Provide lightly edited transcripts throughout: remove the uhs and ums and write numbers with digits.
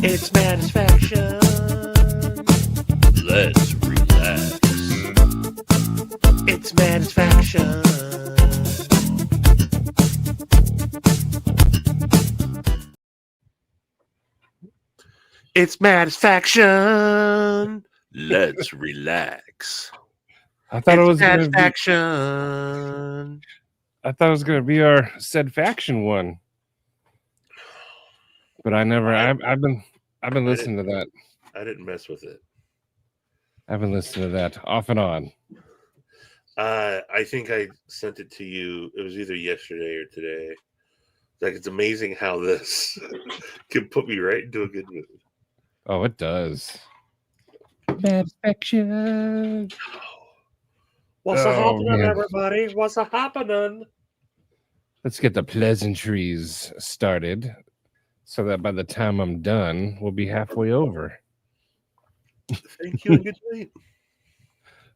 It's Mattisfaction. Let's relax. It's Mattisfaction. It's Mattisfaction. Let's relax. I thought it was gonna be. Mattisfaction. I thought it was gonna be our SaidFaction one, but I never. I've been listening to that. I didn't mess with it. I've been listening to that off and on. I think I sent it to you. It was either yesterday or today. Like, it's amazing how this can put me right into a good mood. Oh, it does. Mattisfaction. What's a happening, man. everybody? What's a happening? Let's get the pleasantries started, so that by the time I'm done, we'll be halfway over. Thank you and good night.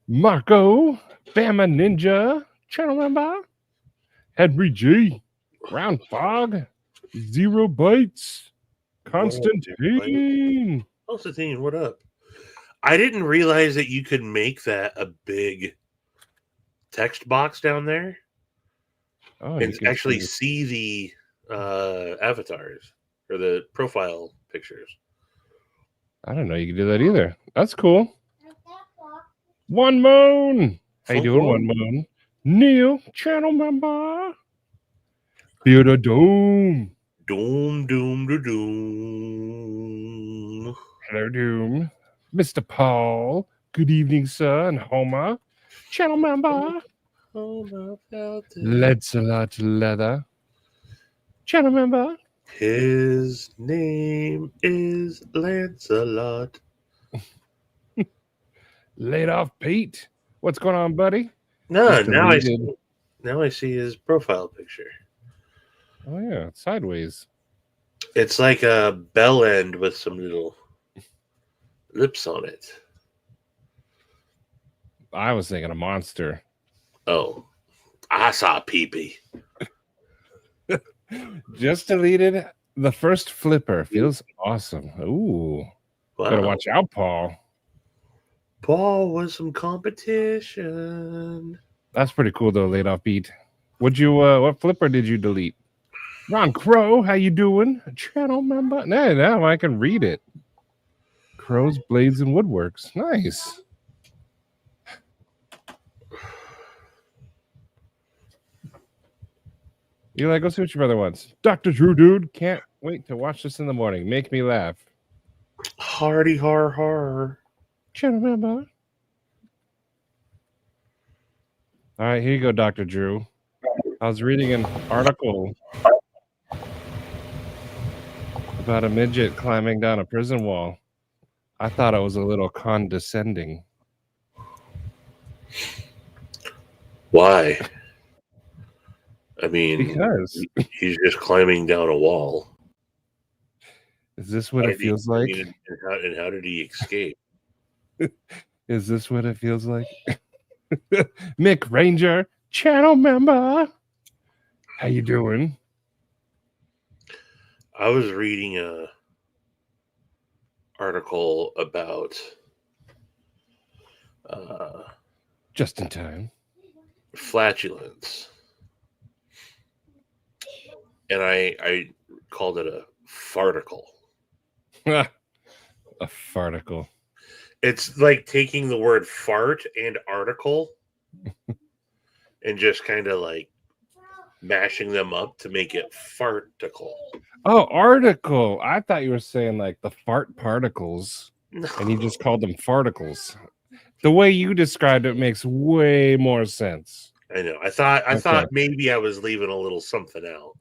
Marco, Bama Ninja, channel member, Henry G, Round Fog, Zero Bites, Constantine. Constantine, what up? I didn't realize that you could make that a big text box down there Oh, and you can actually see the avatars or the profile pictures. I don't know you can do that either. That's cool. One Moon. How you doing, One Moon? Neil, channel member. Theater Doom. Doom, doom, doom, doom. Hello, Doom. Mr. Paul. Good evening, sir. And Homer, channel member. Lancelot Leather, channel member. His name is Lancelot. Laid off Pete. What's going on, buddy? No, Just now I deleted. see his profile picture. Oh yeah, it's sideways. It's like a bell end with some little lips on it. I was thinking a monster. Oh, I saw pee-pee. Just deleted the first flipper. Feels awesome. Ooh, Wow. better watch out, Paul. Paul was some competition. That's pretty cool though. Laid off Pete. Would you? What flipper did you delete? Ron Crow, how you doing? Channel member. No, now I can read it. Crows, Blades, and Woodworks. Nice. Eli, go see what your brother wants. Dr. Drew, dude. Can't wait to watch this in the morning. Make me laugh. Hardy har har. Channel member. All right, here you go, Dr. Drew. I was reading an article about a midget climbing down a prison wall. I thought it was a little condescending. Why? I mean, Because he's just climbing down a wall. is this what it feels like? And how did he escape? Is this what it feels like? Mick Ranger, channel member. How you doing? I was reading a article about Just in time. flatulence, and I called it a farticle. A farticle. It's like taking the word fart and article and just kind of like mashing them up to make it farticle. Oh, article. I thought you were saying like the fart particles, No. and you just called them farticles. The way you described it makes way more sense. I know. I thought maybe I was leaving a little something out.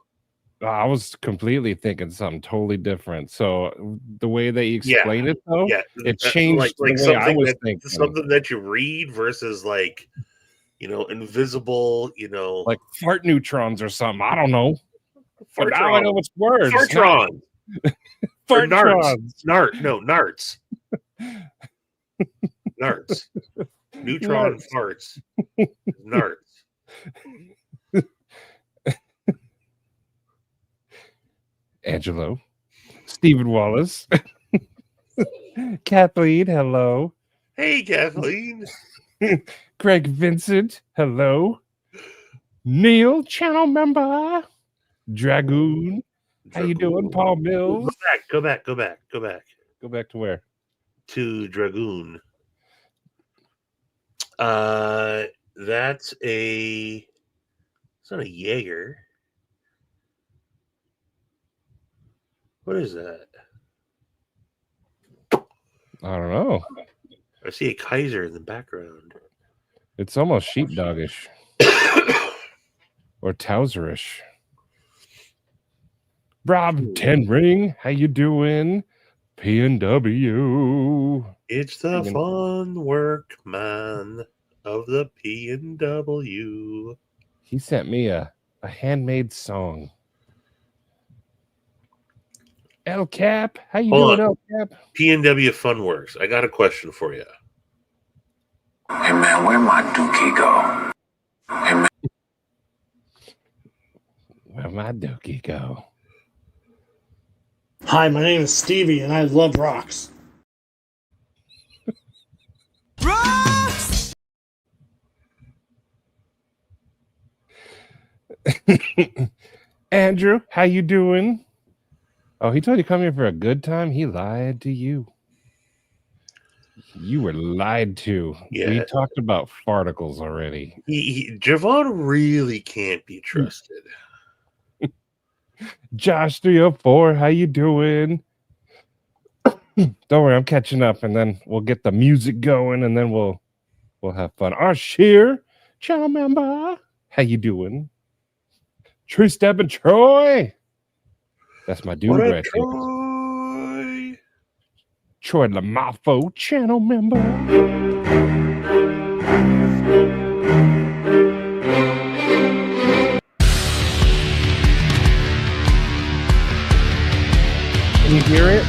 I was completely thinking something totally different. So the way they explained it, though, it changed like the way I was thinking. Something that you read versus like, invisible, Like fart neutrons or something. I don't know. But Fartron. now I know it's words. Fartron. Fartrons. Narts. Narts. Neutron farts. Narts. Angelo. Stephen Wallace. Kathleen, hello. Hey, Kathleen. Craig Vincent, hello. Neil, channel member. Dragoon, how you doing? Paul Mills. Go back. Go back to where? To Dragoon. That's a. It's not a Jaeger. What is that? I don't know. I see a Kaiser in the background. It's almost sheepdogish or Touserish. Rob Tenring, how you doing? P&W. It's the fun workman of the P&W. He sent me a handmade song. El Cap, how you doing, El Cap? P&W Funworks. I got a question for you. Hey man, where my dookie go? Hey man, where my dookie go? Hi, my name is Stevie, and I love rocks. Rocks! Andrew, how you doing? Oh, he told you to come here for a good time. He lied to you. You were lied to. Yeah. We talked about Farticles already. Javon really can't be trusted. Josh 304, how you doing? Don't worry, I'm catching up, and then we'll get the music going, and then we'll have fun. Our Sheer, channel member, how you doing? True Step and Troy. That's my dude right here. Troy Lamafo, channel member. Can you hear it?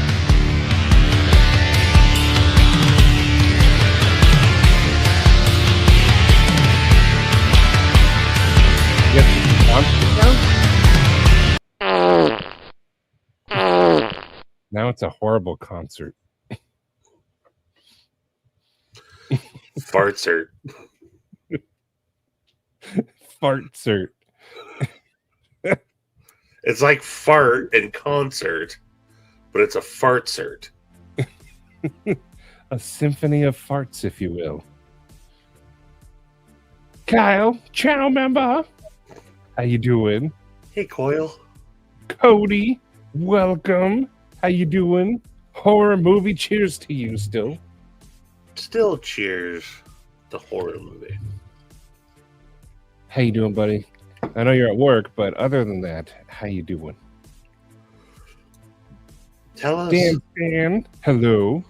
Now it's a horrible concert. Fartsert. Fartsert. It's like fart and concert, but it's a fartsert. A symphony of farts, if you will. Kyle, channel member. How you doing? Hey, Coyle. Cody, welcome. How you doing? Horror movie, cheers to you still. Still cheers to horror movie. How you doing, buddy? I know you're at work, but other than that, how you doing? Tell us. Dan, hello.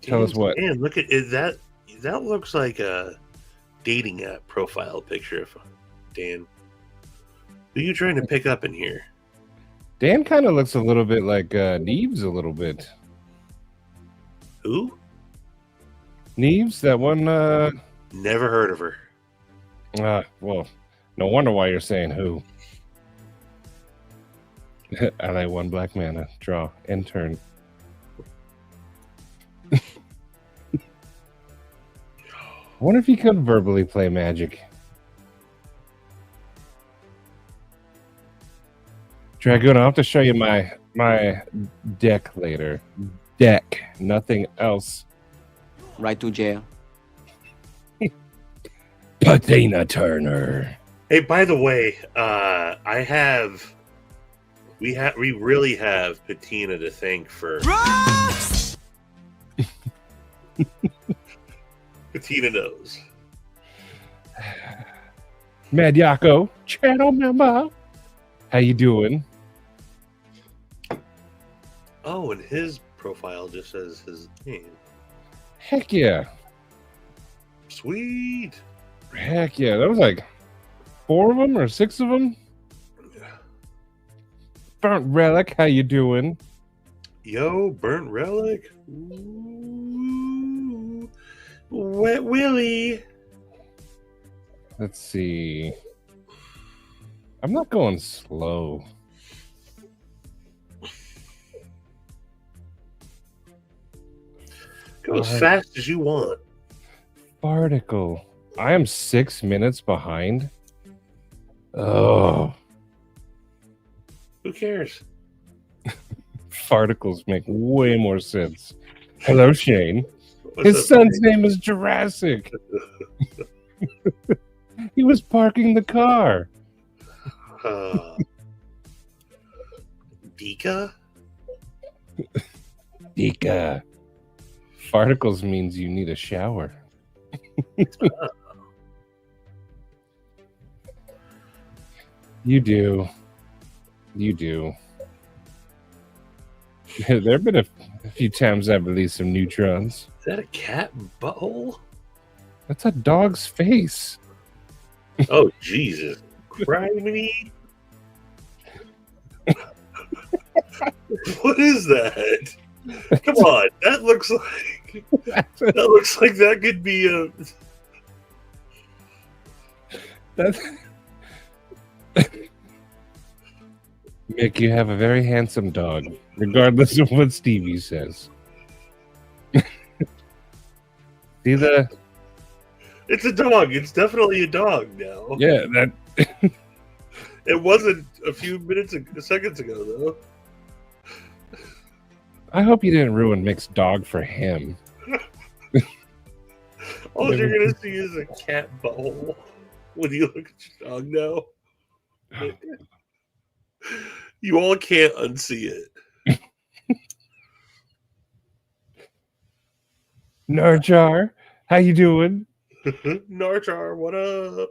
Tell us what. Dan, look at that. That looks like a dating app profile picture of Dan. Who are you trying to pick up in here? Dan kind of looks a little bit like Neves a little bit. Who? Neves, that one. Never heard of her. Well, no wonder why you're saying who. LA one black mana. Draw. End turn. I wonder if you could verbally play Magic. Dragoon, I'll have to show you my deck later. Deck, nothing else. Right to jail. Patina Turner. Hey, by the way, we really have Patina to thank for Rocks! Patina knows. Mad Yako, channel member. How you doing? Oh, and his profile just says his name. Heck yeah. Sweet. Heck yeah. That was like 4 of them or 6 of them. Burnt Relic, how you doing? Yo, Burnt Relic. Ooh. Wet Willie. Let's see. I'm not going slow. Go as fast as you want. Farticle. I am 6 minutes behind. Oh. Who cares? Farticles make way more sense. Hello, Shane. What's His up, son's name is Jurassic. He was parking the car. Dika? Dika. Farticles means you need a shower. You do. You do. There have been a few times I've released some neutrons. Is that a cat butthole? That's a dog's face. Oh, Jesus. Criminy. What is that? Come on. That looks like that could be a... That's... Mick, you have a very handsome dog, regardless of what Stevie says. See the... It's a dog. It's definitely a dog now. Yeah, that... It wasn't a few seconds ago, though. I hope you didn't ruin Mick's dog for him. All you're going to see is a cat butthole when you look at your dog now. You all can't unsee it. Narjar, how you doing? Narjar, what up?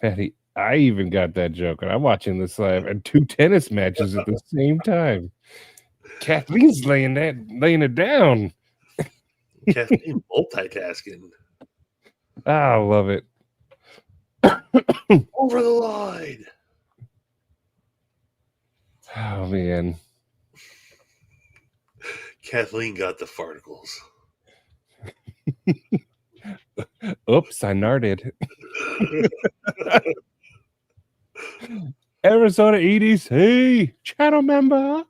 Fatty, I even got that joke, and I'm watching this live and 2 tennis matches at the same time. Kathleen's laying it down. Kathleen multitasking. I love it. Over the line. Oh man. Kathleen got the farticles. Oops, I narted. Arizona 80s. Hey, channel member.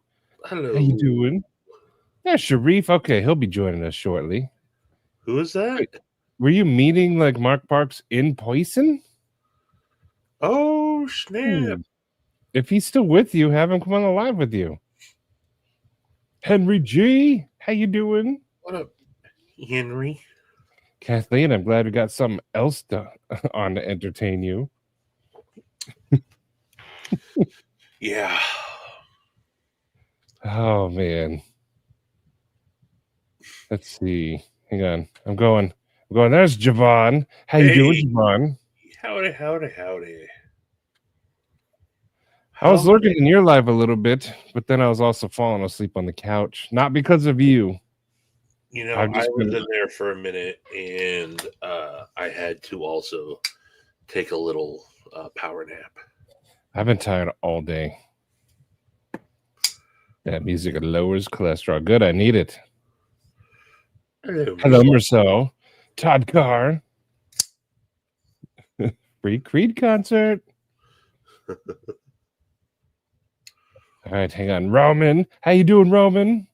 Hello. How you doing? Yeah, Sharif. Okay, he'll be joining us shortly. Who is that? Were you meeting like Mark Parks in Poison? Oh, snap. If he's still with you, have him come on the live with you. Henry G, how you doing? What up, Henry? Kathleen, I'm glad we got something else on to entertain you. Yeah. Oh man. Let's see. Hang on. I'm going. There's Javon. How you doing, Javon? Howdy. I was lurking in your live a little bit, but then I was also falling asleep on the couch. Not because of you. You know, I was in there for a minute, and I had to also take a little power nap. I've been tired all day. That music lowers cholesterol. Good, I need it. Hello, Marceau. Todd Carr. Free Creed concert. All right, hang on. Roman. How you doing, Roman?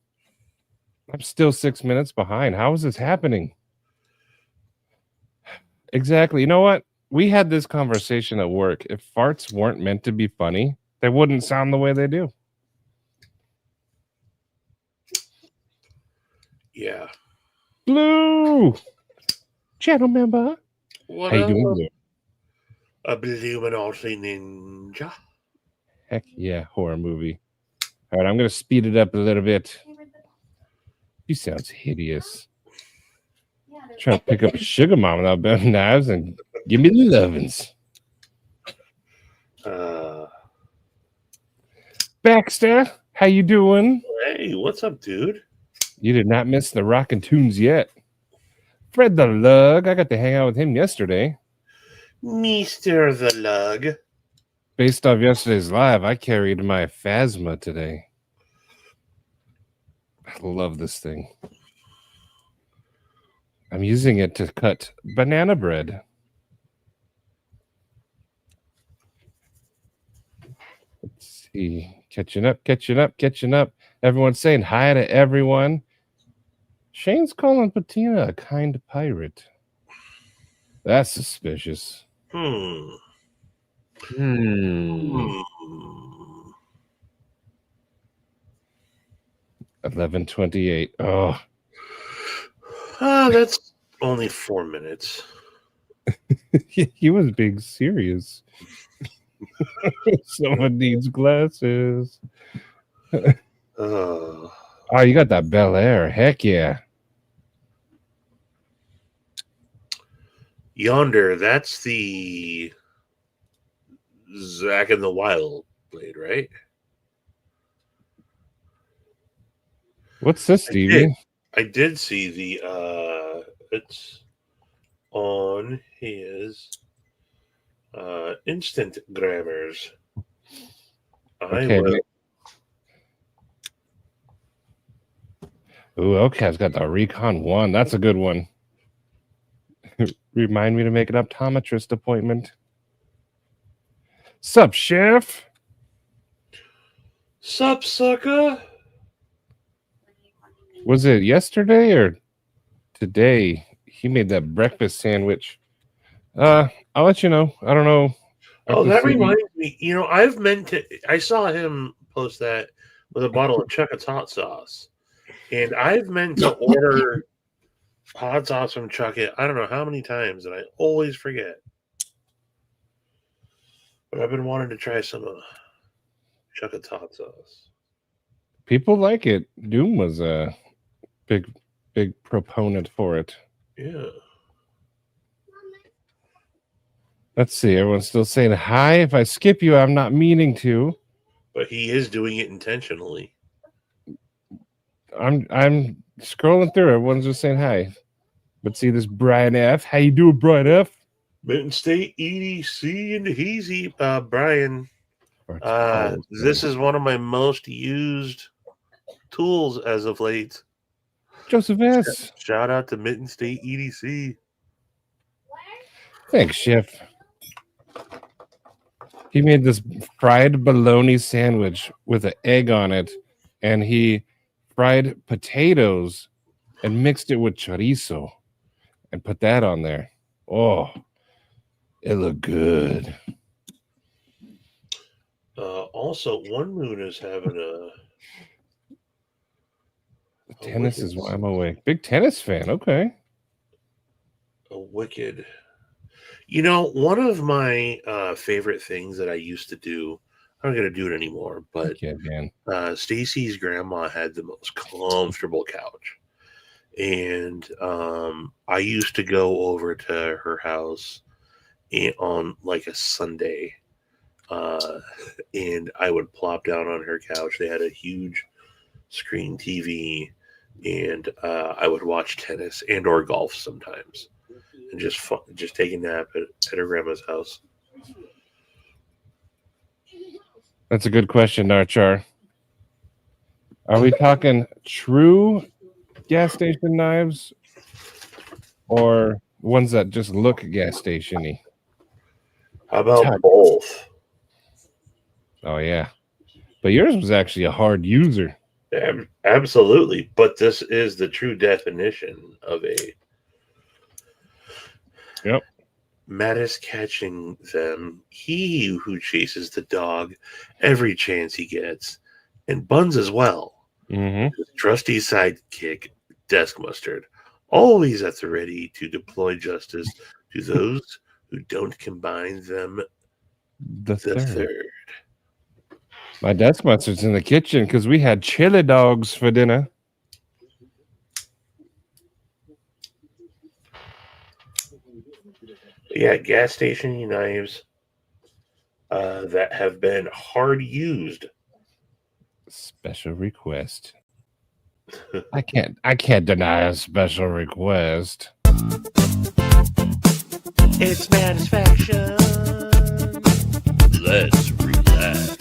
I'm still 6 minutes behind. How is this happening? Exactly. You know what? We had this conversation at work. If farts weren't meant to be funny, they wouldn't sound the way they do. Yeah. Blue. Channel member. What How you doing, Blue? A Illuminati ninja. Heck yeah, horror movie. All right, I'm going to speed it up a little bit. He sounds hideous. Trying to pick up a sugar mama without bending knives and give me the lovins. Baxter, how you doing? Hey, what's up, dude? You did not miss the rockin' tunes yet. Fred the Lug, I got to hang out with him yesterday. Mr. the Lug. Based off yesterday's live, I carried my Phasma today. I love this thing. I'm using it to cut banana bread. Let's see. Catching up. Everyone's saying hi to everyone. Shane's calling Patina a kind pirate. That's suspicious. Hmm. 11:28. Oh, That's only 4 minutes. he was being serious. Someone needs glasses. Oh, Oh, you got that Bel Air. Heck yeah. yonder, that's the Zack and the Wild blade, right? What's this, Stevie? I did see the it's on his instant grammars. Okay. Ooh, Elcat's got the Recon 1. That's a good one. Remind me to make an optometrist appointment. Sup, Chef? Sup, sucker? Was it yesterday or today? He made that breakfast sandwich. I'll let you know. I don't know. Oh, that reminds me. I've meant to. I saw him post that with a bottle of Chuck's hot sauce, and I've meant to order hot sauce from Chuckit. I don't know how many times, and I always forget. But I've been wanting to try some Chuck's hot sauce. People like it. Doom was a big proponent for it. Yeah. Let's see. Everyone's still saying hi. If I skip you, I'm not meaning to. But he is doing it intentionally. I'm scrolling through. Everyone's just saying hi. But see this Brian F. How you doing, Brian F? Mitten State EDC and Heezy, Brian. This is one of my most used tools as of late. Joseph S. Shout out to Mitten State EDC. Thanks, Chef. He made this fried bologna sandwich with an egg on it, and he fried potatoes and mixed it with chorizo and put that on there. Oh, it looked good. Also, One Moon is having tennis is why I'm awake. Big tennis fan. Okay. a wicked. One of my favorite things that I used to do, I'm not going to do it anymore, but Yeah, man. Stacy's grandma had the most comfortable couch. And I used to go over to her house on like a Sunday, and I would plop down on her couch. They had a huge screen TV, and I would watch tennis and or golf sometimes, and just take a nap at her grandma's house. That's a good question, Narchar. Are we talking true gas station knives or ones that just look gas station-y? How about both? Oh, yeah. But yours was actually a hard user. Absolutely. But this is the true definition of a... Yep. Mattis catching them, he who chases the dog every chance he gets, and Buns as well. Mm-hmm. His trusty sidekick, Desk Mustard, always at the ready to deploy justice to those who don't combine them. The third. third. My desk mustard's in the kitchen because we had chili dogs for dinner. Yeah, gas station knives that have been hard used. Special request. I can't deny a special request. It's Mattisfaction. Let's relax.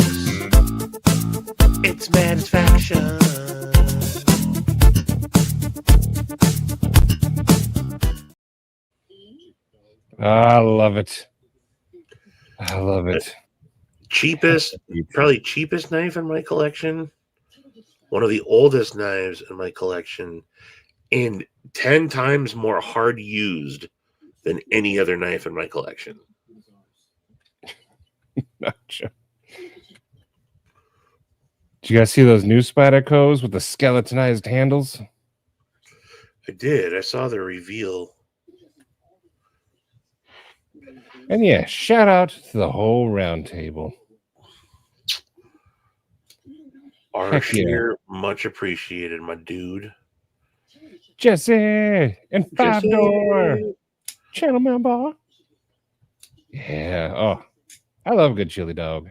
It's Mattisfaction. I love it. I love it. Probably cheapest knife in my collection. One of the oldest knives in my collection. and 10 times more hard used than any other knife in my collection. Gotcha. Did you guys see those new Spydercos with the skeletonized handles? I did. I saw the reveal. And yeah, shout out to the whole round table. Our Heck yeah. share, much appreciated, my dude. Jesse and Five Jesse! Door channel member. Yeah. Oh, I love good chili dog.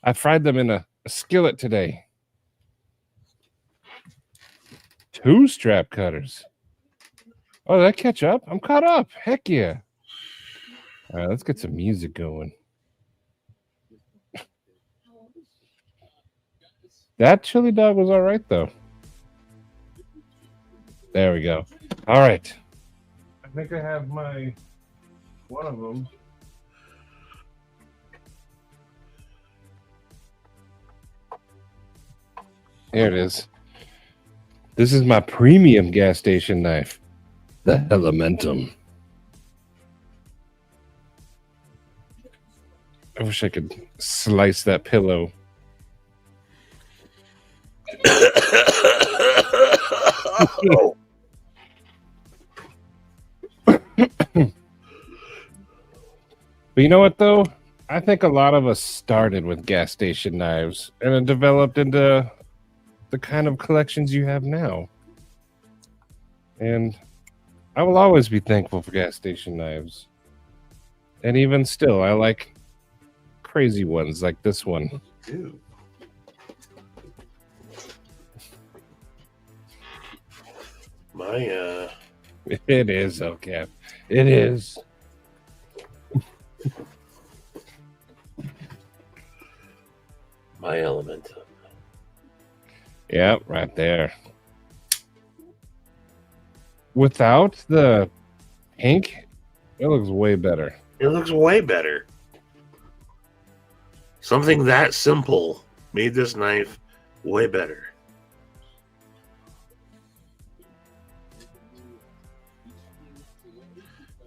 I fried them in a skillet today. 2 strap cutters. Oh, did I catch up? I'm caught up. Heck yeah. All right, let's get some music going. That chili dog was all right, though. There we go. All right. I think I have one of them. Here it is. This is my premium gas station knife, the Elementum. I wish I could slice that pillow. But you know what, though? I think a lot of us started with gas station knives and it developed into the kind of collections you have now. And I will always be thankful for gas station knives. And even still, I like crazy ones like this one. Dude. My It is, okay. It is. my element. Yep, right there. Without the pink, it looks way better. It looks way better. Something that simple made this knife way better.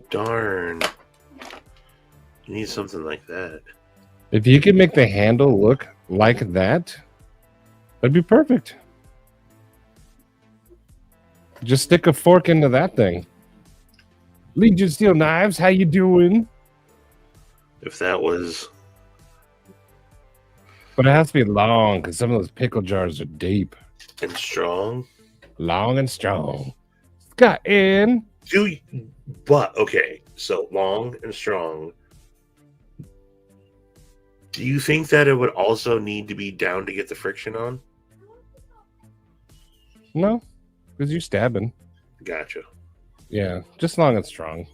Darn. You need something like that. If you could make the handle look like that, that'd be perfect. Just stick a fork into that thing. Legion Steel Knives, how you doing? If that was... But it has to be long, because some of those pickle jars are deep. and strong. Long and strong. Scott in. But, okay, so long and strong. Do you think that it would also need to be down to get the friction on? No, because you're stabbing. Gotcha. Yeah, just long and strong.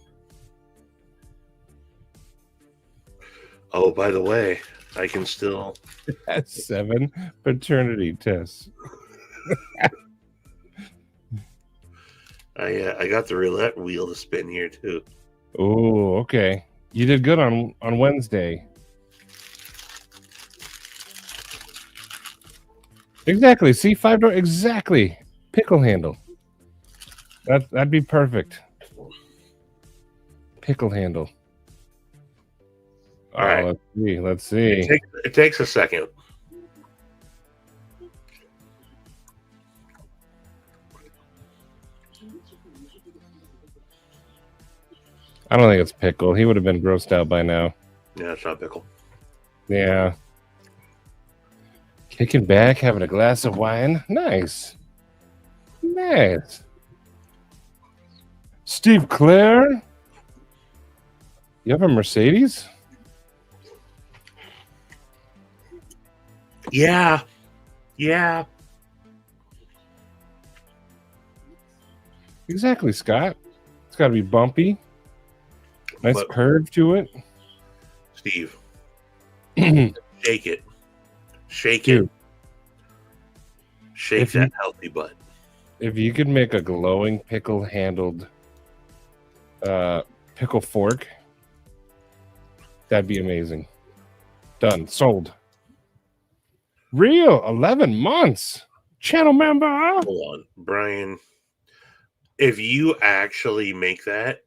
Oh, by the way, I can still... That's 7 paternity tests. I got the roulette wheel to spin here, too. Oh, okay. You did good on Wednesday. Exactly. See, 5 door. Exactly. Pickle handle. That'd be perfect. Pickle handle. All right. Let's see. It takes a second. I don't think it's pickle. He would have been grossed out by now. Yeah, it's not pickle. Yeah. Kicking back, having a glass of wine. Nice. Nice. Steve Claire? You have a Mercedes? Yeah. Yeah. Exactly, Scott. It's got to be bumpy. Nice But- curve to it. Steve. Shake it. Shake it. Dude. Shake If you- that healthy butt. If you could make a glowing pickle-handled pickle fork, that'd be amazing. Done. Sold. Real 11 months. Channel member. Hold on. Brian, if you actually make that,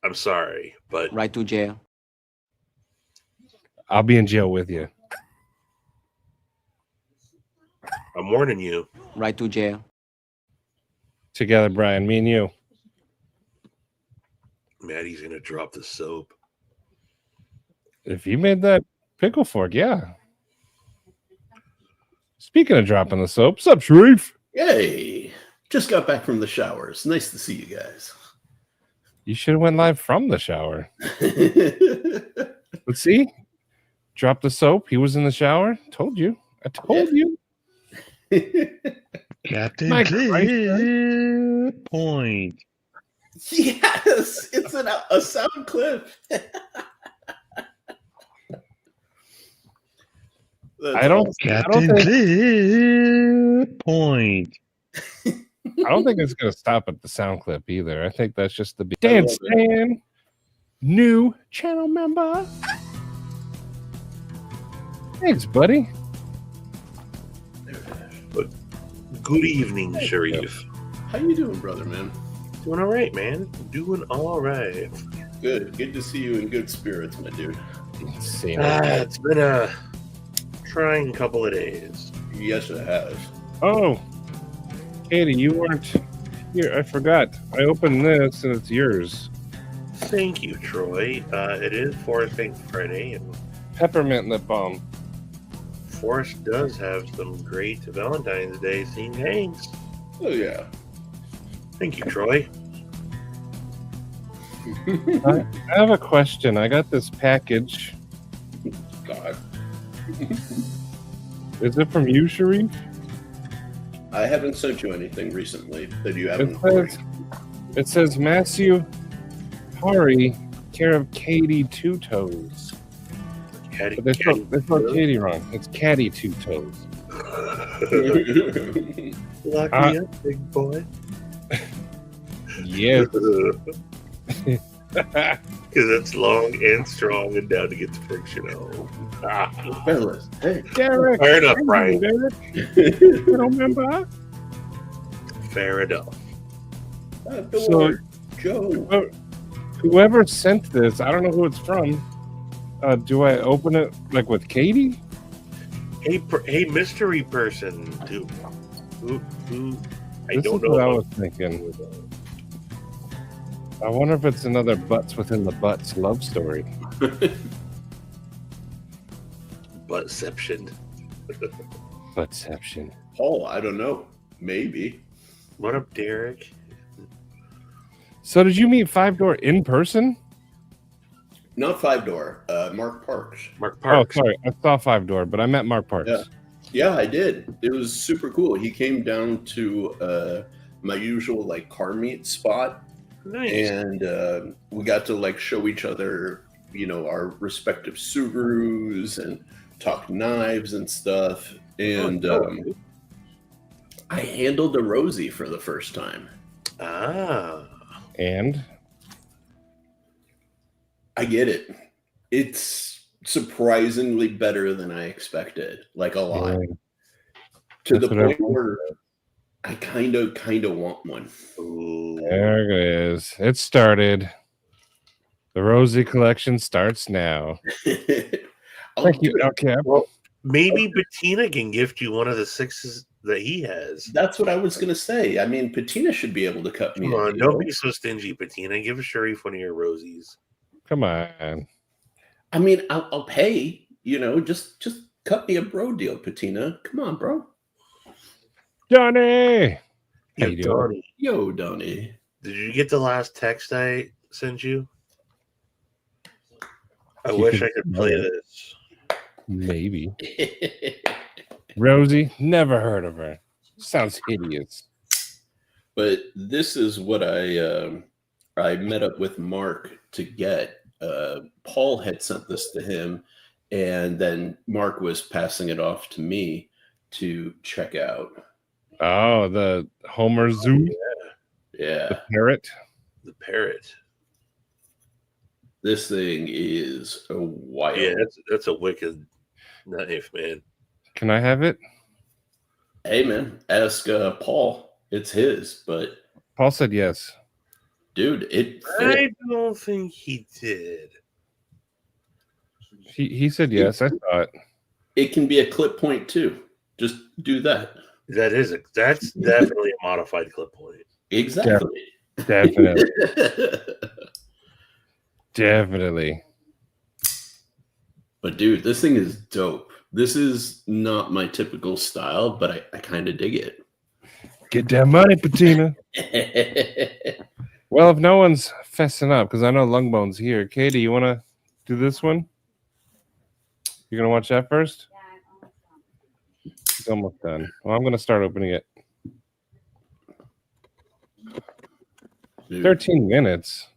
I'm sorry, but Right to jail. I'll be in jail with you. I'm warning you. Right to jail. Together, Brian, me and you. Maddie's gonna drop the soap. If you made that pickle fork, yeah. Speaking of dropping the soap, what's up, Sharif? Hey, just got back from the shower. It's nice to see you guys. You should have went live from the shower. Let's see. Drop the soap. He was in the shower. Told you. I told you. Captain My Clip point. Yes, it's a sound clip. I don't Captain think Clip point. I don't think it's gonna stop at the sound clip either. I think that's just the Dan Stan, new channel member. Thanks, buddy. Good evening, Sharif. How you doing, brother, man? Doing all right, man. Doing all right. Good. Good to see you in good spirits, my dude. It's been a trying couple of days. Yes, it has. Oh, Katie, you weren't here. I forgot. I opened this and it's yours. Thank you, Troy. It is Forrest Thank Friday, and Peppermint lip balm. Forrest does have some great Valentine's Day themed hangs. Oh yeah. Thank you, Troy. I have a question. I got this package. God. Is it from you, Sharif? I haven't sent you anything recently that you It haven't. says Matthew Hari, care of Katie Two Toes. Caddy, But they spelled Katie wrong. It's Caddy Two Toes. Lock me up, big boy. Yes. Because it's long and strong and down to get the friction out. Fellas, hey. Derek. Fair enough, Thank you, Brian. Derek. You don't remember? Fair enough. So, Joe. Whoever sent this, I don't know who it's from. Do I open it like with Katie? Hey, mystery person. Who I This don't is know. what I was thinking. I wonder if it's another Butts Within the Butts love story. Buttception. Buttception. Paul, I don't know. Maybe. What up, Derek? So did you meet Five Door in person? Not Five Door. Mark Parks. Mark Parks. Oh, sorry. I saw Five Door, but I met Mark Parks. Yeah, I did. It was super cool. He came down to my usual like car meet spot, Nice. and we got to show each other, our respective Subarus and talk knives and stuff. And I handled a Rosie for the first time. Ah. And I get it. It's surprisingly better than I expected, like a lot. Yeah. To That's the what point everyone where I kind of want one. Ooh. there it is. It started. The Rosie collection starts now. Thank you, okay. Well, maybe Bettina can gift you one of the 6s that he has. That's what I was going to say. I mean, Patina should be able to cut me. Come on, don't be so stingy, Bettina. Give Sharif one of your Rosies. Come on. I mean, I'll pay. Just cut me a bro deal, Patina. Come on, bro. Johnny! How you doing? Donnie, Yo, Donnie. did you get the last text I sent you? I You wish could- I could play this. Maybe. Rosie, never heard of her. Sounds hideous. But this is what I met up with Mark to get. Paul had sent this to him, and then Mark was passing it off to me to check out. Oh, the Homer Zoo, Yeah, the parrot. The parrot. this thing is a wild. Yeah, that's a wicked knife, man. Can I have it? Hey, man, ask Paul. It's his, but Paul said yes. dude, it I fit. don't think he did. He said yes. I saw it. It can be a clip point too. Just do that. That's definitely a modified clip point. Exactly. Definitely. Definitely. But dude, this thing is dope. This is not my typical style, but I kind of dig it. Get that money, Patina. Well, if no one's fessing up, because I know Lungbone's here. Katie, you want to do this one? You're going to watch that first? It's almost done. Well, I'm going to start opening it. Dude. 13 minutes.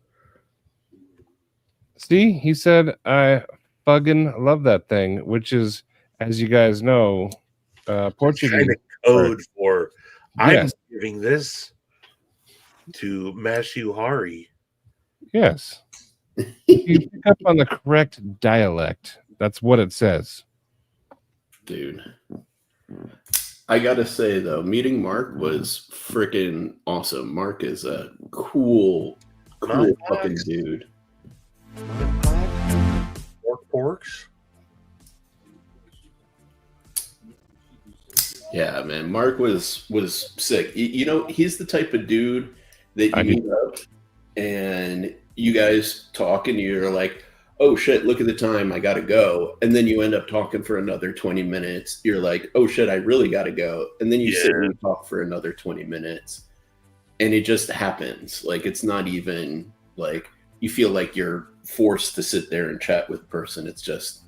See, he said, I fucking love that thing, which is, as you guys know, Portuguese. Kind of code for Yes. I'm giving this to Mashuhari. Yes. You pick up on the correct dialect. That's what it says. Dude. I gotta say though, meeting Mark was freaking awesome. Mark is a cool fucking dude. Porks. Yeah, man. Mark was sick. You know, he's the type of dude that you meet up and you guys talk and you're like, oh shit, look at the time, I gotta go. And then you end up talking for another 20 minutes. You're like, oh shit, I really gotta go. And then you sit and talk for another 20 minutes. And it just happens. Like, it's not even like you feel like you're forced to sit there and chat with a person. It's just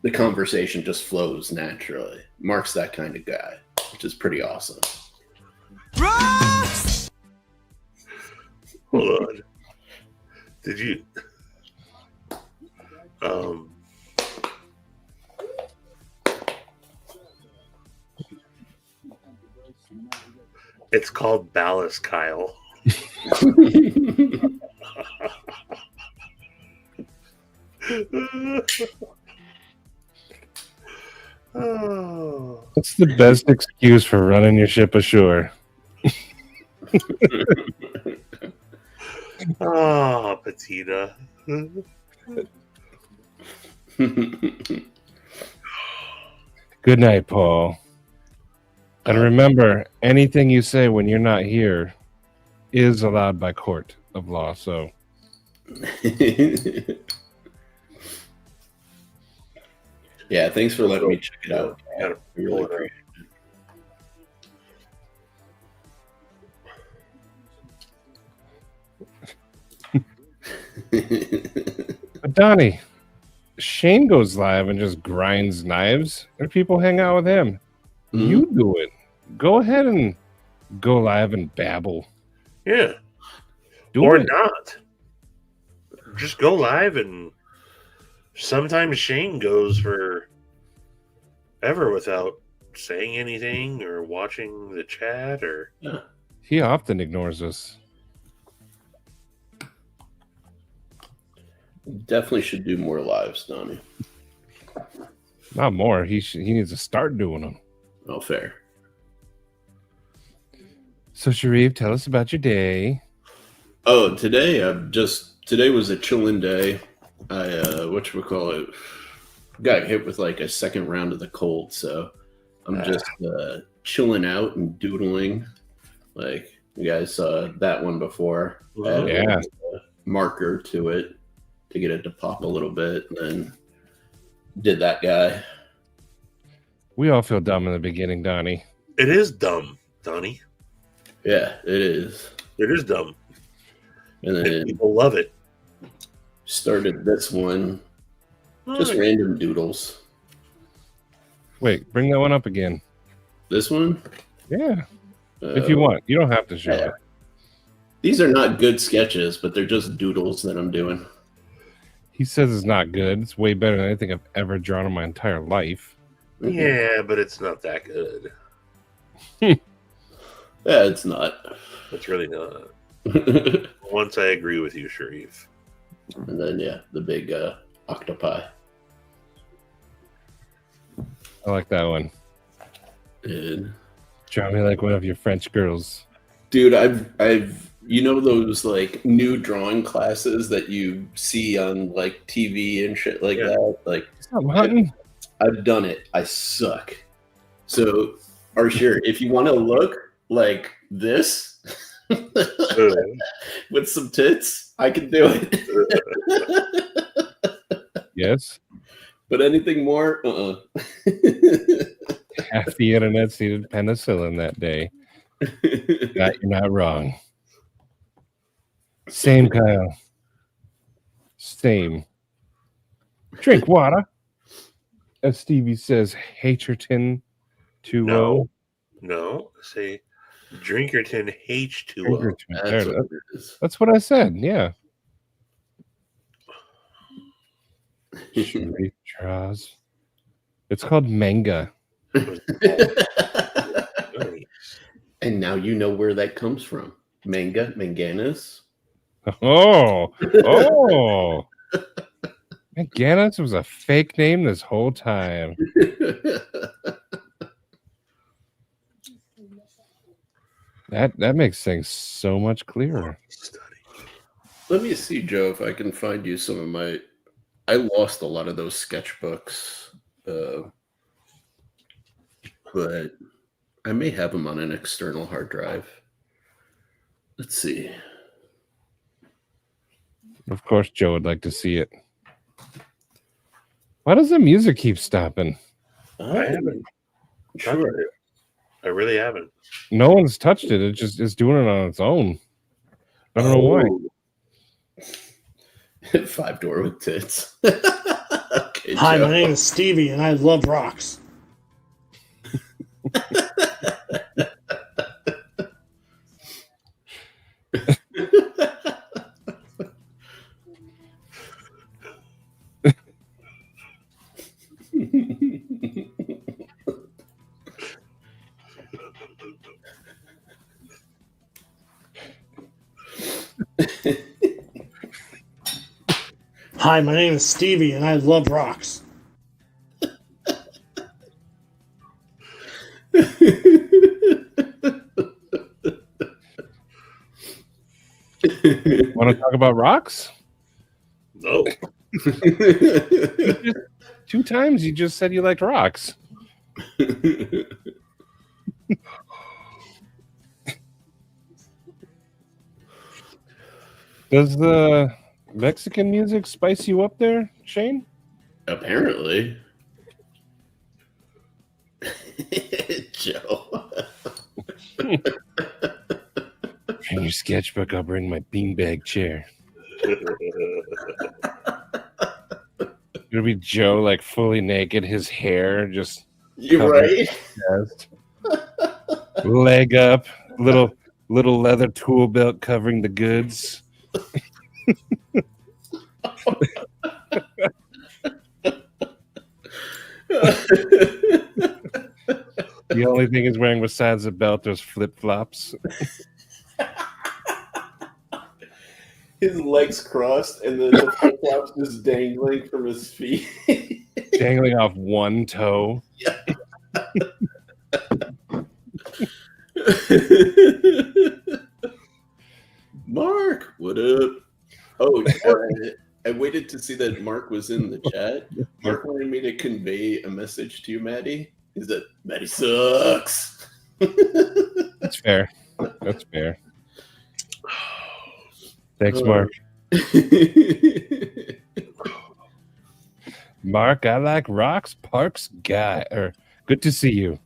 the conversation just flows naturally. Mark's that kind of guy, which is pretty awesome. Hold on. Did you it's called Ballast, Kyle. Oh. That's the best excuse for running your ship ashore. Oh, Patina. Good night, Paul. And remember, anything you say when you're not here is allowed by court of law. So, yeah, thanks for letting me check it out. Gotta I really appreciate it. but Donnie, Shane goes live and just grinds knives, and people hang out with him. Mm-hmm. You do it. Go ahead and go live and babble. Yeah. Do it. Not. Just go live, and sometimes Shane goes for ever without saying anything or watching the chat or He often ignores us. Definitely should do more lives, Donnie. Not more. He needs to start doing them. Oh, fair. So, Sharif, tell us about your day. Oh, today was a chilling day. I whatchamacallit, got hit with like a second round of the cold, so I'm just chilling out and doodling. Like, you guys saw that one before. Yeah. A marker to it to get it to pop a little bit, and then did that guy. We all feel dumb in the beginning, Donnie. it is dumb, Donnie. Yeah, it is. It is dumb. And And then people love it. started this one, just random doodles. Wait, bring that one up again. This one? Yeah. If you want. You don't have to show yeah. it. These are not good sketches, but they're just doodles that I'm doing. He says it's not good. It's way better than anything I've ever drawn in my entire life. Yeah, but it's not that good. Yeah, it's not. It's really not. Once I agree with you, Sharif. And then, yeah, the big octopi. I like that one. And Draw me like one of your French girls. Dude, I've you know those like new drawing classes that you see on like TV and shit like that? Like I'm hunting. I've done it. I suck. So, Arshir, if you want to look like this with some tits, I can do it. Yes. But anything more? Half the internet needed penicillin that day. You're not wrong. Same, Kyle. Same. Drink water. As Stevie says, Haterton 2-0. No. Say Drinkerton H2O. That's what I said. Yeah. Draws. It's called manga. And now you know where that comes from. Manganus. Oh. Manganus was a fake name this whole time. That makes things so much clearer. Let me see, Joe, if I can find you some of my... I lost a lot of those sketchbooks. But I may have them on an external hard drive. Let's see. Of course, Joe would like to see it. Why does the music keep stopping? I haven't. Sure. I really haven't. No one's touched it. It just is doing it on its own. I don't know why. 5-door with tits. Okay, Hi, Joe. my name is Stevie, and I love rocks. Hi, my name is Stevie, and I love rocks. Want to talk about rocks? No. 2 times you just said you liked rocks. Does the Mexican music spice you up there, Shane? Apparently. Joe. In your sketchbook, I'll bring my beanbag chair. It'll be Joe, like fully naked, his hair just. You're right. Leg up, little leather tool belt covering the goods. The only thing he's wearing besides the belt is flip flops. His legs crossed, and then the flip flops just dangling from his feet. Dangling off one toe. Yeah. Mark, what up? Oh, I waited to see that Mark was in the chat. Mark wanted me to convey a message to you, Maddie. Is that Maddie sucks? That's fair. That's fair. Thanks, Mark. Mark, I like rocks. Parks guy. Good to see you.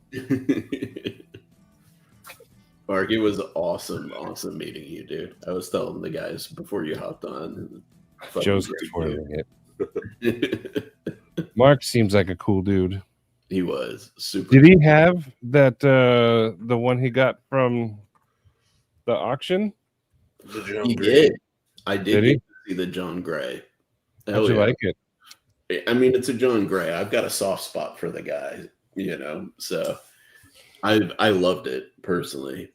Mark, it was awesome meeting you, dude. I was telling the guys before you hopped on. Joe's spoiling it. Mark seems like a cool dude. He was super. Did he have that the one he got from the auction? He did. I did get to see the John Gray. How'd you like it? I mean, it's a John Gray. I've got a soft spot for the guy, so I loved it personally.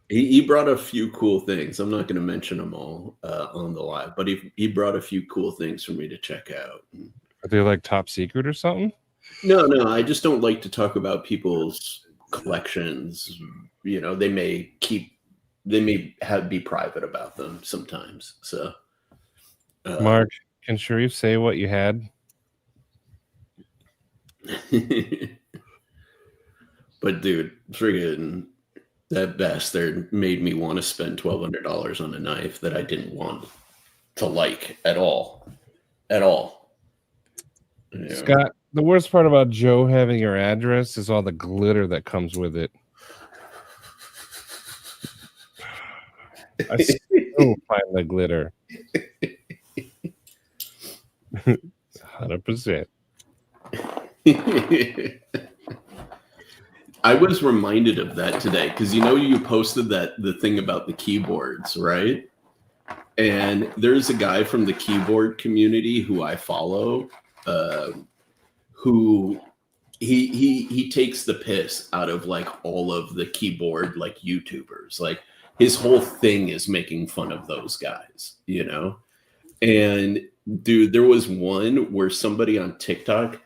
He brought a few cool things. I'm not going to mention them all on the live, but he brought a few cool things for me to check out. Are they like top secret or something? No, I just don't like to talk about people's collections, you know, they may be private about them sometimes. So, Mark, can Sharif say what you had? but dude, friggin' that bastard made me want to spend $1,200 on a knife that I didn't want to like at all. At all. Yeah. Scott, the worst part about Joe having your address is all the glitter that comes with it. I still find the glitter. 100%. I was reminded of that today because you know you posted the thing about the keyboards, right? And there's a guy from the keyboard community who I follow, who he takes the piss out of like all of the keyboard like YouTubers. Like his whole thing is making fun of those guys, you know? And dude, there was one where somebody on TikTok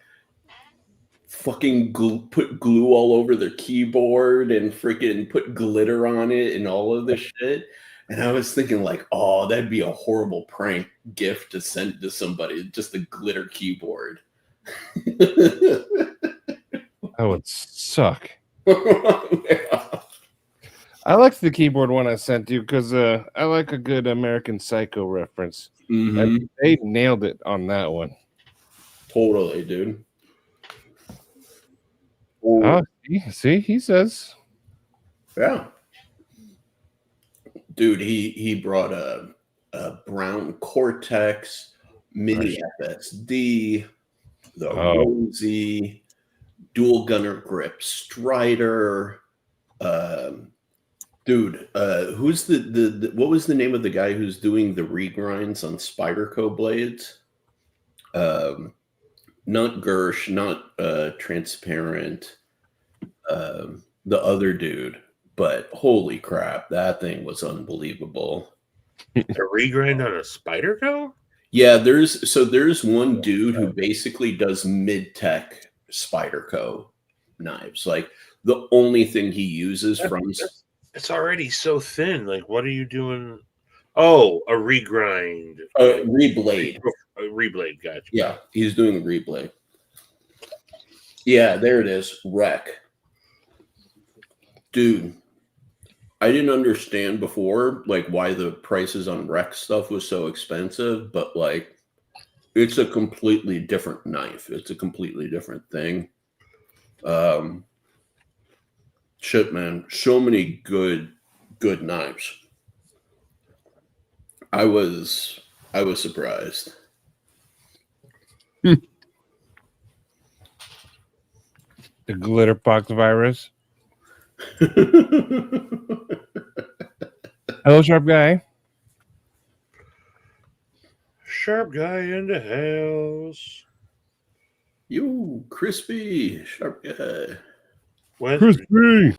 fucking put glue all over their keyboard and freaking put glitter on it and all of this shit. And I was thinking like, oh, that'd be a horrible prank gift to send to somebody, just a glitter keyboard. That would suck. Yeah. I liked the keyboard one I sent you because I like a good American Psycho reference. Mm-hmm. They nailed it on that one. Totally, dude. Oh, see, he says. Yeah. Dude, he brought a brown Cortex, mini FSD, the Rosie, dual gunner grip Strider. Dude, who's the what was the name of the guy who's doing the regrinds on Spyderco blades? Not Gersh, not transparent. The other dude, but holy crap, that thing was unbelievable. A regrind on a Spyderco? Yeah, there's one dude who basically does mid-tech Spyderco knives. Like the only thing he uses it's already so thin. Like, what are you doing? Oh, a regrind. Reblade. A reblade, gotcha. Yeah, he's doing a reblade. Yeah, there it is. Wreck. Dude, I didn't understand before, like, why the prices on Wreck stuff was so expensive, but, like, it's a completely different knife. It's a completely different thing. Shit, man. So many good knives. I was surprised. The glitter pox virus. Hello, Sharp Guy. Sharp Guy in the house. You crispy Sharp Guy. Crispy.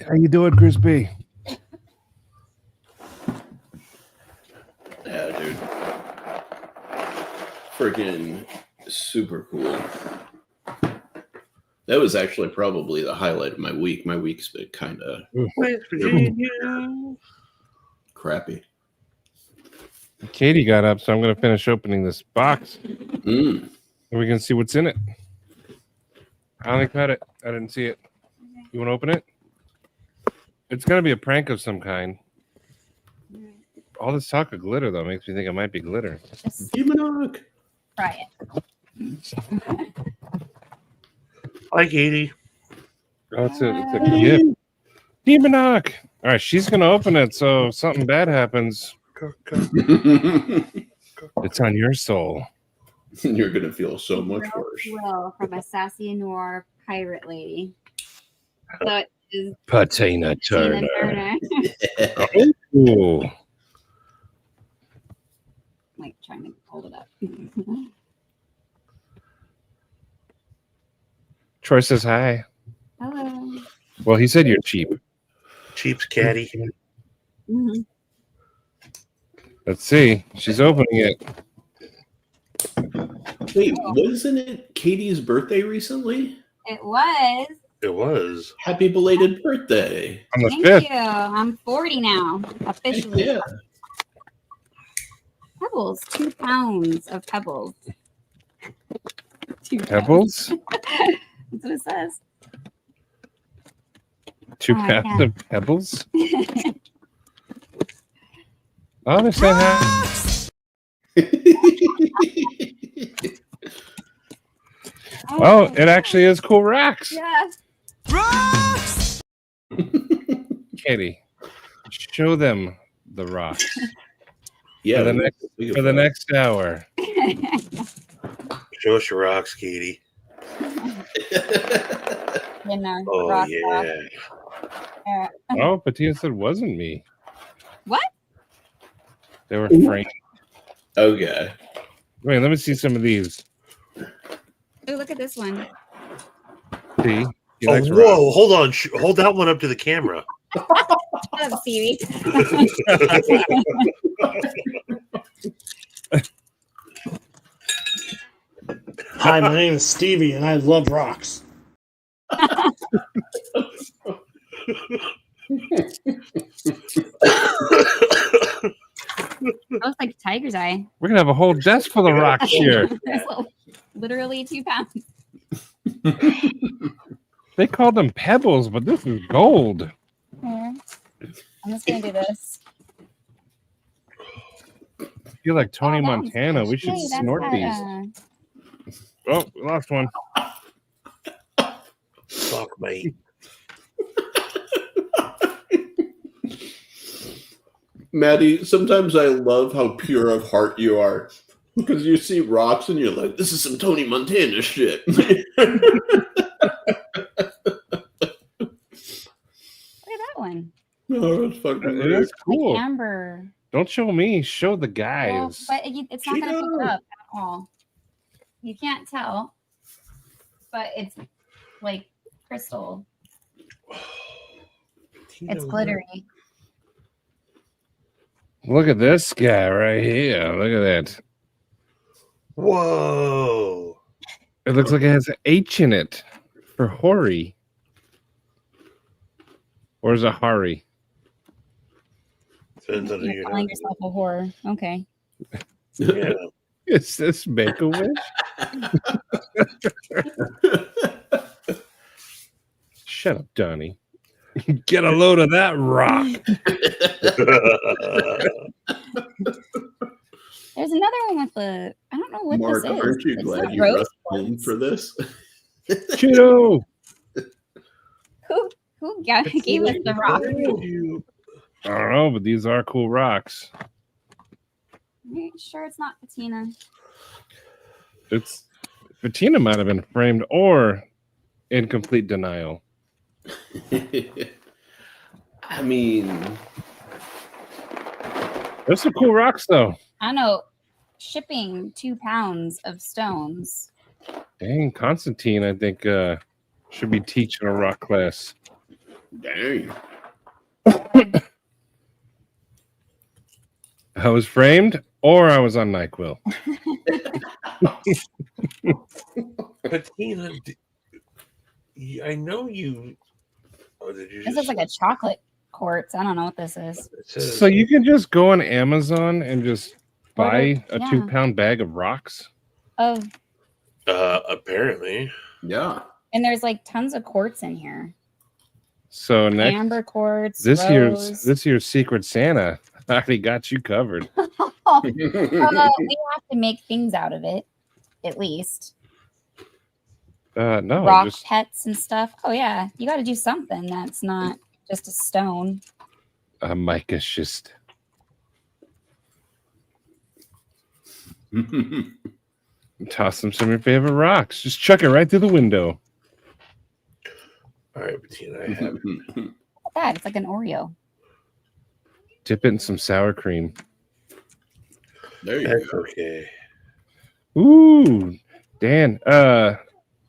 How you doing, Crispy? Yeah, dude. Freaking super cool. That was actually probably the highlight of my week. My week's been kind of West Virginia. crappy. Katie got up, so I'm going to finish opening this box. Mm. And we can see what's in it. I only cut it. I didn't see it. You want to open it? It's going to be a prank of some kind. All this talk of glitter, though, makes me think it might be glitter. Demonog. Try it. Hi, Katie. Oh, it's a gift. Demonog. All right, she's going to open it, so if something bad happens, it's on your soul. You're going to feel so much Real worse. Will from a Sassy Noir pirate lady. So it is Patina Tina Turner. Turner. Ooh. Like trying to hold it up. Troy says hi. Hello. Well, he said you're cheap. Cheap's caddy. Mhm. Let's see. She's opening it. Wait, wasn't it Katie's birthday recently? It was. It was. Happy belated birthday. On the Thank 5th. you. I'm 40 now, officially. Yeah. Pebbles, 2 pounds of pebbles. 2 Pebbles? That's what it says. 2 Oh, pounds yeah. of pebbles? Oh, they're saying how. Oh, it actually is cool rocks. Yeah. Katie, show them the rocks Yeah. for the next hour. Show us your rocks, Katie. In our Oh, rock yeah. rock. Oh, Patina said wasn't me. What? They were framed. Okay. Wait, let me see some of these. Oh, look at this one. See? He Oh, likes whoa. rocks. Hold on. Hold that one up to the camera. Shut up, Stevie. Hi, my name is Stevie, and I love rocks. That looks like a tiger's eye. We're gonna have a whole desk full of rocks here. Literally 2 pounds. They called them pebbles, but this is gold. Here. I'm just gonna do this. I feel like Tony Oh, that one's Montana. We Hey, should that's snort that, these. Oh, we lost one. Fuck, mate. Maddie, sometimes I love how pure of heart you are. Because you see rocks and you're like, this is some Tony Montana shit. Look at that one. Oh, that's fucking It great. is cool. Like amber. Don't show me. Show the Well, guys. but it's not gonna pick up at all. You can't tell, but it's like crystal. It's glittery. Look at this guy right here. Look at that. Whoa. It looks like it has an H in it for Hori. Or is it Hari? Depends on who You're you're calling talking yourself a whore. Okay. to. Yeah. Is this Make-A-Wish? Shut up, Donnie. Get a load of that rock. There's another one with the I don't know what Mark, this is. aren't you It's glad not you rose left home quartz. for this? Cheeto. Who gave us the rock? I don't know, but these are cool rocks. Are you sure it's not patina? It's Patina might have been framed or in complete denial. I mean, There's some cool rocks though. I know. Shipping 2 pounds of stones. Dang, Constantine, I think should be teaching a rock class. dang. I was framed or I was on NyQuil. Patina, I know you. Oh, did you This just? is like a chocolate quartz. I don't know what this is. It says, So you can just go on Amazon and just buy a Yeah. 2-pound bag of rocks. Oh, apparently. Yeah. and there's like tons of quartz in here. So next Amber quartz. this rose. year's Secret Santa already got you covered. We have to make things out of it, at least. No, Rock just pets and stuff. Oh yeah, you got to do something that's not just a stone. a mica schist. Toss them some of your favorite rocks. Just chuck it right through the window. All right, Patina, I have. Look at that. It's like an Oreo. Dip it in some sour cream. There you That's go. okay. Ooh, Dan.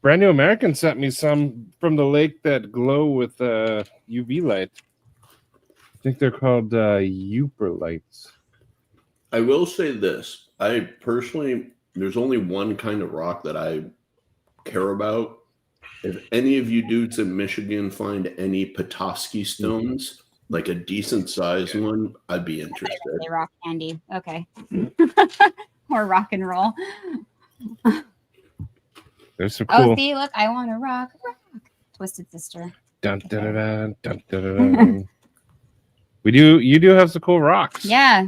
Brand New American sent me some from the lake that glow with UV light. I think they're called Uper lights. I will say this. I personally there's only one kind of rock that I care about. If any of you dudes in Michigan find any Petoskey stones, like a decent sized one, I'd be interested. Say rock candy. Okay. Or rock and roll. There's some cool. Oh, see, look, I want to rock. Twisted Sister. Dun, dun, dun, dun, dun, dun, dun. You do have some cool rocks. Yeah.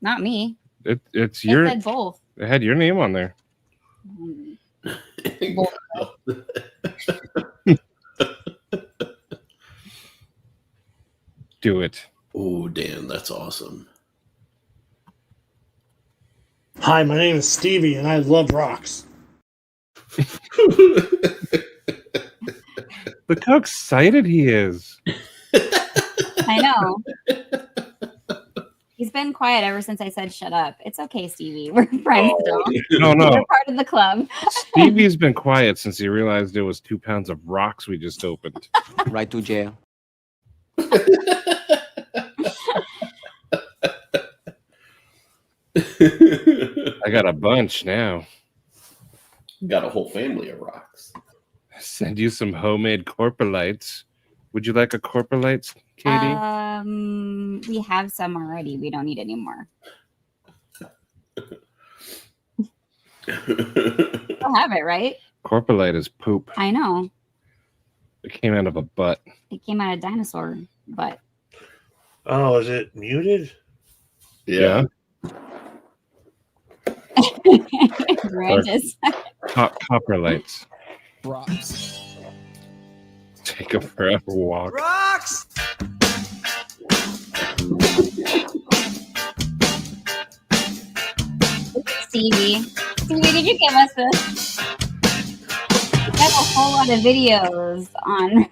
Not me. It's It your. said both. It had your name on there. Both. Do it. Oh, Dan, that's awesome. Hi, my name is Stevie, and I love rocks. Look how excited he is. I know. He's been quiet ever since I said shut up. It's okay, Stevie. We're friends still. No. We're part of the club. Stevie's been quiet since he realized it was 2 pounds of rocks we just opened. Right to jail. I got a bunch now. Got a whole family of rocks. Send you some homemade corporalites. Would you like a corporalites, Katie? We have some already. We don't need any more. You'll have it, right? Corporalite is poop. I know. It came out of a butt. It came out of dinosaur butt. Oh, is it muted? Yeah. Gorgeous. Copperlights. Rocks. Take a forever walk. Rocks! Stevie. Stevie, did you give us this? We have a whole lot of videos on.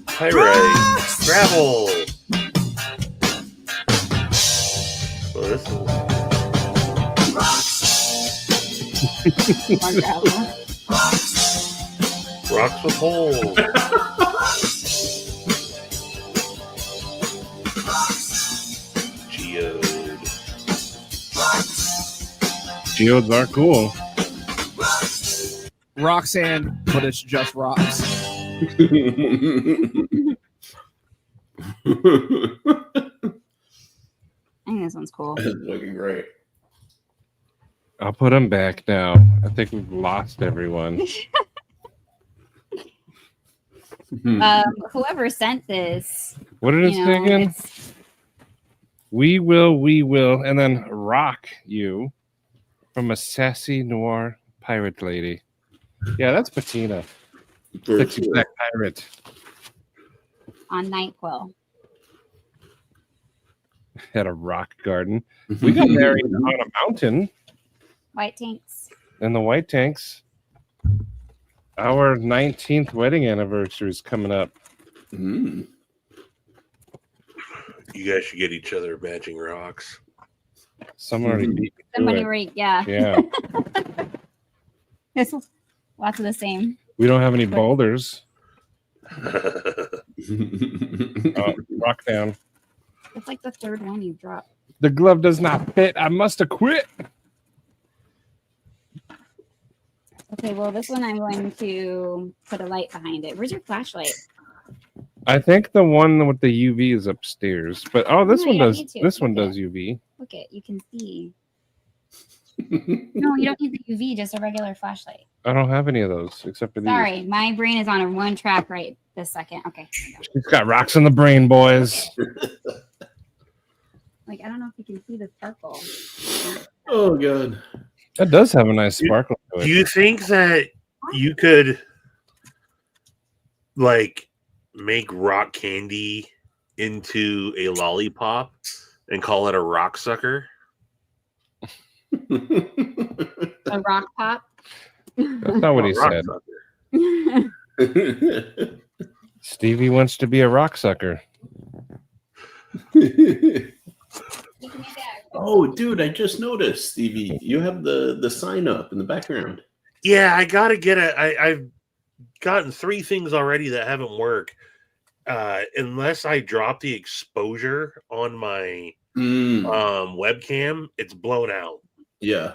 Pyrite. Gravel. So this is More gravel. rocks with holes. Geode. Geodes are cool. Roxanne, but it's just rocks. I think this one's cool. It's looking great. I'll put them back now. I think we've lost everyone. Whoever sent this, What did it say again? it's- We will, and then rock you from a sassy noir pirate lady. Yeah, that's Patina. Very Sexy cool. black pirate. on NyQuil. Had a rock garden. We got married on a mountain White tanks. in the White Tanks. Our 19th wedding anniversary is coming up. Mm. You guys should get each other matching rocks. Someone already beat me to Somebody it. right, yeah. Yeah. This is lots of the same. We don't have any boulders. Rock down. It's like the third one you dropped. The glove does not fit. I must have quit. Okay, well, this one I'm going to put a light behind it. Where's your flashlight? I think the one with the UV is upstairs. But oh, this No, one you don't does. need to. This one Okay. does UV. Look it, you can see. No, you don't need the UV, just a regular flashlight. I don't have any of those except for these. Sorry, my brain is on a one track right this second. Okay. Here we go. She's got rocks in the brain, boys. Like, I don't know if you can see the sparkle. Oh, God. That does have a nice sparkle to Do it. you think that you could like make rock candy into a lollipop and call it a rock sucker? A rock pop. That's not what he A rock said. sucker. Stevie wants to be a rock sucker. Oh, dude, I just noticed, Stevie, you have the sign up in the background. Yeah, I gotta get it. I've gotten 3 things already that haven't worked. unless I drop the exposure on my Mm, webcam, it's blown out. yeah.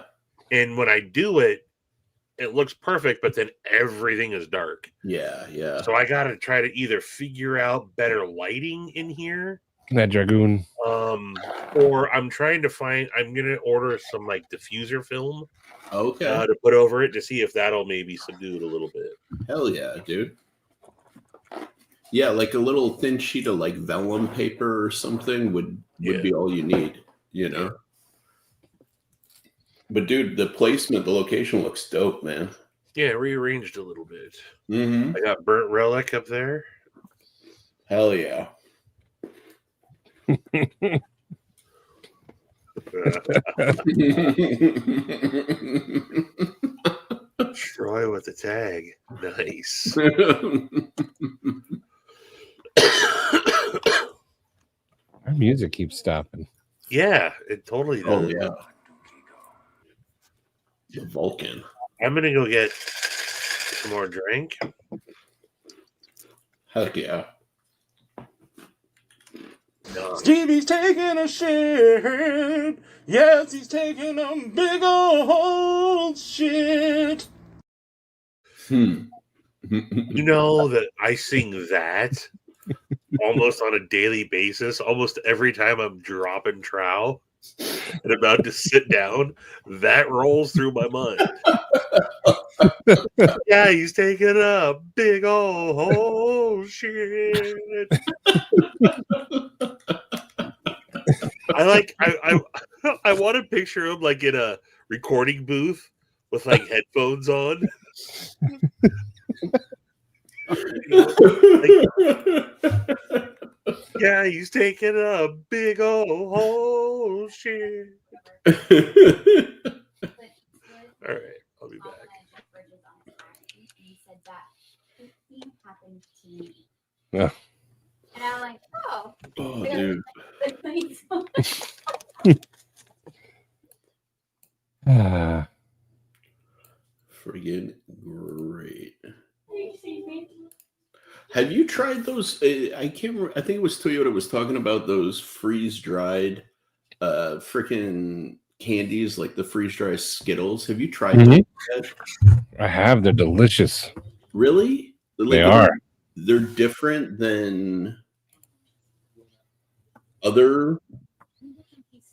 And when I do it, it looks perfect, but then everything is dark. Yeah. Yeah. So I got to try to either figure out better lighting in here, That Dragoon. or I'm trying to find. I'm gonna order some like diffuser film Okay. to put over it to see if that'll maybe subdue it a little bit. Hell yeah, dude. Yeah, like a little thin sheet of like vellum paper or something would be all you need, you know. But dude, the placement, the location looks dope, man. Yeah, rearranged a little bit. Mm-hmm. I got Burnt Relic up there. Hell yeah. Troy with the tag. Nice. Our music keeps stopping. Yeah, it totally does. Oh yeah. The Vulcan. I'm gonna go get some more drink. Heck yeah. Stevie's taking a shit. Yes, he's taking a big old shit. You know that I sing that almost on a daily basis. Almost every time I'm dropping trow and about to sit down, that rolls through my mind. Yeah, he's taking a big old shit. I want to picture him like in a recording booth with like headphones on. Yeah, he's taking a big old shit. All right, I'll be back. Yeah. And I'm like, oh. Oh, dude. Friggin' great. Have you tried those? I can't remember. I think it was Toyota was talking about those freeze-dried freaking candies, like the freeze-dried Skittles. Have you tried those yet? I have. They're delicious. Really? They are. They're different than other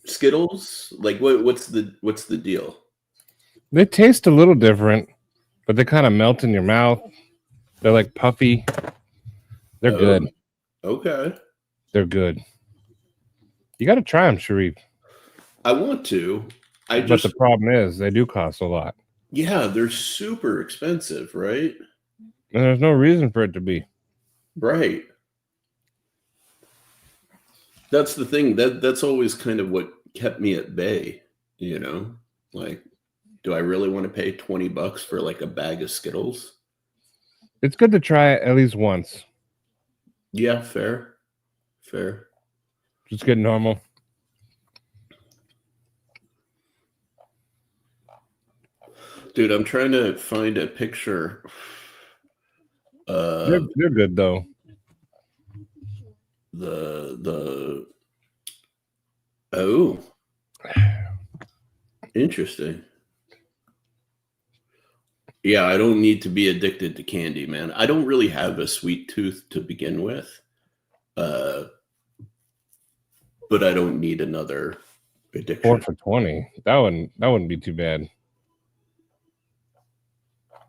Skittles. Like, what's the deal? They taste a little different, but they kind of melt in your mouth. They're like puffy. They're good. Okay. They're good. You got to try them, Sharif. I want to. But the problem is they do cost a lot. Yeah, they're super expensive, right? And there's no reason for it to be. Right. That's the thing. That's always kind of what kept me at bay, you know? Like, do I really want to pay $20 for like a bag of Skittles? It's good to try it at least once. Yeah, fair. Just get normal. Dude, I'm trying to find a picture. They're good though. Oh, interesting. Yeah, I don't need to be addicted to candy, man. I don't really have a sweet tooth to begin with, but I don't need another addiction. 4 for $20. That wouldn't be too bad.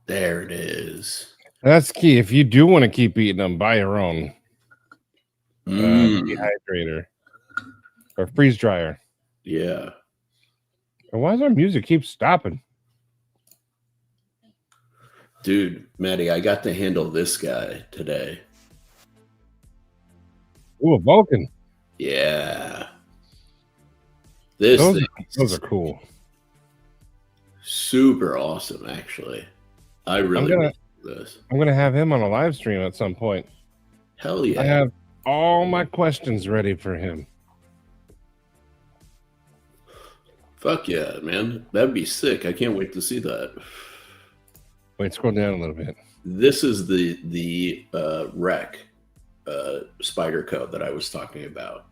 There it is. That's key. If you do want to keep eating them, buy your own dehydrator or freeze dryer. Yeah. And why does our music keep stopping? Dude, Matty, I got to handle this guy today. Ooh, a Vulcan. Yeah. Those are cool. Super awesome, actually. I really like this. I'm gonna have him on a live stream at some point. Hell yeah. I have all my questions ready for him. Fuck yeah, man. That'd be sick. I can't wait to see that. Wait, scroll down a little bit. This is the rec. Spyderco that I was talking about.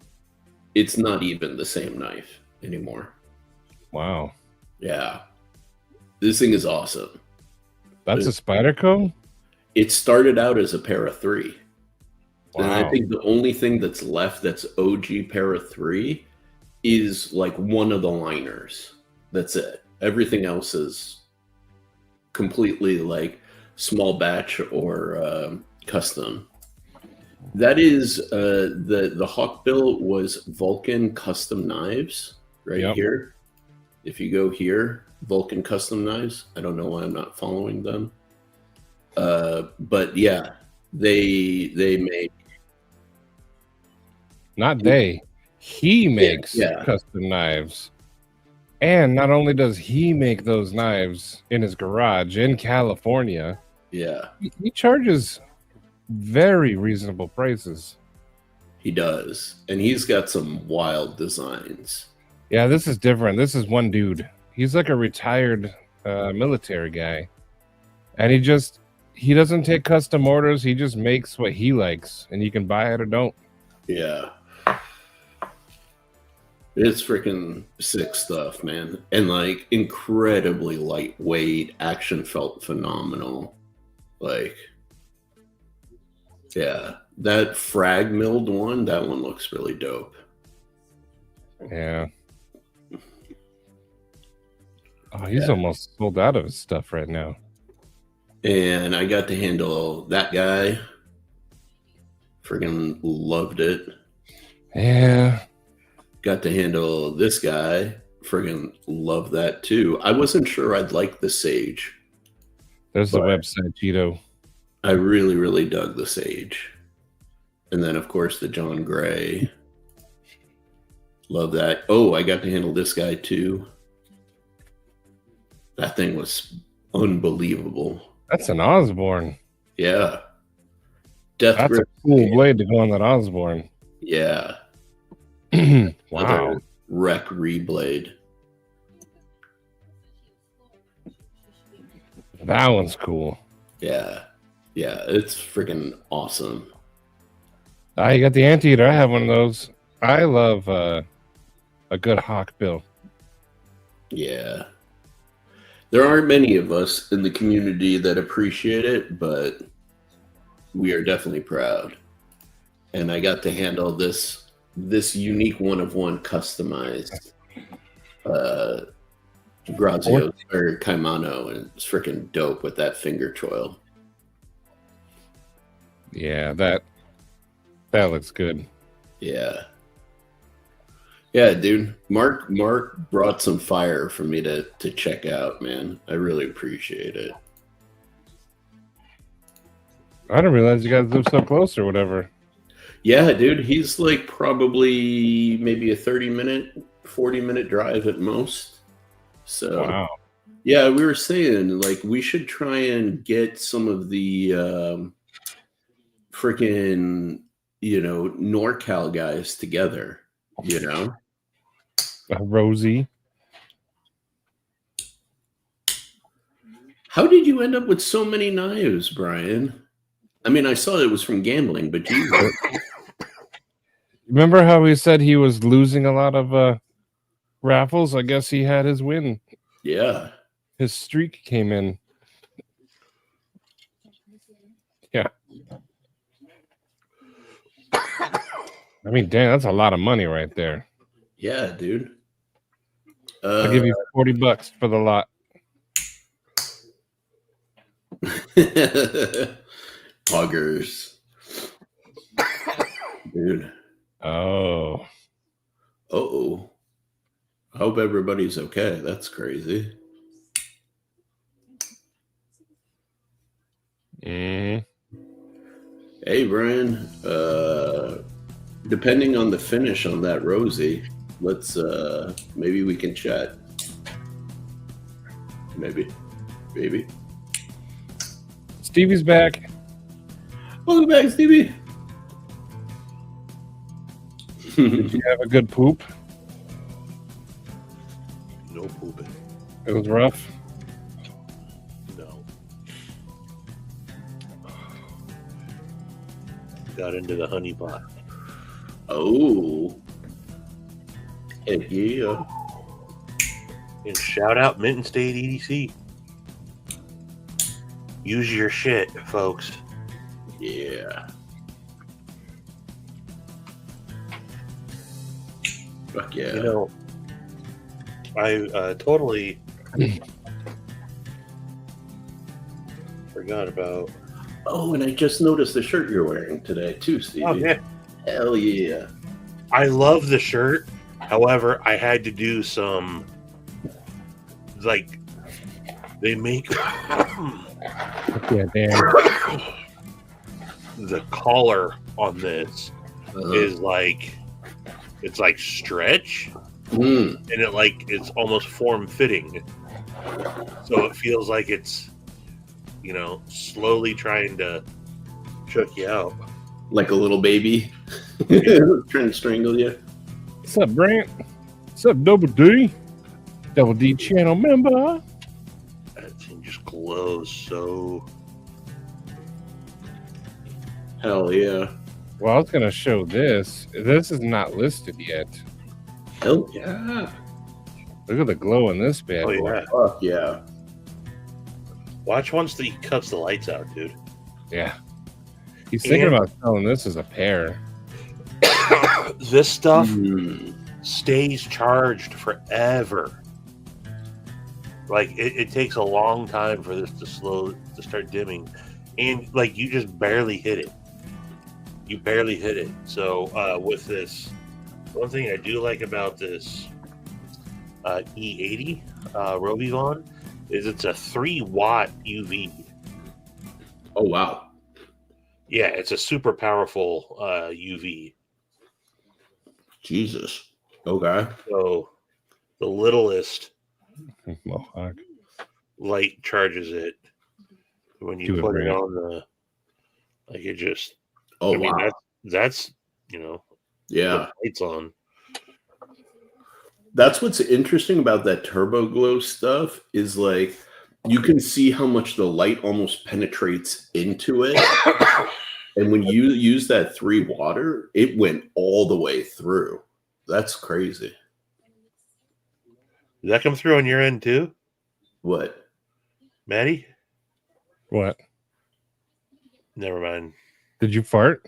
It's not even the same knife anymore. Wow. Yeah. This thing is awesome. That's a Spyderco? It started out as a para 3. Wow. And I think the only thing that's left that's OG para 3 is like one of the liners. That's it. Everything else is completely like small batch or custom. That is the Hawkbill was Vulcan Custom Knives right here. If you go here, Vulcan Custom Knives. I don't know why I'm not following them. But yeah, they make. Not they. He makes custom knives. And not only does he make those knives in his garage in California, he charges very reasonable prices. He does. And he's got some wild designs. Yeah, this is different. This is one dude. He's like a retired military guy. And he doesn't take custom orders. He just makes what he likes. And you can buy it or don't. Yeah. It's freaking sick stuff, man. And like incredibly lightweight. Action felt phenomenal. Like, yeah. That frag milled one, that one looks really dope. Yeah. Oh, he's almost sold out of his stuff right now. And I got to handle that guy. Friggin' loved it. Yeah. Got to handle this guy. Friggin' loved that too. I wasn't sure I'd like the Sage. There's the website, Cheeto. I really, really dug the Sage. And then, of course, the John Gray. Love that. Oh, I got to handle this guy too. That thing was unbelievable. That's an Osborne. Yeah. That's a cool blade to go on that Osborne. Yeah. Wow. Wreck reblade. That one's cool. Yeah. Yeah, it's freaking awesome. You got the Anteater. I have one of those. I love a good Hawkbill. Yeah. There aren't many of us in the community that appreciate it, but we are definitely proud. And I got to handle this unique one-of-one customized Grazio or Kaimano, and it's freaking dope with that finger choil. Yeah, that looks good. Yeah. Yeah, dude. Mark brought some fire for me to check out, man. I really appreciate it. I didn't realize you guys live so close or whatever. Yeah, dude. He's like probably maybe a 30-minute, 40-minute drive at most. So, wow. Yeah, we were saying like we should try and get some of the freaking, NorCal guys together, Rosie. How did you end up with so many knives, Brian? I mean, I saw it was from gambling, but you remember how he said he was losing a lot of raffles? I guess he had his win. Yeah. His streak came in. Yeah. I mean, damn, that's a lot of money right there. Yeah, dude. I'll give you $40 for the lot. Buggers. Dude. Oh. Uh-oh. I hope everybody's okay. That's crazy. Mm. Hey, Brian. Depending on the finish on that Rosie, let's maybe we can chat. Maybe. Stevie's back. Welcome back, Stevie. Did you have a good poop? No pooping. It was rough. No. got into the honey pot. Oh. Heck yeah. And shout out Minton State EDC. Use your shit, folks. Yeah. Fuck yeah. You know, I totally forgot about. Oh, and I just noticed the shirt you're wearing today too, Stevie. Oh, yeah. Hell yeah. I love the shirt. However, I had to do some, like, they make Yeah, damn. the collar on this is like, it's like stretch, and it's almost form fitting, so it feels like it's, you know, slowly trying to choke you out like a little baby. Trying to strangle you. What's up, Brant? What's up, Double D? Double D channel member. That thing just glows so. Hell yeah. Well, I was gonna show this. This is not listed yet. Hell yeah. Look at the glow in this bad Oh, boy. yeah. Fuck yeah. Watch once he cuts the lights out, dude. Yeah. He's thinking And- about selling this as a pair. This stuff stays charged forever. Like it takes a long time for this to start dimming, and like you just barely hit it. You barely hit it. So with this, one thing I do like about this E80 Robivon is it's a 3-watt UV. Oh wow. Yeah, it's a super powerful UV. Jesus. Okay. So the littlest Mohawk. light charges it. When you Do it, put it Brad. on the, like it just. Oh I mean, wow. that's you know. Yeah. Lights on. That's what's interesting about that turbo glow stuff is like you can see how much the light almost penetrates into it. And when you use that 3-water, it went all the way through. That's crazy. Did that come through on your end too, What? Matty? What? Never mind. Did you fart?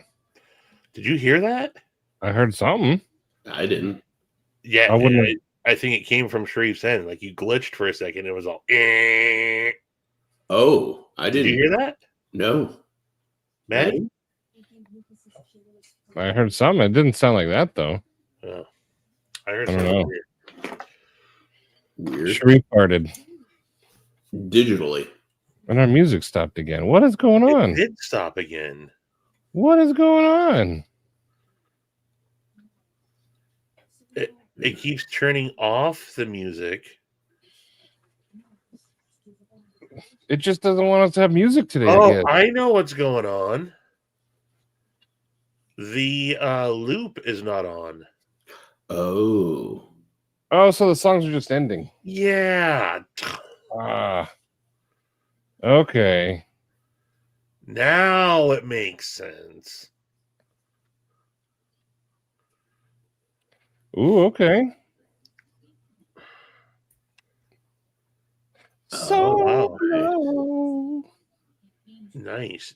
Did you hear that? I heard something. I didn't. Yeah, I wouldn't- I think it came from Shreve's end. Like you glitched for a second. It was all. Eh. Oh, I Did didn't. you hear that, No. Matty? I heard something. It didn't sound like that though. Oh. I heard I don't something know. weird. Weird. Shree farted. Digitally. And our music stopped again. What is going on? It did stop again. What is going on? It keeps turning off the music. It just doesn't want us to have music today. Oh, again. I know what's going on. The loop is not on. Oh. Oh, so the songs are just ending. Yeah. Ah. Okay. Now it makes sense. Ooh, okay. Oh, wow. Nice.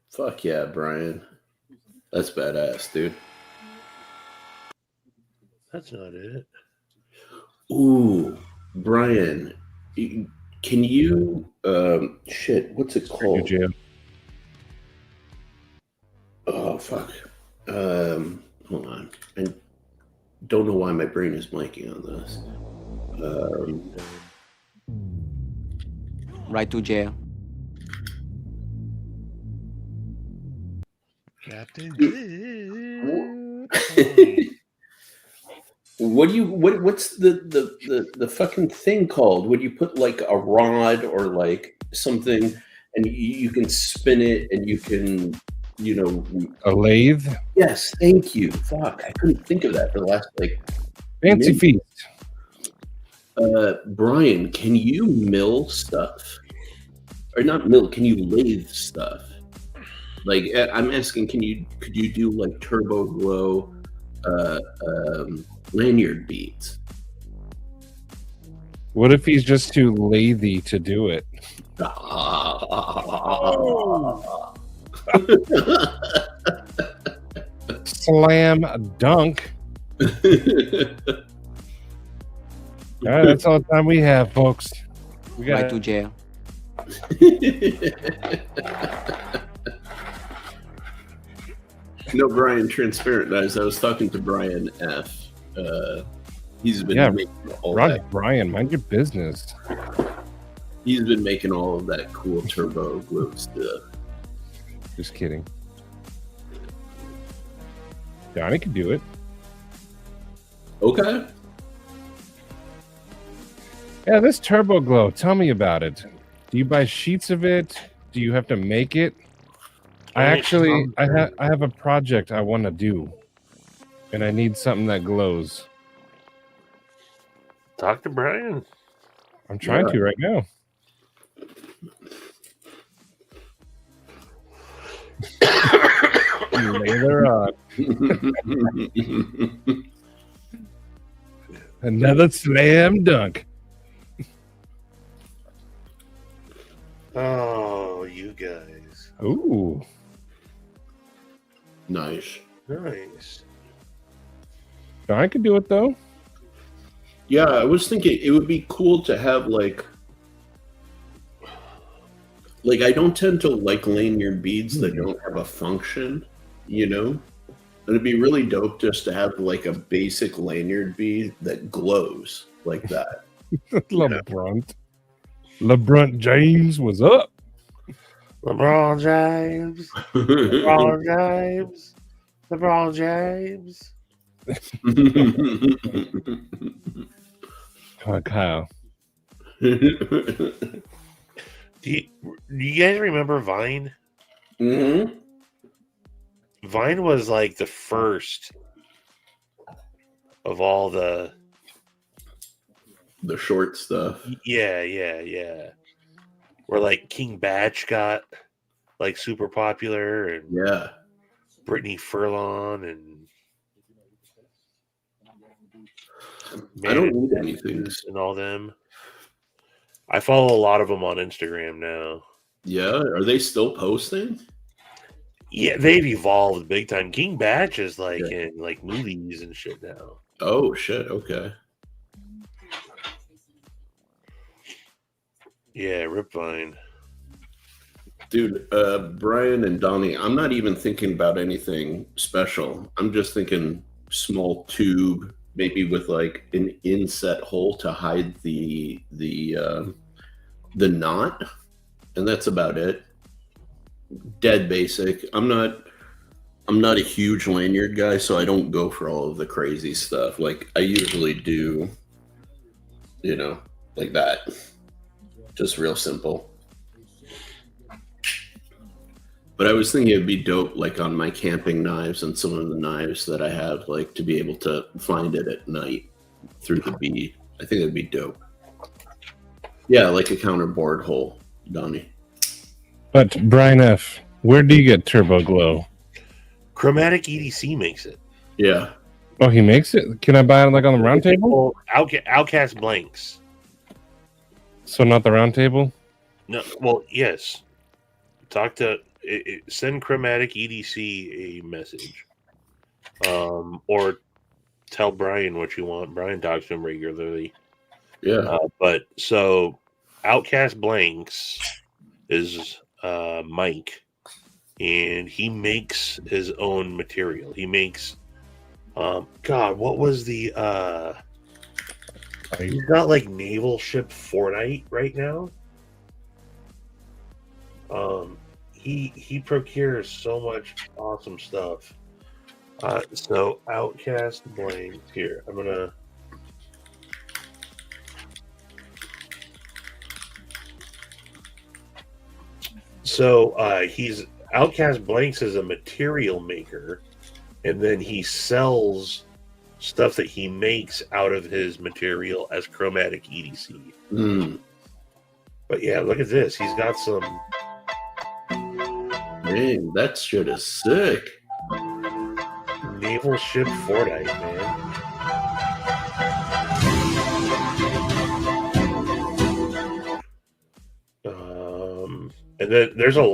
Fuck yeah, Brian. That's badass, dude. That's not it. Ooh, Brian, can you shit, what's it called? Oh fuck. Hold on. I don't know why my brain is blanking on this. Right to jail. Captain. What's the fucking thing called when you put like a rod or like something and you can spin it and you can, you know, A lathe? yes, thank you. Fuck, I couldn't think of that for the last like Fancy minute. feast. Brian, can you mill stuff? Or not mill, can you lathe stuff? Like I'm asking, could you do like turbo glow lanyard beads? What if he's just too lazy to do it? Slam dunk. All right, that's all the time we have, folks. We got Right to jail. No, Brian, transparent guys. I was talking to Brian F. He's been making all that. Brian, mind your business. He's been making all of that cool turbo glow stuff. Just kidding. Johnny can do it. Okay. Yeah, this turbo glow. Tell me about it. Do you buy sheets of it? Do you have to make it? I have a project I want to do, and I need something that glows. Talk to Brian. I'm trying to right now. Later on. Another slam dunk. Oh, you guys. Ooh. Nice. Nice. I could do it though. Yeah, I was thinking it would be cool to have like I don't tend to like lanyard beads that don't have a function, you know? It'd be really dope just to have like a basic lanyard bead that glows like that. LeBron James was up. LeBron James. LeBron James. LeBron James. Come on, Kyle. Do you guys remember Vine? Mm-hmm. Vine was like the first of all the short stuff. Yeah. Where like King Batch got like super popular, and Brittany Furlon and I don't need anything and all them. I follow a lot of them on Instagram now. Yeah, are they still posting? Yeah, they've evolved big time. King Batch is like in like movies and shit now. Oh shit! Okay. Yeah, Ripvine. Dude, Brian and Donnie, I'm not even thinking about anything special. I'm just thinking small tube, maybe with like an inset hole to hide the knot, and that's about it. Dead basic. I'm not a huge lanyard guy, so I don't go for all of the crazy stuff. Like I usually do, you know, like that. Just real simple. But I was thinking it'd be dope, like on my camping knives and some of the knives that I have, like to be able to find it at night through the bead. I think it'd be dope. Yeah, like a counterboard hole, Donnie. But Brian F., where do you get turbo glow? Chromatic EDC makes it. Yeah. Oh, he makes it? Can I buy it like on the round table? Outcast blanks. So not the round table? No, well, yes. Talk to send Chromatic EDC a message, or tell Brian what you want. Brian talks to him regularly. Yeah. But so Outcast Blanks is Mike, and he makes his own material. He makes God, what was the he's got like naval ship Fortnite right now. He procures so much awesome stuff. So Outcast Blanks here. I'm gonna he's Outcast Blanks is a material maker, and then he sells stuff that he makes out of his material as Chromatic EDC. Mm. But yeah, look at this. He's got some Dang, that shit is sick. Naval ship Fortnite, man. And then there's a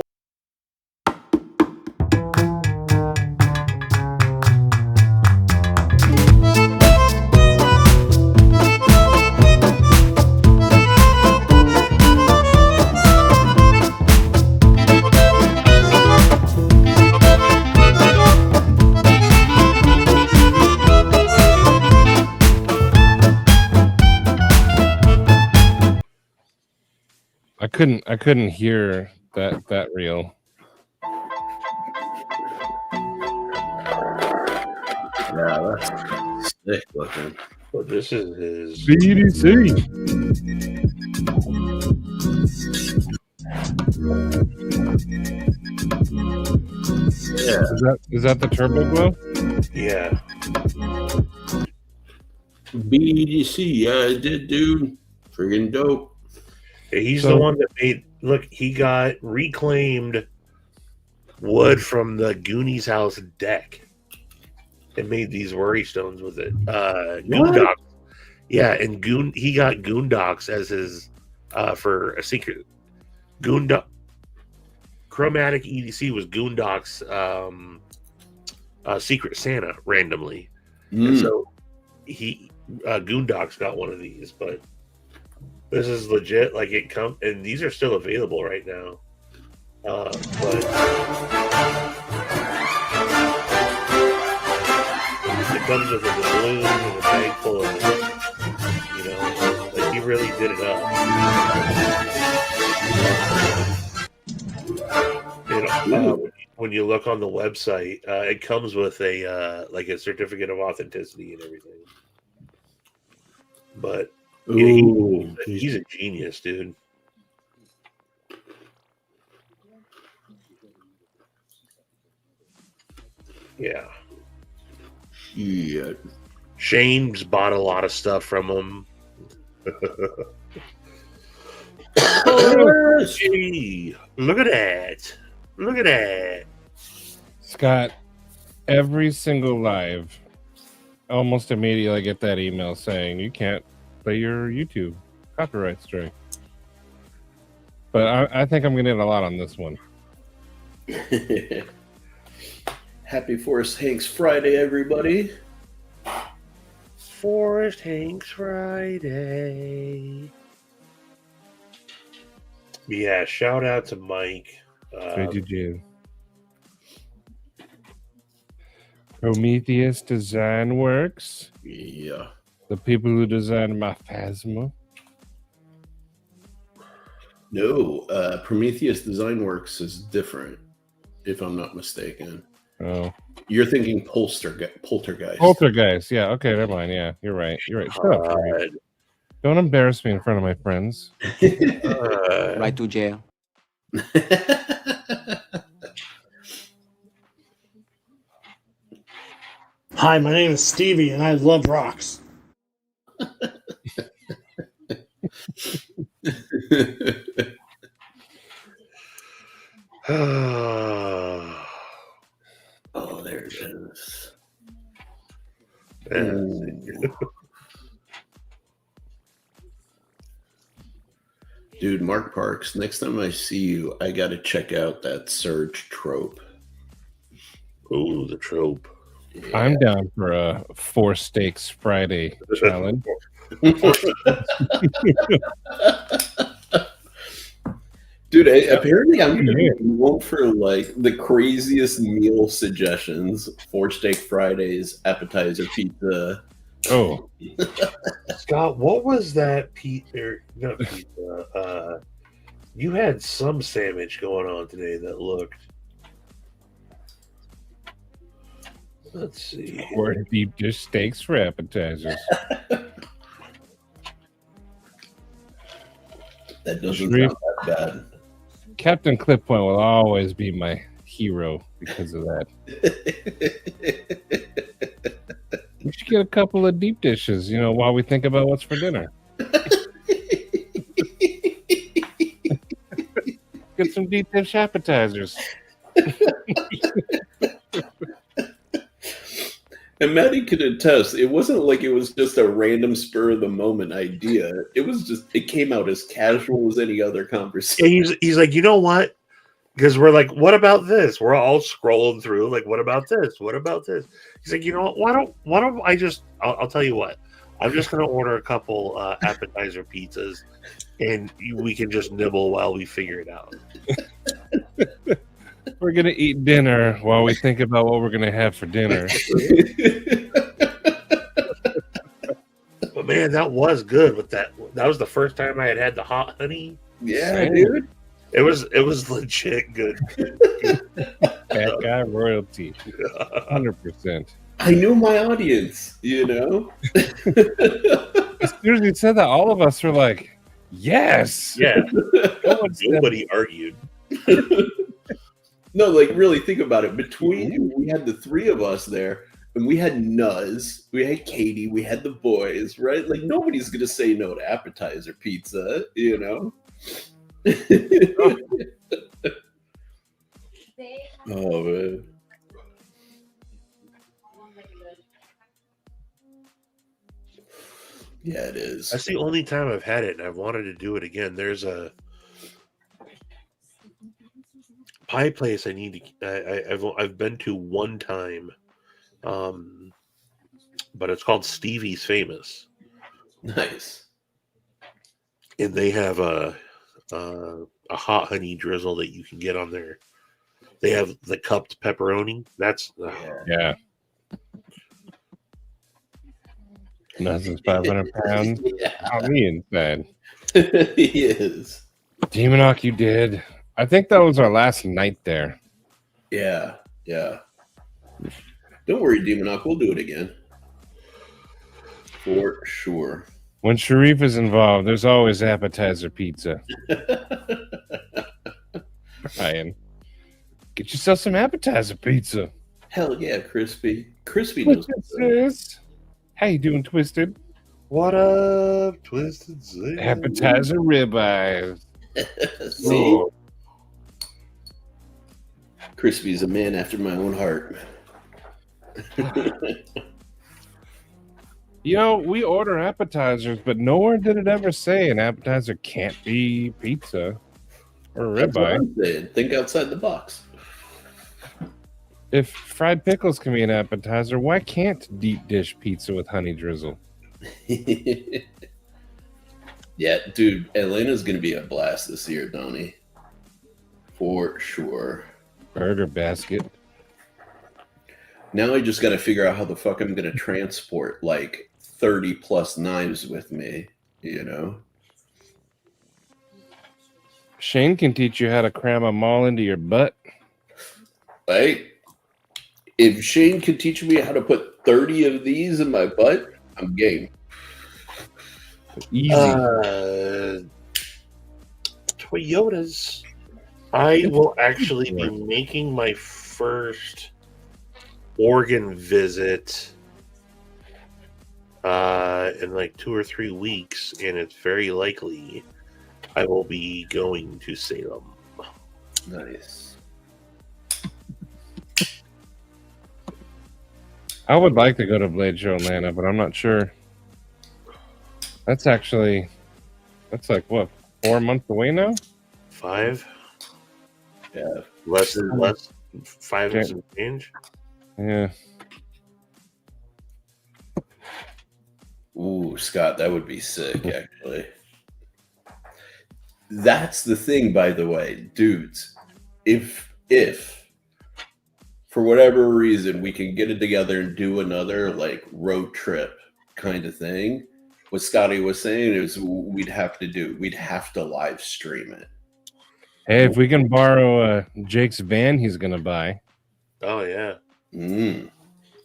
I couldn't hear that reel. Yeah, that's sick looking. Well, this is his BDC. Yeah. Is that the turbo glow? Yeah. BDC, yeah, I did, dude. Friggin' dope. He's the one that made. Look, he got reclaimed wood from the Goonies house deck and made these worry stones with it. Goondocks. Yeah, and he got Goondocks as his for a secret. Goondock Chromatic EDC was Goondocks Secret Santa randomly. And so Goondocks got one of these, but this is legit. Like it come, and these are still available right now. But it comes with a balloon and a bag full of, like he really did it up. When you look on the website, it comes with a like a certificate of authenticity and everything. But he's a genius, dude. Yeah. Yeah. Shane's bought a lot of stuff from him. Gee, look at that. Look at that. Scott, every single live, almost immediately I get that email saying you can't play your YouTube copyright strike. But I think I'm going to get a lot on this one. Happy Forrest Hanks Friday, everybody. Forrest Hanks Friday. Yeah, shout out to Mike. Prometheus Design Works. Yeah. The people who designed my Phasma. No, Prometheus Design Works is different, if I'm not mistaken. Oh. You're thinking Poltergeist. Poltergeist, yeah. Okay, never mind. Yeah, you're right. You're right. Shut up. Don't embarrass me in front of my friends. Right to jail. Hi, my name is Stevie, and I love rocks. Oh, there it is. Dude, Mark Parks, next time I see you, I got to check out that Surge trope. Oh, the trope. Yeah. I'm down for a 4 Steaks Friday challenge. Dude, apparently I'm going to go for like the craziest meal suggestions. 4 Steak Fridays, appetizer pizza. Oh. Scott, what was that not pizza. You had some sandwich going on today that looked. Let's see. 4 deep dish steaks for appetizers. That doesn't sound that bad. Captain Clippoint will always be my hero because of that. We should get a couple of deep dishes, while we think about what's for dinner. Get some deep dish appetizers. And Matty could attest, it wasn't like it was just a random spur of the moment idea. It was just, it came out as casual as any other conversation. And he's like, you know what? Because we're like, what about this? We're all scrolling through, like, what about this? What about this? He's like, you know what? Why don't I just? I'll tell you what. I'm just gonna order a couple appetizer pizzas, and we can just nibble while we figure it out. We're gonna eat dinner while we think about what we're gonna have for dinner. But man, that was good. With that was the first time I had the hot honey. Yeah, dude. It was legit good. Fat guy royalty, 100%. I knew my audience, you know. As soon as you said that, all of us were like, "Yes." Yeah. Nobody argued. No, like really think about it. Between we had the three of us there, and we had Nuz, we had Katie, we had the boys, right? Like nobody's gonna say no to appetizer pizza, you know. Oh man. Yeah, it is. That's the only time I've had it, and I've wanted to do it again. There's a pie place I need to. I've been to one time, but it's called Stevie's Famous. Nice. And they have a hot honey drizzle that you can get on there. They have the cupped pepperoni. That's Yeah. Nothing's 500 pounds. Yeah. How me inside. He is. Demonock, you did. I think that was our last night there. Yeah, yeah. Don't worry, Demonock. We'll do it again. For sure. When Sharif is involved, there's always appetizer pizza. Ryan, get yourself some appetizer pizza. Hell yeah, Crispy. Crispy knows what's up. Sis. How you doing, Twisted? what up, Twisted Zing? Appetizer ribeyes. See? Oh, Crispy's a man after my own heart. you know, we order appetizers, but nowhere did it ever say an appetizer can't be pizza or That's what ribeye. I'm saying. Think outside the box. If fried pickles can be an appetizer, why can't deep dish pizza with honey drizzle? Yeah, dude, Atlanta's going to be a blast this year, Donnie. For sure. Burger basket. Now I just got to figure out how the fuck I'm going to transport like 30 plus knives with me, you know? Shane can teach you how to cram them all into your butt. Right? If Shane could teach me how to put 30 of these in my butt, I'm game. Easy. Toyotas. I will actually be making my first Oregon visit in like 2 or 3 weeks, and it's very likely I will be going to Salem. Nice. I would like to go to Blade Show Atlanta, but I'm not sure. That's like what, 4 months away now? 5? Yeah. Less, 5 and some change. Yeah. Ooh, Scott, that would be sick, actually. That's the thing, by the way, dudes. If for whatever reason we can get it together and do another like road trip kind of thing, what Scotty was saying is we'd have to live stream it. Hey, if we can borrow Jake's van he's going to buy. Oh, yeah. Mm.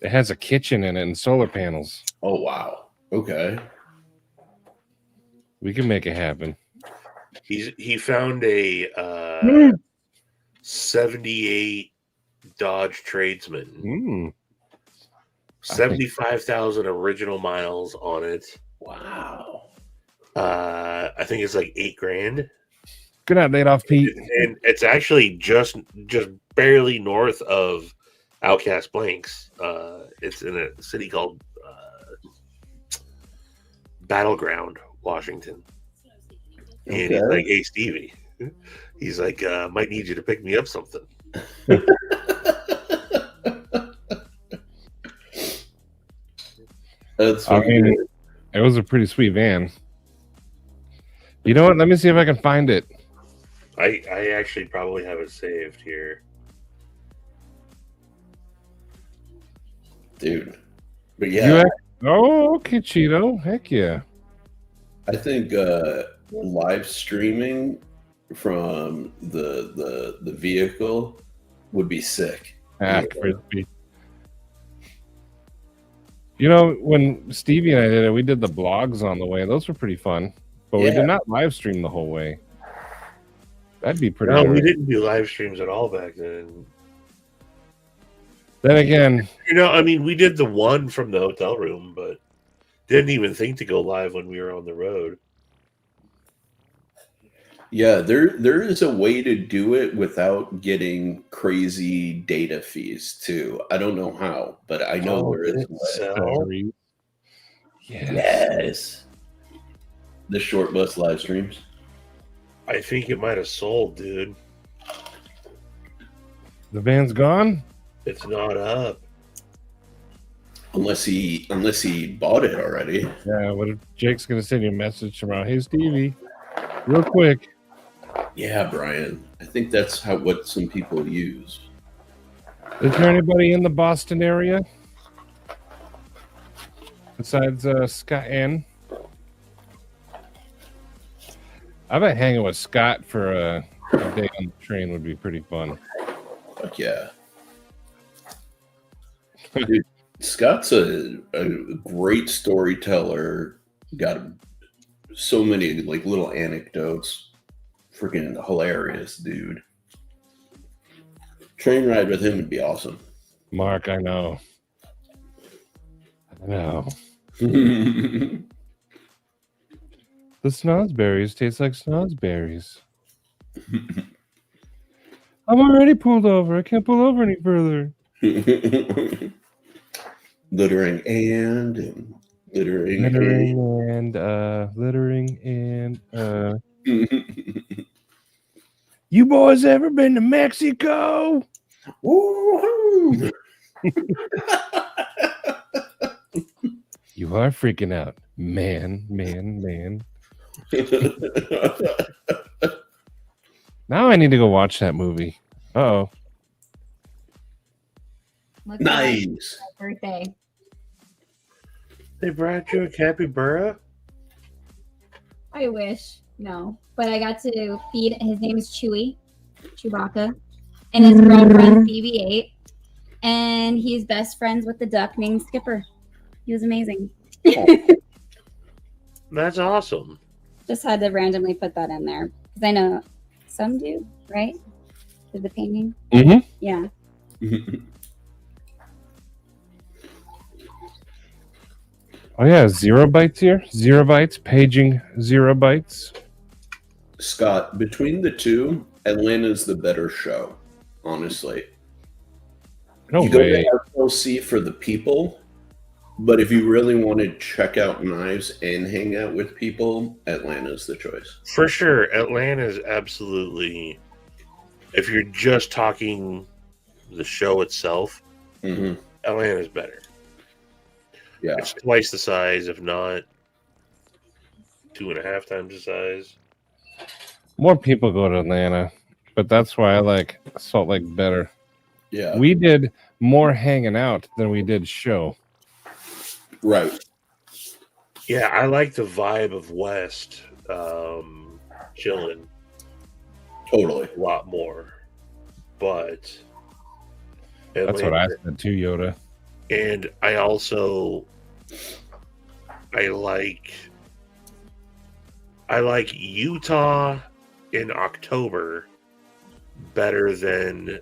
It has a kitchen in it and solar panels. Oh, wow. Okay. We can make it happen. He found a 78 Dodge Tradesman. 75,000 original miles on it. Wow. I think it's like $8,000. Good night, laid off Pete. And it's actually just barely north of Outcast Blanks. It's in a city called Battleground, Washington. And he's like, "Hey, Stevie," he's like, "Might need you to pick me up something." That's I mean, it was a pretty sweet van. You know what? Let me see if I can find it. I actually probably have it saved here. dude. But yeah, oh, okay, Cheeto. Heck yeah. I think live streaming from the vehicle would be sick. Frisbee. You know, when Stevie and I did it, we did the blogs on the way. Those were pretty fun. But we did not live stream the whole way. That'd be pretty. No, we didn't do live streams at all back then. Then again, you know, I mean, we did the one from the hotel room, but didn't even think to go live when we were on the road. Yeah, there is a way to do it without getting crazy data fees too. I don't know how, but I know there is a way. Yes. The short bus live streams. I think it might have sold, dude. The van's gone? It's not up. Unless he bought it already. Yeah, what if Jake's gonna send you a message tomorrow? Hey Stevie, real quick. Yeah, Brian. I think that's what some people use. Is there anybody in the Boston area besides Scott N? I bet hanging with Scott for a day on the train would be pretty fun. Fuck yeah. Dude, Scott's a great storyteller. Got so many like little anecdotes. Freaking hilarious, dude. Train ride with him would be awesome. Mark, I know. I know. The snozberries taste like snozberries. I'm already pulled over. I can't pull over any further. Littering and You boys ever been to Mexico? Woo-hoo! You are freaking out, man. Now I need to go watch that movie. Uh-oh. Nice. Birthday. They brought you a capybara? I wish. No. But I got to feed, his name is Chewbacca, and his girlfriend BB-8, and he's best friends with the duck named Skipper. He was amazing. That's awesome. Just had to randomly put that in there because I know some do, right? Did the painting? Mm-hmm. Yeah. Oh yeah, 0 bytes here. 0 bytes, paging 0 bytes. Scott, between the two, Atlanta's the better show, honestly. No you way. go to RLC for the people, but if you really want to check out knives and hang out with people, Atlanta's the choice. For sure. Atlanta is absolutely, if you're just talking the show itself, Atlanta's better. Yeah. It's twice the size, if not 2.5 times the size. More people go to Atlanta, but that's why I like Salt Lake better. Yeah. We did more hanging out than we did show. Right. Yeah, I like the vibe of West chilling. Totally. A lot more. But That's what I said too, Yoda. And I also I like Utah in October better than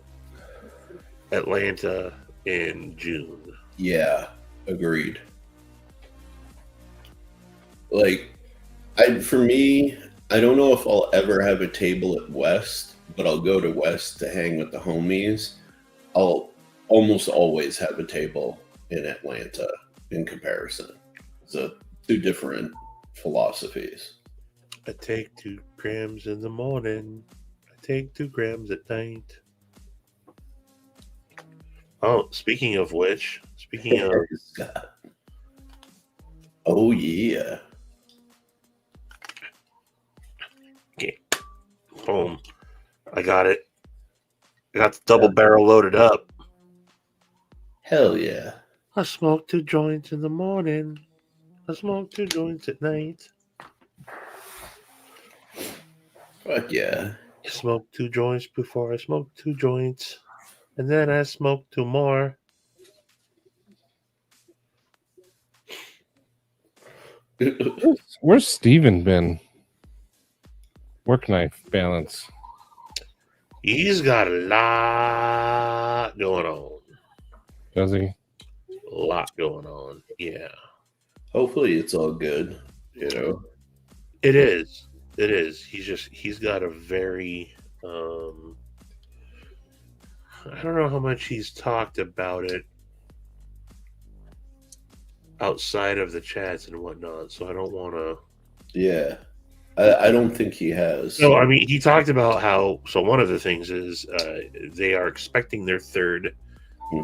Atlanta in June. Yeah, agreed. Like, for me, I don't know if I'll ever have a table at West, but I'll go to West to hang with the homies. I'll almost always have a table in Atlanta in comparison. So 2 different philosophies. I take 2 grams in the morning. I take 2 grams at night. Oh, speaking of which, oh yeah. Okay. Boom. I got it. I got the double barrel loaded up. Hell yeah. I smoke 2 joints in the morning. I smoke 2 joints at night. Fuck yeah. I smoke 2 joints before I smoke 2 joints. And then I smoke 2 more. Where's Steven been? Work knife balance. He's got a lot going on. Does he? A lot going on. Yeah. Hopefully it's all good, you know. It is. It is. He's got a very I don't know how much he's talked about it outside of the chats and whatnot, so I don't want to. Yeah. I don't think he has. No, I mean, he talked about how. So one of the things is they are expecting their 3rd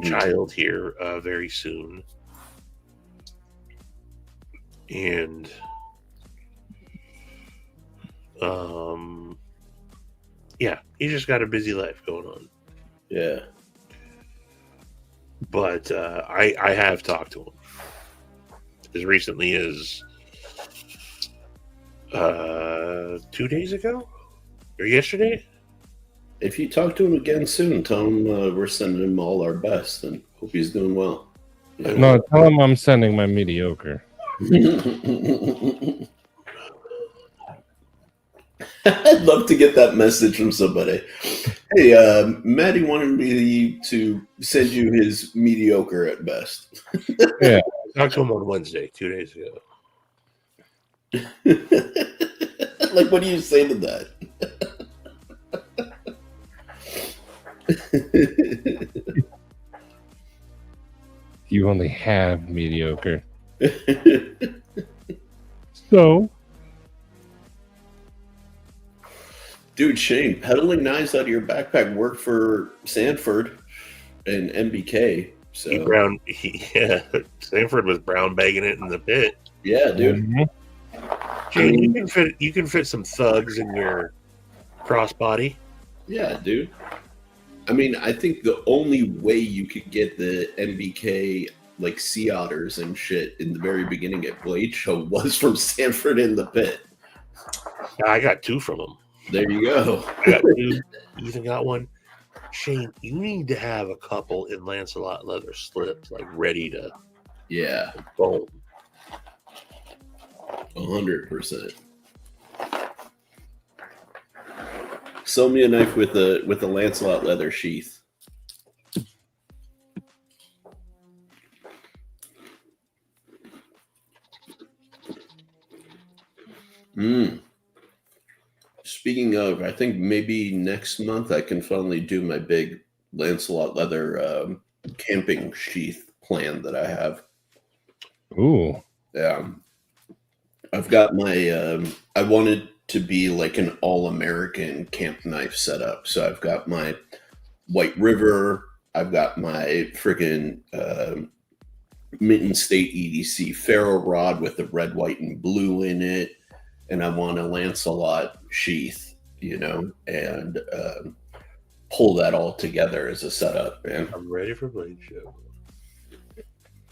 child here very soon, and yeah, he's just got a busy life going on. Yeah. But I have talked to him as recently as 2 days ago or yesterday. If you talk to him again soon, tell him we're sending him all our best and hope he's doing well. Yeah. No, tell him I'm sending my mediocre. I'd love to get that message from somebody. Hey, Maddie wanted me to send you his mediocre at best. Yeah. I talked to him on Wednesday, 2 days ago. Like, what do you say to that? You only have mediocre. So, dude, Shane, peddling knives out of your backpack worked for Sanford and MBK. So Yeah, Sanford was brown bagging it in the pit. Yeah, dude. Shane, you can fit some thugs in your crossbody. Yeah, dude. I mean, I think the only way you could get the MBK like sea otters and shit in the very beginning at Blade Show was from Sanford in the pit. I got 2 from him. There you go. I got 2. Ethan got 1. Shane, you need to have a couple in Lancelot leather slips, like ready to. Yeah. Boom. 100%. Sell me a knife with a Lancelot leather sheath. Speaking of, I think maybe next month I can finally do my big Lancelot leather camping sheath plan that I have. Ooh. Yeah. I've got my, I wanted to be like an all-American camp knife setup. So I've got my White River. I've got my friggin' Mitten State EDC ferro rod with the red, white, and blue in it. And I want a Lancelot sheath, you know, and pull that all together as a setup, man. I'm ready for Blade Show.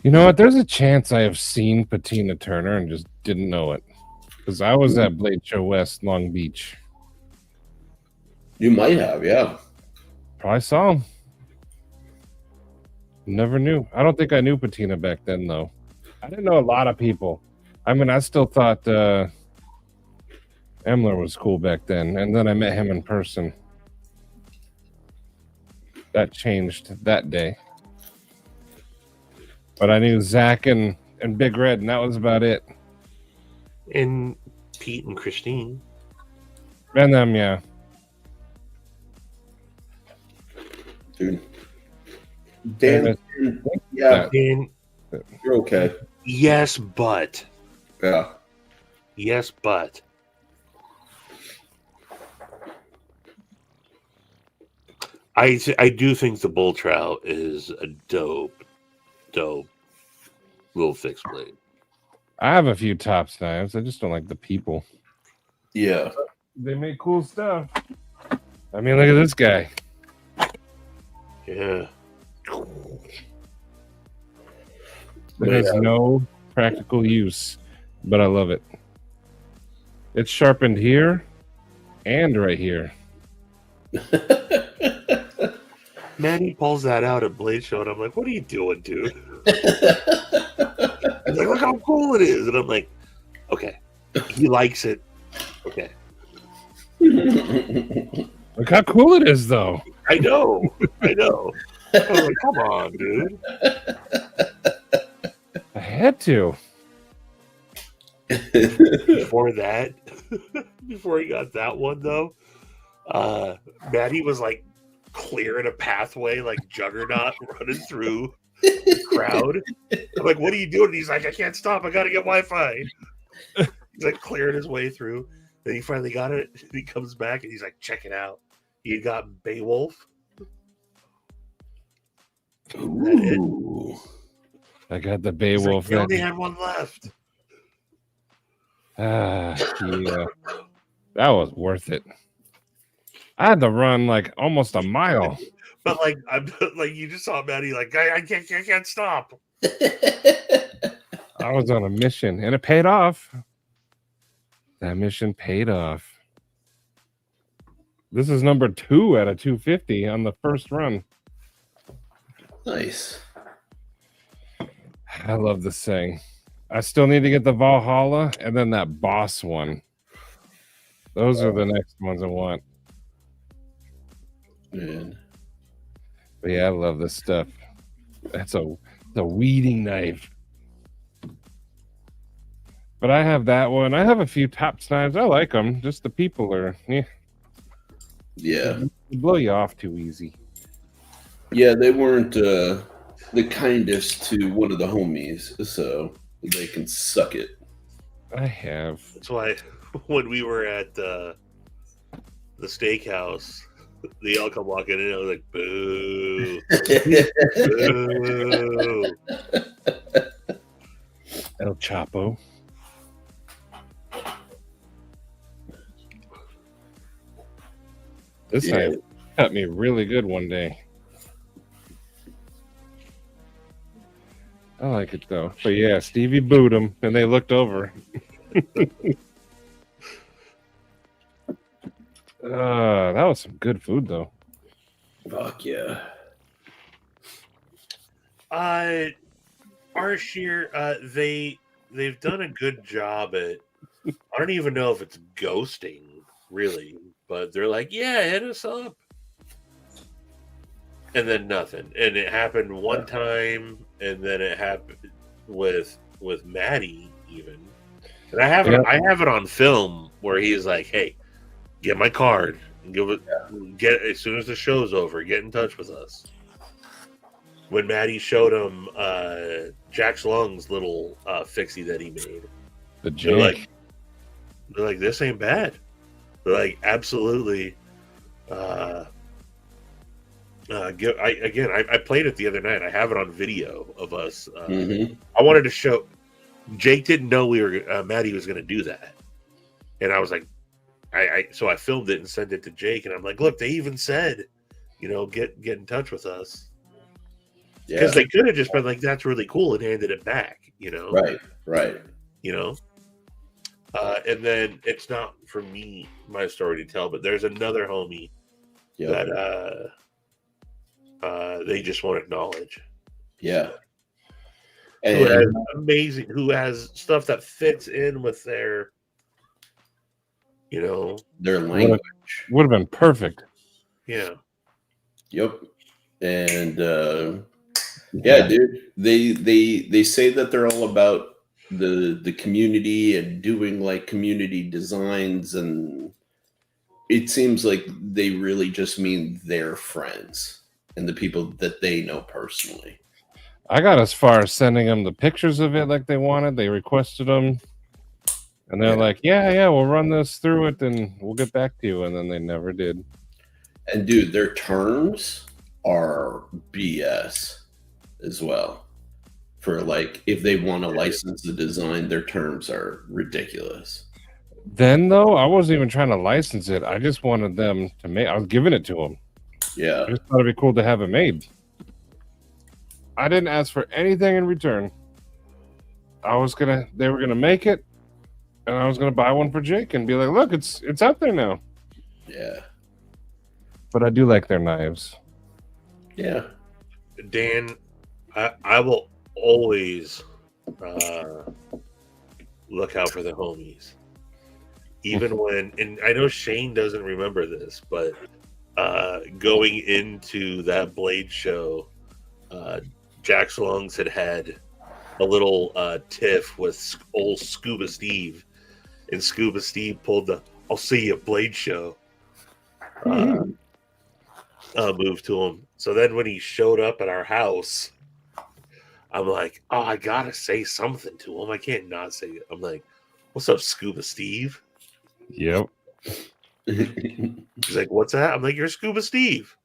You know what? There's a chance I have seen Patina Turner and just didn't know it. Because I was at Blade Show West, Long Beach. You might have, yeah. Probably saw him. Never knew. I don't think I knew Patina back then, though. I didn't know a lot of people. I mean, I still thought Emler was cool back then. And then I met him in person. That changed that day. But I knew Zach and Big Red, and that was about it. And Pete and Christine. And them, yeah. Dude. Dan, yeah, Dan, you're okay. yes, but. Yeah. Yes, but. I do think the bull trout is a dope little fixed blade. I have a few tops knives. I just don't like the people. Yeah. They make cool stuff. I mean, look at this guy. Yeah. It has no practical use, but I love it. It's sharpened here and right here. Manny pulls that out at Blade Show, and I'm like, what are you doing, dude? He's like, look how cool it is. And I'm like, okay. He likes it. Okay. Look how cool it is, though. I know. I was like, come on, dude. I had to. Before that, before he got that one, though, Maddie was like clearing a pathway like Juggernaut running through the crowd. I'm like, what are you doing? And he's like, I can't stop. I got to get Wi-Fi. He's like clearing his way through. Then he finally got it. And he comes back and he's like, check it out. He had got Beowulf. Ooh. I got the Beowulf. Like, he only had one left. Yeah. That was worth it. I had to run like almost a mile. But like, I'm like, you just saw Maddie like, I can't stop. I was on a mission and it paid off. That mission paid off. This is number 2 out of 250 on the first run. Nice. I love this thing. I still need to get the Valhalla and then that boss one. Those are the next ones I want. Man. But yeah, I love this stuff. That's a weeding knife. But I have that one. I have a few tops knives. I like them. Just the people are, Yeah. They blow you off too easy. Yeah, they weren't the kindest to one of the homies, so they can suck it. I have. That's why when we were at the steakhouse, they all come walking in. I was like, boo. Boo. El Chapo. This knife cut me really good one day. I like it though. But yeah, Stevie booed him and they looked over. That was some good food though. Fuck yeah. Our sheer, they've done a good job at, I don't even know if it's ghosting really, but they're like, yeah, hit us up. And then nothing. And it happened one time, and then it happened with Maddie even. And I have it on film where he's like, hey, get my card and get as soon as the show's over, get in touch with us. When Maddie showed him Jack's Lung's little fixie that he made. The jank. They're like, this ain't bad. They're like, absolutely. I played it the other night. I have it on video of us. I wanted to show. Jake didn't know Maddie was going to do that, and I was like, so I filmed it and sent it to Jake, and I'm like, look, they even said, get in touch with us, because they could have just been like, that's really cool, and handed it back, right. And then it's not for me, my story to tell, but there's another homie that they just won't acknowledge. Yeah. And who has stuff that fits in with their language. Would have been perfect. Yeah. Yep. And dude, they say that they're all about the community and doing like community designs and it seems like they really just mean their friends and the people that they know personally. I got as far as sending them the pictures of it like they wanted. They requested them. And they're like, yeah, we'll run this through it and we'll get back to you. And then they never did. And dude, their terms are BS as well. For like, if they want to license the design, their terms are ridiculous. Then, though, I wasn't even trying to license it. I just wanted them to make. I was giving it to them. Yeah, I just thought it'd be cool to have it made. I didn't ask for anything in return. They were gonna make it, and I was gonna buy one for Jake and be like, "Look, it's out there now." Yeah, but I do like their knives. Yeah, Dan, I will always look out for the homies. Even when, and I know Shane doesn't remember this, but going into that Blade show, Jack Lungs had a little tiff with old Scuba Steve, and Scuba Steve pulled the "I'll see you at Blade show" move to him. So then when he showed up at our house, I'm like, oh, I gotta say something to him. I can't not say it. I'm like, what's up, Scuba Steve? Yep. He's like, what's that? I'm like, you're Scuba Steve.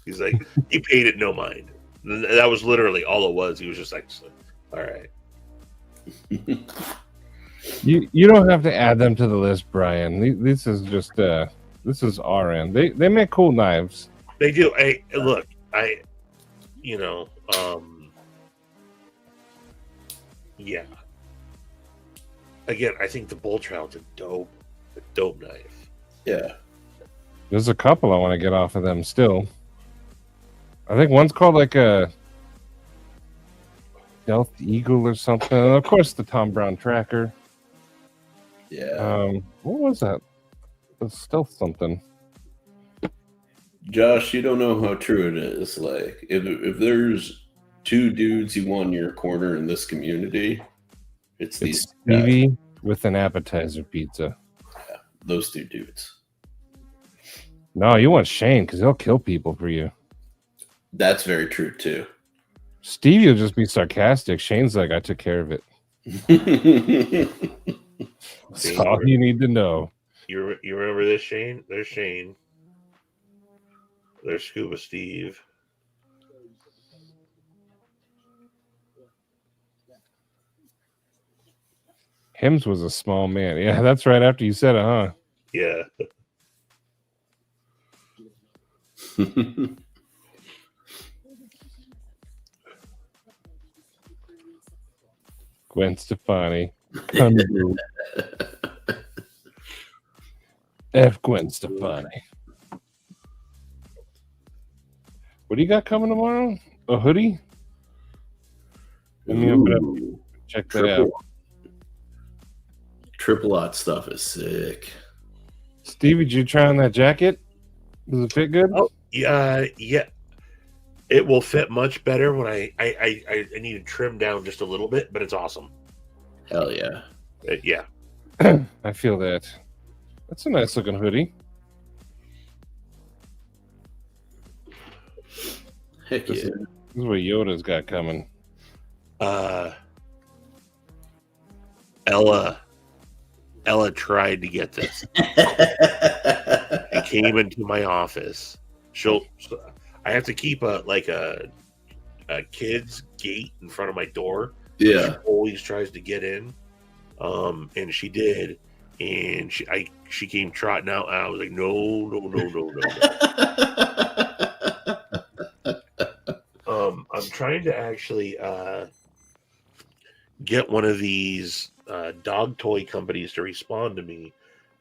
He's like, he paid it no mind. That was literally all it was. He was just like, all right. You don't have to add them to the list, Brian. This is just this is our end. They make cool knives. They do. Look, yeah. Again, I think the Bull Trout's a dope knife. Yeah. There's a couple I want to get off of them still. I think one's called like a Stealth Eagle or something. And of course, the Tom Brown Tracker. Yeah. What was that? The Stealth something. Josh, you don't know how true it is. Like, if there's two dudes you want in your corner in this community, it's these Stevie with an appetizer pizza. Yeah, those two dudes. No, you want Shane because he'll kill people for you. That's very true too. Stevie will just be sarcastic. Shane's like, I took care of it. That's all you need to know. You remember this, Shane? There's Shane. There's Scuba Steve. Hims was a small man. Yeah, that's right after you said it, huh? Yeah. Gwen Stefani. F. Gwen Stefani. What do you got coming tomorrow? A hoodie? Let me open up. Check that out. Triple Lot stuff is sick. Stevie, did you try on that jacket? Does it fit good? Oh, yeah. It will fit much better when I need to trim down just a little bit, but it's awesome. Hell yeah. Yeah. I feel that. That's a nice looking hoodie. Heck this yeah. Is what Yoda's got coming. Ella tried to get this. She came into my office. I have to keep a kid's gate in front of my door. Yeah. She always tries to get in. And she did. And she came trotting out, and I was like, no. I'm trying to actually get one of these dog toy companies to respond to me,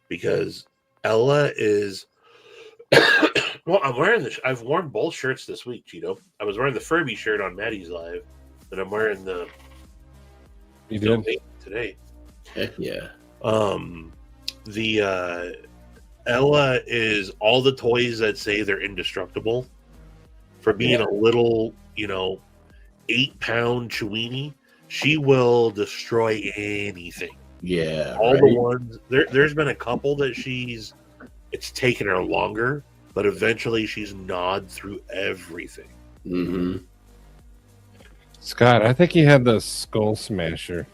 because Ella is well, I'm wearing this. I've worn both shirts this week, Cheeto. I was wearing the Furby shirt on Maddie's live, and I'm wearing the You did today. Heck yeah. The Ella is all the toys that say they're indestructible. For being a little, 8-pound Chewini, she will destroy anything. Yeah. All the ones there's been a couple that she's It's taken her longer, but eventually she's gnawed through everything. Mm-hmm. Scott, I think he had the Skull Smasher.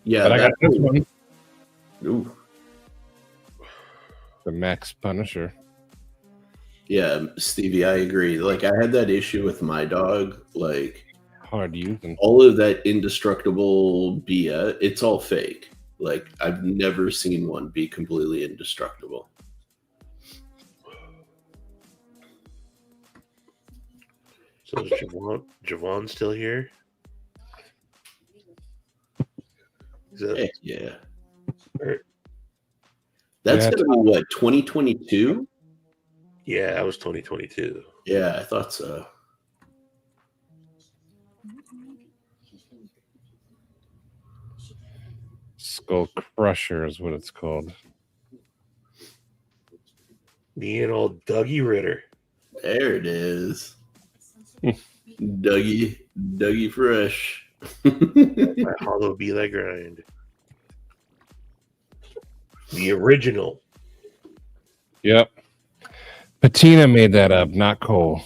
Yeah, But I got this one. Ooh. The Max Punisher. Yeah, Stevie, I agree. Like, I had that issue with my dog. Like, hard using. All of that indestructible BS, it's all fake. Like, I've never seen one be completely indestructible. So is Javon still here? Heck yeah. Or, That's going to be what, 2022? yeah, that was 2022. Yeah, I thought so. Skull Crusher is what it's called. Me and old Dougie Ritter. There it is. Dougie Fresh. My hollow be that grind. The original. Yep. Patina made that up, not Cole.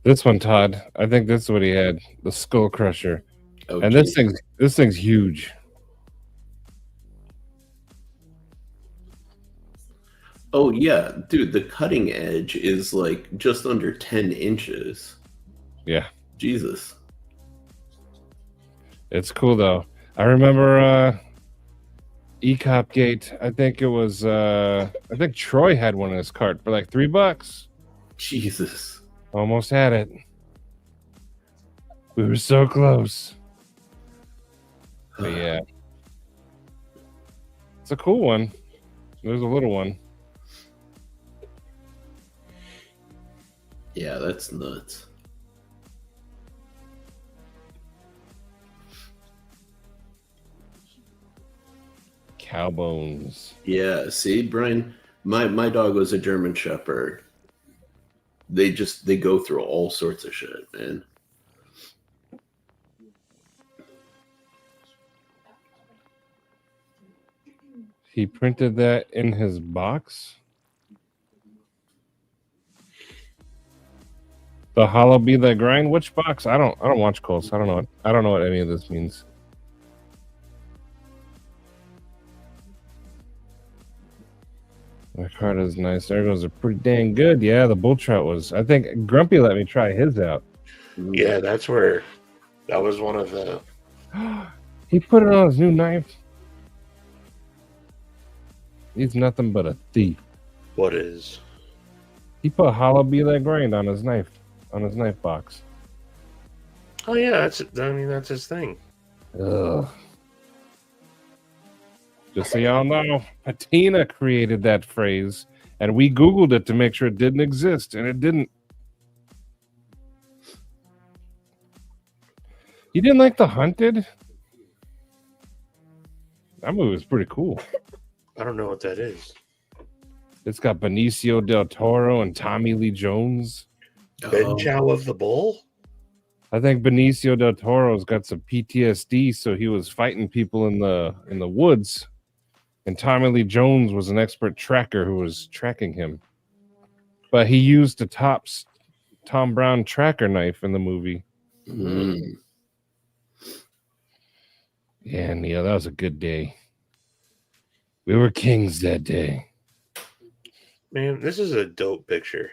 This one, Todd. I think this is what he had. The Skull Crusher. Oh, and this thing's huge. Oh yeah, dude, the cutting edge is like just under 10 inches. Yeah. Jesus. It's cool though. I remember E-Cop Gate. I think it was I think Troy had one in his cart for like $3. Jesus. Almost had it. We were so close. But yeah. It's a cool one. There's a little one. Yeah, that's nuts. Cow bones. Yeah, see, Brian, my dog was a German Shepherd. They go through all sorts of shit, man. He printed that in his box. The hollow be the grind. Which box? I don't watch Cole, so I don't know what any of this means. That card is nice. There goes a pretty dang good. Yeah, the bull trout was. I think Grumpy let me try his out. Yeah, that was one of the. He put it on his new knife. He's nothing but a thief. What is? He put hollow be that grind on his knife box. Oh yeah, that's his thing. Ugh. Just so y'all know, Patina created that phrase, and we Googled it to make sure it didn't exist, and it didn't. You didn't like The Hunted? That movie was pretty cool. I don't know what that is. It's got Benicio del Toro and Tommy Lee Jones. Ben Chow of the Bull? I think Benicio del Toro's got some PTSD, so he was fighting people in the woods. And Tommy Lee Jones was an expert tracker who was tracking him. But he used the Tom Brown tracker knife in the movie. Mm. Yeah, Neil, that was a good day. We were kings that day. Man, this is a dope picture.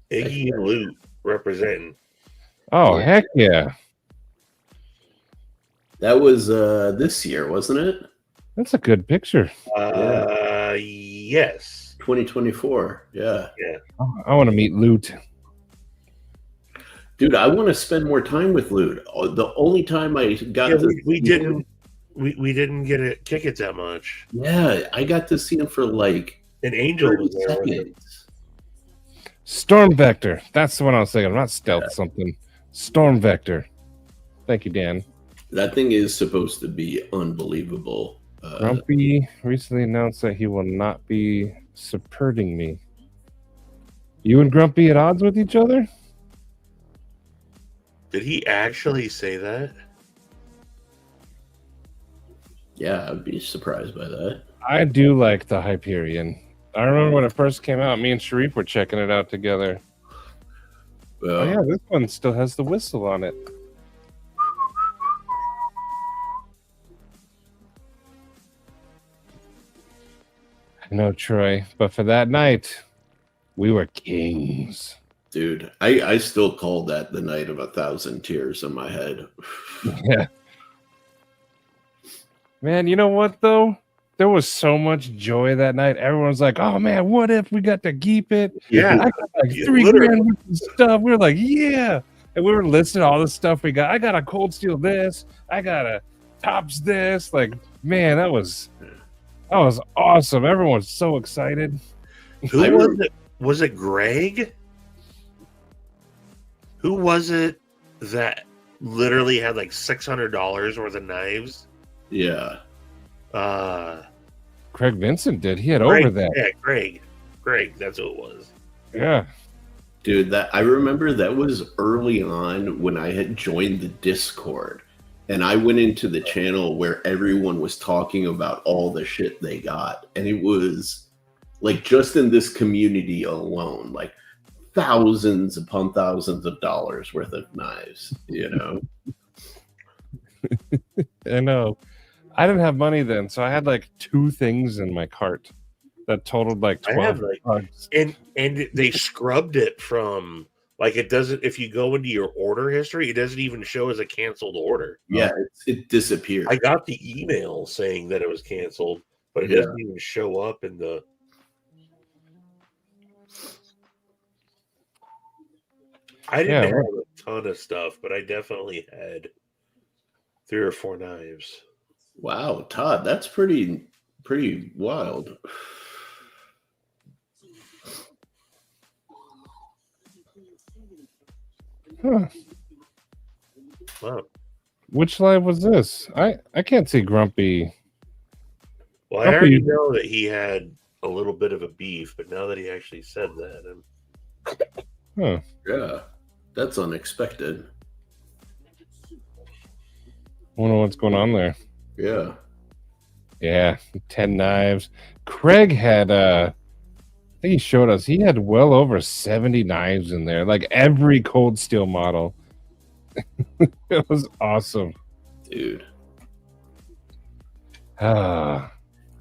Iggy and Loot representing. Oh, heck yeah. That was this year, wasn't it? That's a good picture. Yes. 2024. Yeah. Yeah. I want to meet Loot. Dude, I want to spend more time with Lude. The only time I got to we didn't get to kick it that much. Yeah, I got to see him for like an Angel was there with him. Storm Vector. That's the one I was thinking. Not Stealth something. Storm Vector. Thank you, Dan. That thing is supposed to be unbelievable. Grumpy recently announced that he will not be supporting me. You and Grumpy at odds with each other? Did he actually say that? Yeah, I'd be surprised by that. I do like the Hyperion. I remember when it first came out, me and Sharif were checking it out together. Well, Oh yeah, this one still has the whistle on it. I know, Troy, but for that night, we were kings. dude, I still call that the night of 1,000 tears in my head. Yeah. Man, you know what though? There was so much joy that night. Everyone's like, "Oh man, what if we got to keep it?" Yeah, I got like yeah, 3 literally. grand worth of stuff. We were like, "Yeah," and we were listing all the stuff we got. I got a Cold Steel this. I got a Tops this. Like, man, that was awesome. Everyone's so excited. Who was it? Was it Greg? Who was it that literally had like $600 worth of knives? Yeah. Craig Vincent did. He had Greg, over that. Yeah, Greg. That's who it was. Yeah. Dude, that I remember that was early on when I had joined the Discord. And I went into the channel where everyone was talking about all the shit they got. And it was like just in this community alone, like thousands upon thousands of dollars worth of knives, you know? I know. I didn't have money then, so I had like 2 things in my cart that totaled like I have 12 like, bucks. and they scrubbed it from like it doesn't. If you go into your order history, it doesn't even show as a canceled order. Yeah, it disappeared. I got the email saying that it was canceled, but it doesn't even show up in the. I didn't have a ton of stuff, but I definitely had 3 or 4 knives. Wow, Todd, that's pretty wild. Huh. Wow. Which live was this? I can't see Grumpy. Well, I already know that he had a little bit of a beef, but now that he actually said that, Huh. Yeah, that's unexpected. Wonder what's going on there. Yeah. Yeah, 10 knives. Craig had I think he showed us he had well over 70 knives in there, like every Cold Steel model. It was awesome. Dude. Ah.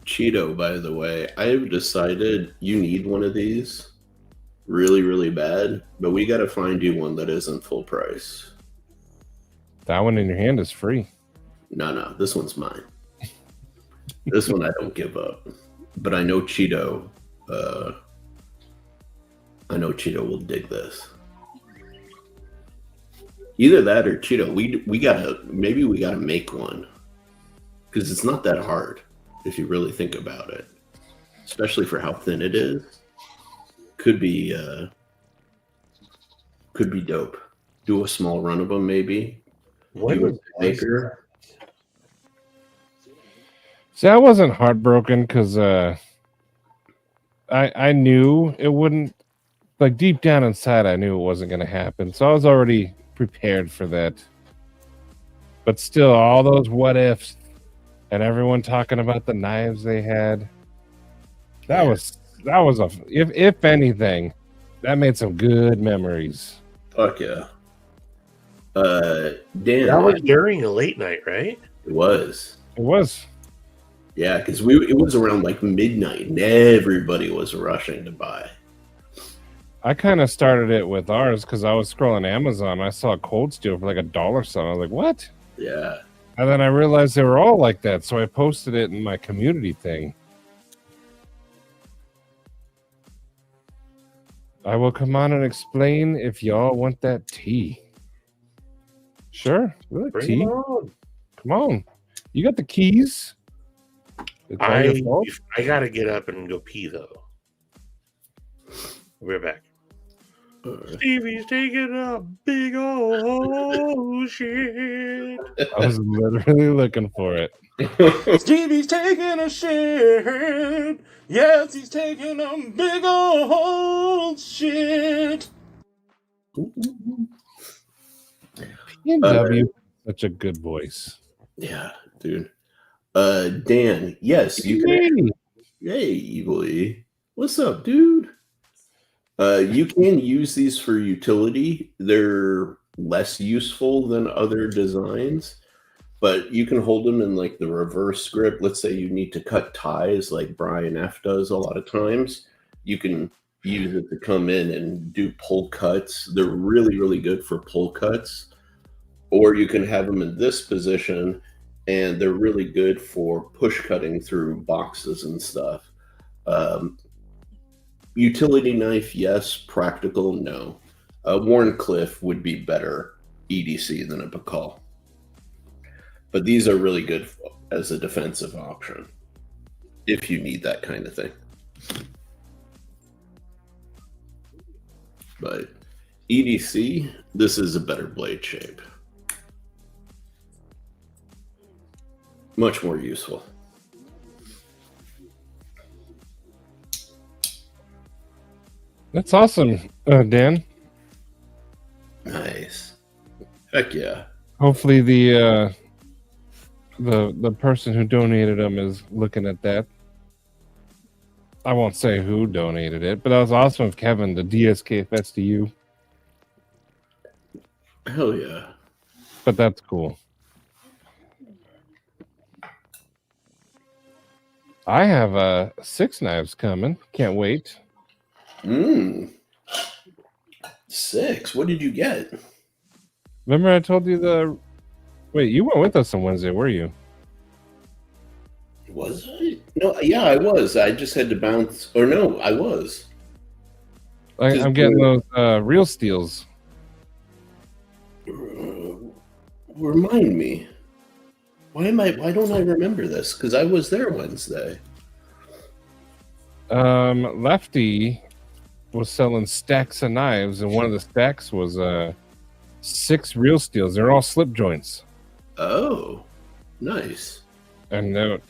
Cheeto, by the way, I have decided you need one of these really, really bad, but we got to find you one that isn't full price. That one in your hand is free. No, this one's mine. This one I don't give up. But I know Cheeto. I know Cheeto will dig this. Either that or Cheeto. We gotta make one because it's not that hard if you really think about it, especially for how thin it is. Could be dope. Do a small run of them maybe. what was maker? See, I wasn't heartbroken because I knew it wouldn't. Like deep down inside, I knew it wasn't going to happen, so I was already prepared for that. But still, all those what ifs and everyone talking about the knives they had. That was a if anything, that made some good memories. Fuck yeah. Dan, that was during a late night, right? It was. It was. Yeah, because it was around like midnight and everybody was rushing to buy. I kind of started it with ours because I was scrolling Amazon. I saw Cold Steel for like $1 something. I was like, what? Yeah. And then I realized they were all like that, so I posted it in my community thing. I will come on and explain if y'all want that tea. Sure. We like Bring tea. it on. Come on. You got the keys. It's all your fault. I gotta get up and go pee though. We're back. Stevie's taking a big old shit. I was literally looking for it. Stevie's taking a shit. Yes, he's taking a big old shit. PNW, such a good voice. Yeah, dude. Dan, yes, you can. Hey, Evil E. What's up, dude? You can use these for utility. They're less useful than other designs, but you can hold them in like the reverse grip. Let's say you need to cut ties like Brian F does a lot of times. You can use it to come in and do pull cuts. They're really, really good for pull cuts. Or you can have them in this position, and they're really good for push cutting through boxes and stuff. Utility knife, yes. Practical, no. Warncliffe would be better EDC than a Pickle. But these are really good as a defensive option if you need that kind of thing. But EDC, this is a better blade shape. Much more useful. That's awesome, Dan. Nice. Heck yeah. Hopefully the person who donated them is looking at that. I won't say who donated it, but that was awesome of Kevin, the DSKFS to you. Hell yeah. But that's cool. I have 6 knives coming. Can't wait. 6. What did you get? Remember I told you Wait, you went with us on Wednesday, were you? Was I? No, yeah, I was. I just had to bounce. Or no, I was. I'm getting those real steels. Remind me. Why don't I remember this? Because I was there Wednesday. Lefty was selling stacks of knives, and one of the stacks was 6 real steels. They're all slip joints. Oh, nice. And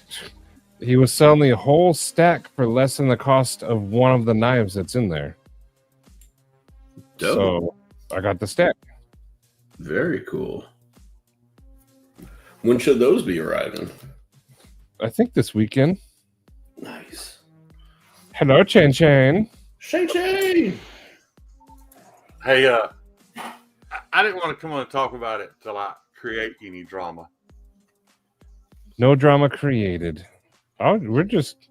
he was selling the whole stack for less than the cost of one of the knives that's in there. Dope. So I got the stack. Very cool. When should those be arriving? I think this weekend. Nice. Hello, Chan Chan. Shane Shane. Hey, I didn't want to come on and talk about it till I create any drama. No drama created. Oh, we were just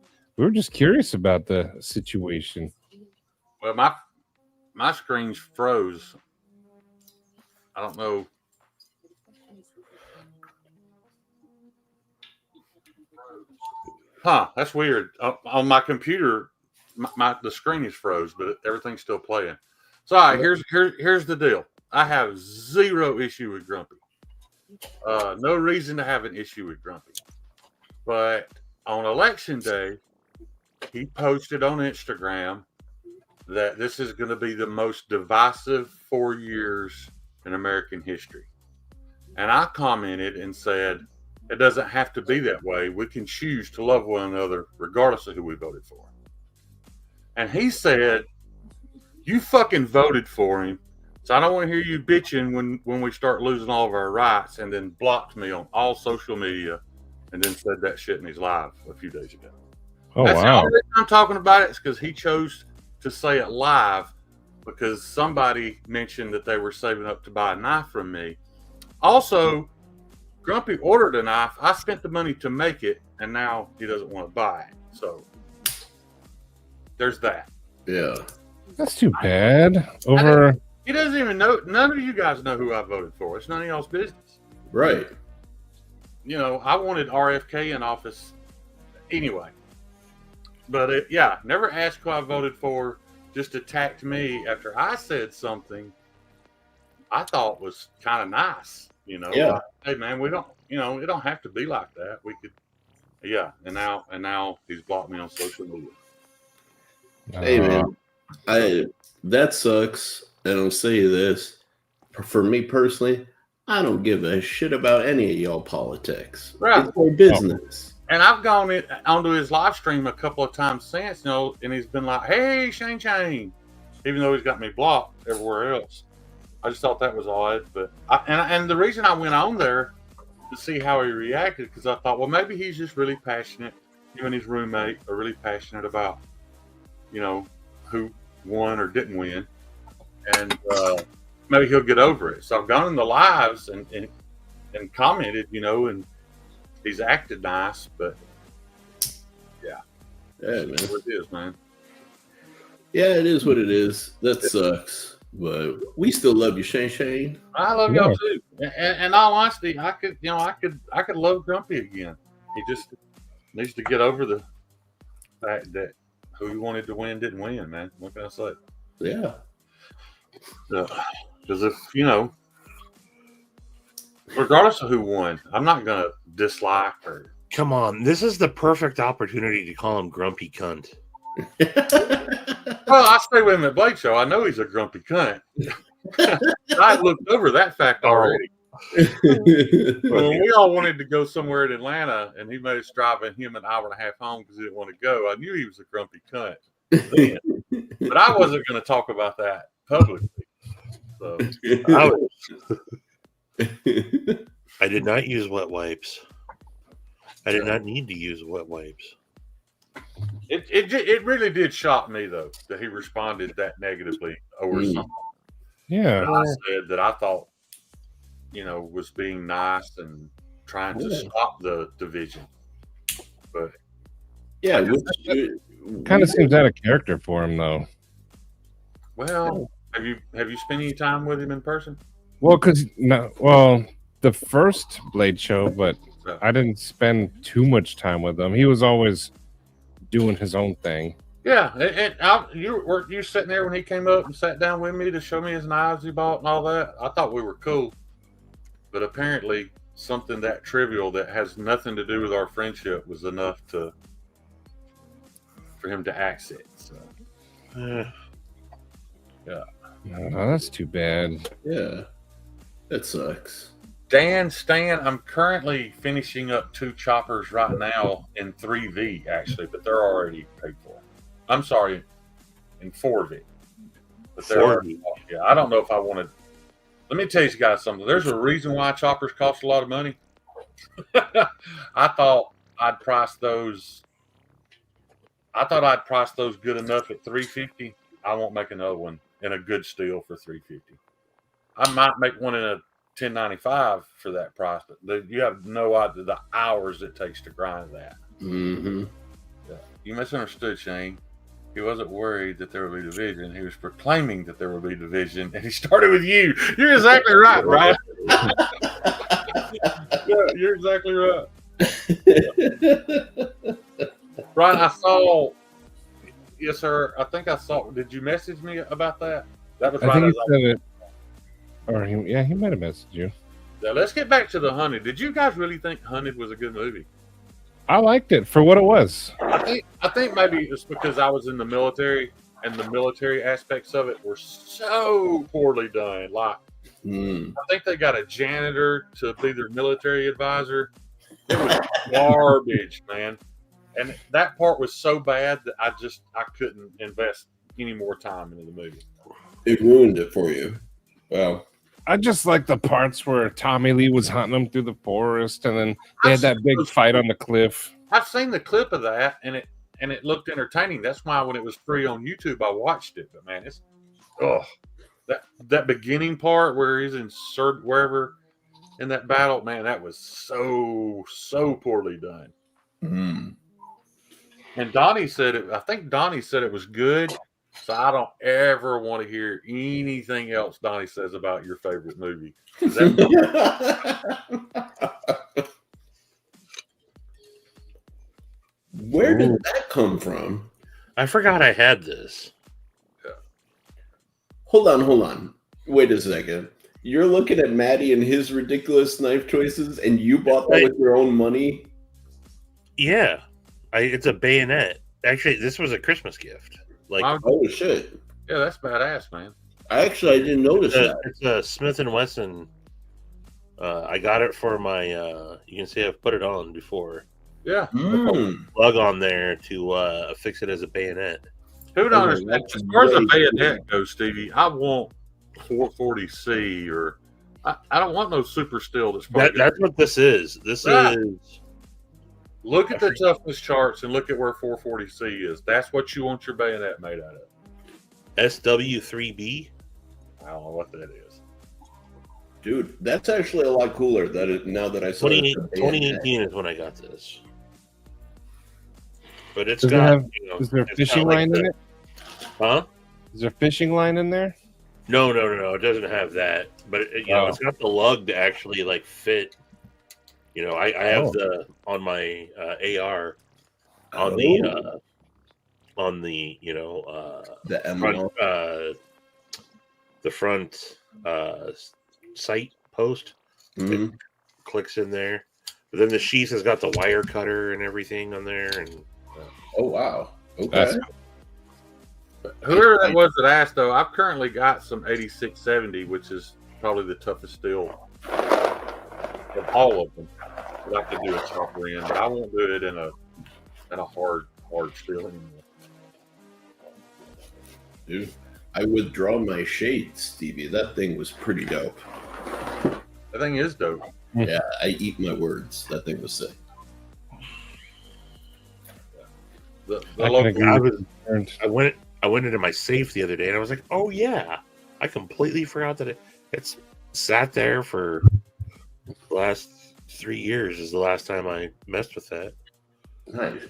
curious about the situation. Well, my screen's froze. I don't know. Huh? That's weird. On my computer, the screen is froze, but everything's still playing. So, all right, here's the deal. I have 0 issue with Grumpy. No reason to have an issue with Grumpy. But on election day, he posted on Instagram that this is going to be the most divisive 4 years in American history. And I commented and said, it doesn't have to be that way. We can choose to love one another regardless of who we voted for. And he said, you fucking voted for him. So I don't want to hear you bitching when we start losing all of our rights, and then blocked me on all social media and then said that shit in his live a few days ago. Oh, That's wow. the only reason I'm talking about it is because he chose to say it live because somebody mentioned that they were saving up to buy a knife from me. Also, Grumpy ordered a knife. I spent the money to make it, and now he doesn't want to buy it. So there's that. Yeah. That's too bad. He doesn't even know. None of you guys know who I voted for. It's none of y'all's business. Right. You know, I wanted RFK in office anyway. But never asked who I voted for. Just attacked me after I said something I thought was kind of nice. You know, Yeah. Hey man, we don't. You know, it don't have to be like that. We could. Yeah. And now he's blocked me on social media. Hey man, that sucks. And I'll say this, for me personally, I don't give a shit about any of y'all politics. Right. It's my business. And I've gone onto his live stream a couple of times since, you know, and he's been like, "Hey, Shane Shane," even though he's got me blocked everywhere else. I just thought that was odd, but and the reason I went on there to see how he reacted because I thought, well, maybe he's just really passionate. Him and his roommate are really passionate about, who won or didn't win, and maybe he'll get over it. So I've gone in the lives and commented, and he's acted nice, but yeah, man. What it is, man. Yeah, it is what it is. That sucks, but we still love you, Shane. I love y'all too. And in all honesty, I could love Grumpy again. He just needs to get over the fact that who he wanted to win didn't win, man. What can I say? Yeah. Because if, regardless of who won, I'm not going to dislike her. Come on. This is the perfect opportunity to call him Grumpy Cunt. Well, I stay with him at Blake Show. I know he's a grumpy cunt. I looked over that fact already. When we all wanted to go somewhere in Atlanta and he made us drive him an hour and a half home because he didn't want to go, I knew he was a grumpy cunt then. But I wasn't going to talk about that publicly. So I did not use wet wipes. I did not need to use wet wipes. It really did shock me though that he responded that negatively over something. Yeah, I said that I thought, was being nice and trying to stop the division. But yeah, kind of seems out of character for him though. Well, have you spent any time with him in person? Well, the first Blade show, but I didn't spend too much time with him. He was always doing his own thing. Yeah, and you sitting there when he came up and sat down with me to show me his knives he bought and all that. I thought we were cool, but apparently something that trivial that has nothing to do with our friendship was enough for him to axe it. So, yeah, oh, that's too bad. Yeah, that sucks. Stan, I'm currently finishing up 2 choppers right now in 3V, actually, but they're already paid for. I'm sorry, in 4V. But they're already, yeah, I don't know if I want to. Let me tell you guys something. There's a reason why choppers cost a lot of money. I thought I'd price those good enough at $350. I won't make another one in a good steel for $350. I might make one in a $10.95 for that price, but you have no idea the hours it takes to grind that. Mm-hmm. Yeah. You misunderstood, Shane. He wasn't worried that there would be division. He was proclaiming that there would be division, and he started with you. You're exactly right, Brian. Yeah, you're exactly right. Brian, I saw. Yes, sir. I think I saw. Did you message me about that? That was I right. think he said it. Or he might have messaged you. Now, let's get back to The Hunted. Did you guys really think Hunted was a good movie? I liked it for what it was. I think maybe it's because I was in the military and the military aspects of it were so poorly done. Like, I think they got a janitor to be their military advisor. It was garbage, man. And that part was so bad that I couldn't invest any more time into the movie. It ruined it for you. Wow. I just like the parts where Tommy Lee was hunting them through the forest, and then they had that big fight on the cliff. I've seen the clip of that, and it looked entertaining. That's why when it was free on YouTube, I watched it. But man, it's that beginning part where he's inserted wherever in that battle, man, that was so poorly done. Mm. And Donnie said it. I think Donnie said it was good. So I don't ever want to hear anything else Donnie says about your favorite movie. Where did that come from? I forgot I had this. Yeah. Hold on. Wait a second. You're looking at Matty and his ridiculous knife choices, and you bought that with your own money? Yeah. It's a bayonet. Actually, this was a Christmas gift. Oh shit! Yeah, that's badass, man. I didn't notice that. It's a Smith & Wesson. I got it for my. You can see I've put it on before. Yeah. Plug on there to fix it as a bayonet. Who don't understand? As far as a bayonet goes, Stevie, I want 440C or I don't want no super steel. That's what this is. This is. Look at the toughness charts and look at where 440C is. That's what you want your bayonet made out of. SW3B. I don't know what that is. Dude, that's actually a lot cooler. Now that I saw 2018 is when I got this. But it's Does it got. have- is there a fishing line in it? Huh? Is there a fishing line in there? No. It doesn't have that. But it's got the lug to actually like fit. I have the on my AR on the the front sight post. It clicks in there. But then the sheath has got the wire cutter and everything on there. And oh wow, okay. Whoever that was that asked, though, I've currently got some 8670, which is probably the toughest steel of all of them. I could do a chopper in, but I won't do it in a hard steel anymore. Dude, I withdraw my shade, Stevie. That thing was pretty dope. That thing is dope. Yeah, I eat my words. That thing was sick. I went into my safe the other day and I was like, oh yeah, I completely forgot that it's sat there for the last 3 years is the last time I messed with that. Nice.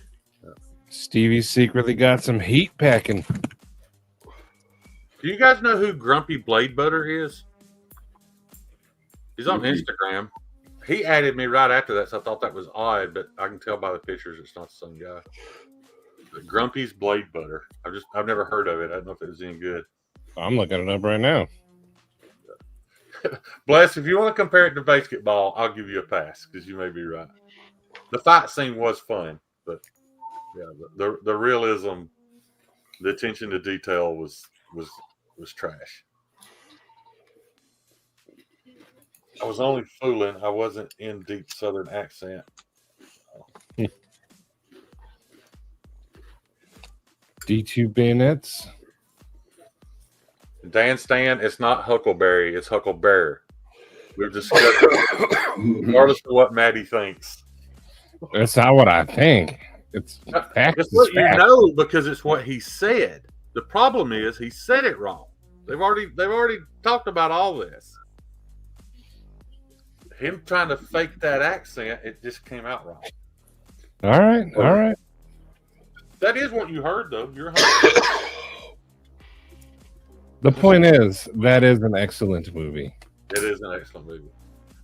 Stevie secretly got some heat packing. Do you guys know who Grumpy Blade Butter is? He's on Instagram. He added me right after that, so I thought that was odd, but I can tell by the pictures it's not the same guy. But Grumpy's Blade Butter. I've never heard of it. I don't know if it was any good. I'm looking it up right now. Bless, if you want to compare it to basketball, I'll give you a pass because you may be right. The fight scene was fun, but yeah, the realism, the attention to detail was trash. I was only fooling. I wasn't in deep Southern accent. D2 bayonets. Dan Stan, it's not Huckleberry, it's Hucklebear. We've discussed regardless of what Maddie thinks. That's not what I think. It's fact. It's what you know because it's what he said. The problem is he said it wrong. They've already talked about all this. Him trying to fake that accent, it just came out wrong. All right. That is what you heard, though. You're The point is, that is an excellent movie. It is an excellent movie.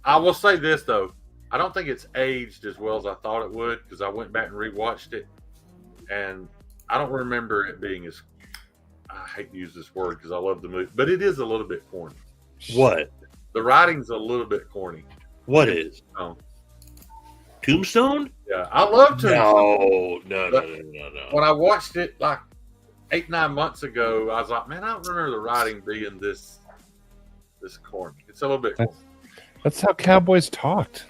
I will say this, though. I don't think it's aged as well as I thought it would because I went back and rewatched it, and I don't remember it being as... I hate to use this word because I love the movie, but it is a little bit corny. What? The writing's a little bit corny. What is? Tombstone? Yeah, I love Tombstone. No. When I watched it like 8-9 months ago, I was like, man, I don't remember the writing being this corny. It's a little bit corny. That's how cowboys talked.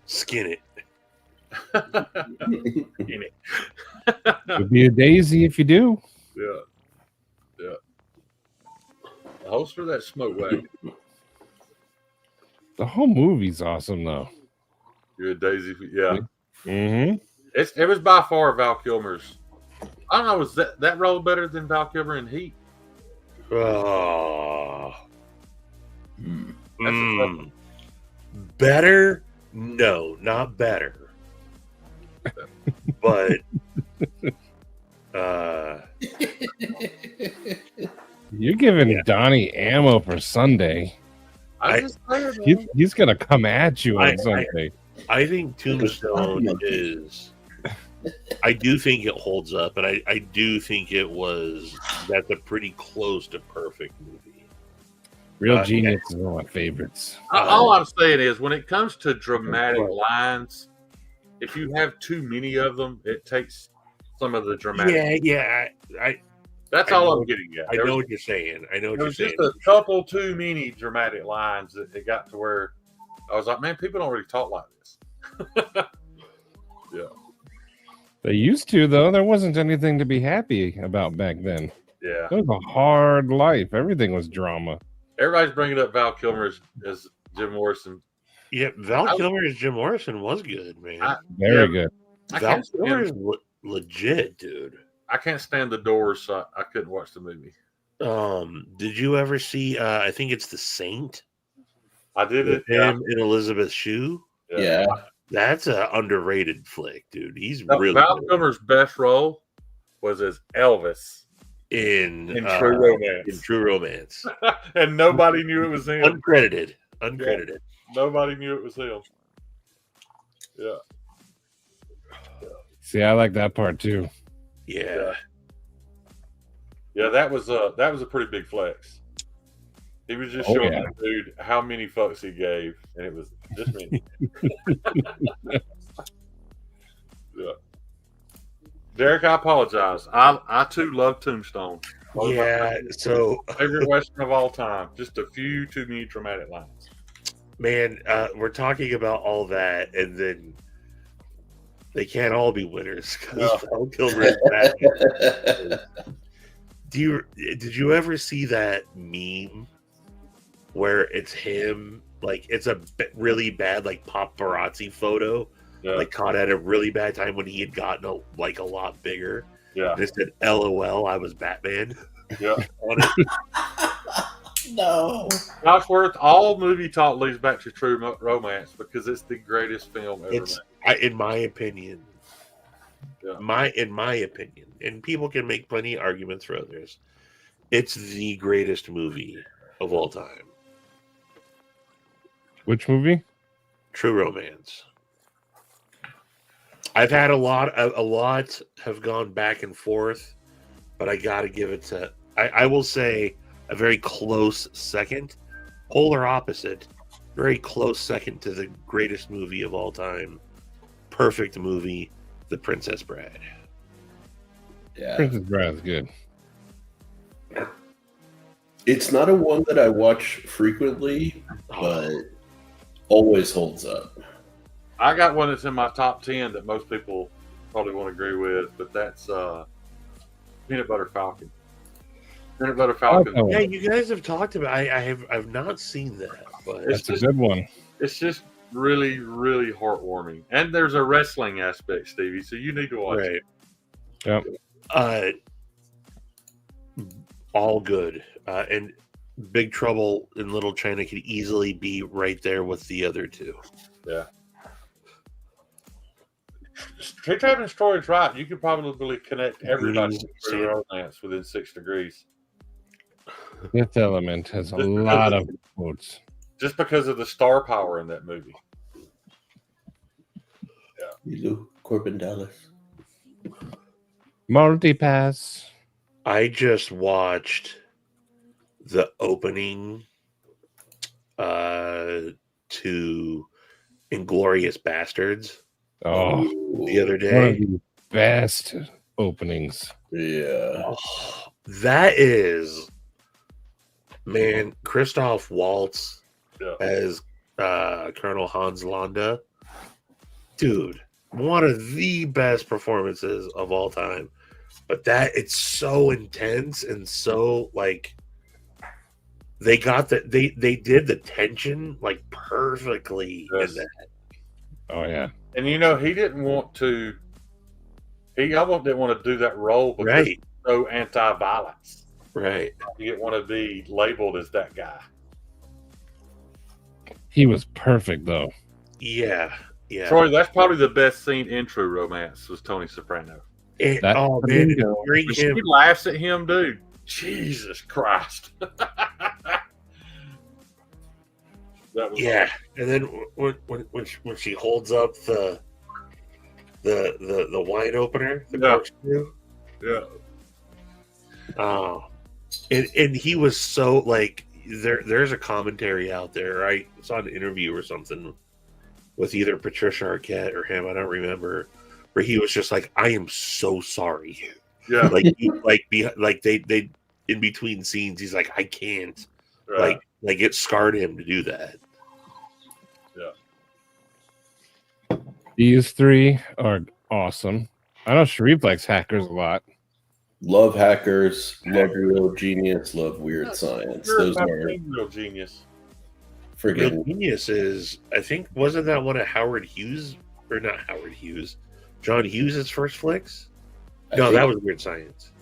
Skin it. It'd be a daisy if you do. Yeah. The holster that smoke wagon. The whole movie's awesome, though. You're a daisy. Yeah. Mm-hmm. It was by far Val Kilmer's. I don't know. Was that role better than Val Kilmer in Heat? Better? No, not better. But you're giving Donnie ammo for Sunday. He's gonna come at you on Sunday. I think Tombstone is. I do think it holds up, and I do think that's a pretty close to perfect movie. Real Genius is one of my favorites. All I'm saying is, when it comes to dramatic lines, if you have too many of them, it takes some of the dramatic. Yeah. That's all I'm getting at. I know what you're saying. There was just a couple too many dramatic lines that it got to where I was like, man, people don't really talk like this. Yeah. They used to, though. There wasn't anything to be happy about back then. Yeah. It was a hard life. Everything was drama. Everybody's bringing up Val Kilmer as Jim Morrison. Yeah, Val Kilmer as Jim Morrison was good, man. Very good. Val Kilmer is legit, dude. I can't stand The Doors, so I couldn't watch the movie. Did you ever see? I think it's The Saint. I did with it. him and Elizabeth Shue. Yeah, that's an underrated flick, dude. He's Val Kilmer's best role was as Elvis in True Romance. In True Romance, and nobody knew it was him. Uncredited. Yeah. Nobody knew it was him. Yeah. See, I like that part too. Yeah. Yeah, that was a pretty big flex. He was just showing that dude how many fucks he gave, and it was just many. Yeah. Derek, I apologize. I too love Tombstone. Yeah, so favorite Western of all time. Just a few too many dramatic lines. Man, we're talking about all that, and then they can't all be winners because Val Kilmer is bad. Did you ever see that meme where it's him, like it's a really bad like paparazzi photo, like caught at a really bad time when he had gotten a lot bigger. Yeah, and it said "LOL, I was Batman." Yeah, on it. No, Josh Worth. All movie talk leads back to True Romance because it's the greatest film ever made. In my opinion. Yeah. In my opinion, and people can make plenty of arguments for others, it's the greatest movie of all time. Which movie? True Romance. I've had a lot have gone back and forth, but I got to give it to. I will say a very close second, polar opposite, very close second to the greatest movie of all time, perfect movie. The Princess Bride. Yeah, Princess Bride is good. It's not a one that I watch frequently, but always holds up. I got one that's in my top 10 that most people probably won't agree with, but that's Peanut Butter Falcon. Peanut Butter Falcon. Yeah, you guys have talked about. I've not seen that, but that's a good one. It's just really, really heartwarming, and there's a wrestling aspect, Stevie. So you need to watch it. Yep. All good, and Big Trouble in Little China could easily be right there with the other two. Yeah. Traveling Story's right. You could probably connect everybody to Romance within 6 degrees. Fifth Element has a lot of quotes. Just because of the star power in that movie. You Corbin Dallas. Multipass. I just watched the opening to Inglourious Bastards. Oh, the other day. One of the best openings. Yeah. Oh, that is, man, Christoph Waltz as Colonel Hans Landa. Dude, one of the best performances of all time. But it's so intense and so like they got they did the tension like perfectly in that. Oh yeah. And he didn't want to. He almost didn't want to do that role because he's so anti-violence. Right. He didn't want to be labeled as that guy. He was perfect though. Yeah. Yeah. Troy, that's probably the best scene in True Romance was Tony Soprano. Oh man, when she laughs at him, dude. Jesus Christ. Yeah, and then when she holds up the wine opener, the corkscrew. Yeah. Oh, and he was so like there's a commentary out there, right? It's on an interview or something with either Patricia Arquette or him, I don't remember, where he was just like, "I am so sorry." Yeah, like they in between scenes, he's like, "I can't." Right. Like it scarred him to do that. These three are awesome. I know Sharif likes Hackers a lot. Love hackers, love real genius, love weird science. Those are real genius. friggin' Real Genius is, I think, wasn't that one of Howard Hughes, or not Howard Hughes, John Hughes' first flicks? No, that was Weird Science.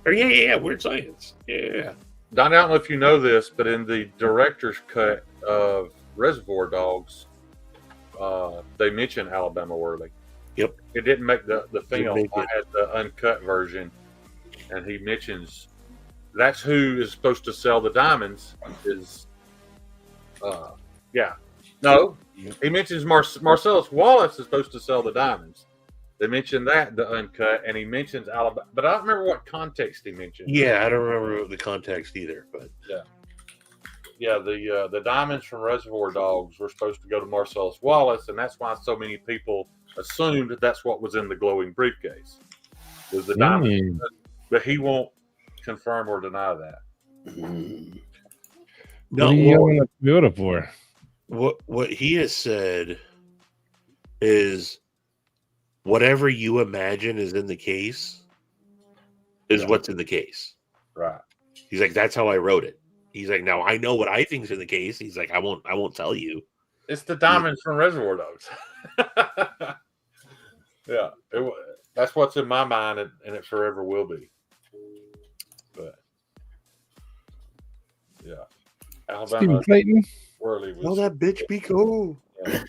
Or yeah, Weird Science. Yeah. Don, I don't know if you know this, but in the director's cut of Reservoir Dogs, they mention Alabama Whirly. Yep. It didn't make the film. make I it. had the uncut version, and he mentions that's who is supposed to sell the diamonds. Is no, he mentions Marcellus Wallace is supposed to sell the diamonds. They mentioned that the uncut, and he mentions Alabama, but I don't remember what context he mentioned. Yeah, I don't remember the context either, but the diamonds from Reservoir Dogs were supposed to go to Marcellus Wallace, and that's why so many people assumed that's what was in the glowing briefcase. Was the diamond, but he won't confirm or deny that. What are you yelling at Toyota for? What he has said is whatever you imagine is in the case is what's in the case. Right. He's like, that's how I wrote it. He's like, now I know what I think's in the case. He's like, I won't tell you. It's the diamonds from Reservoir Dogs. Yeah, that's what's in my mind, and it forever will be. But yeah, Alabama Stephen Clayton. Whirly was. Oh, that bitch be cool. Yeah.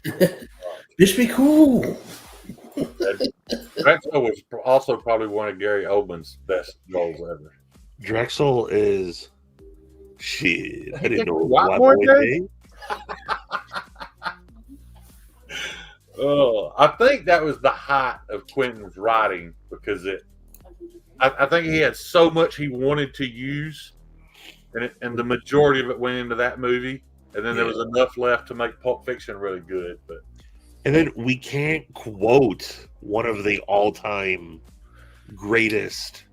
Bitch be cool. Drexel was also probably one of Gary Oldman's best roles ever. Drexel is shit. I didn't know White what Boy Boy Day? Day. Oh, I think that was the height of Quentin's writing because I think he had so much he wanted to use, and the majority of it went into that movie, and then there was enough left to make Pulp Fiction really good. And then we can't quote one of the all-time greatest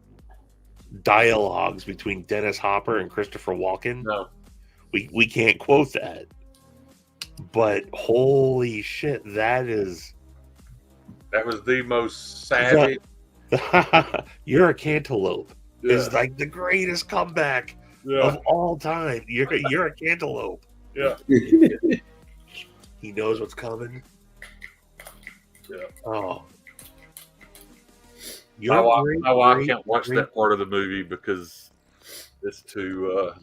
dialogues between Dennis Hopper and Christopher Walken. No, we can't quote that. But holy shit, that was the most savage. You're a cantaloupe is like the greatest comeback of all time. You're a cantaloupe. Yeah. He knows what's coming. Yeah. Oh. My wife can't watch that part of the movie because it's a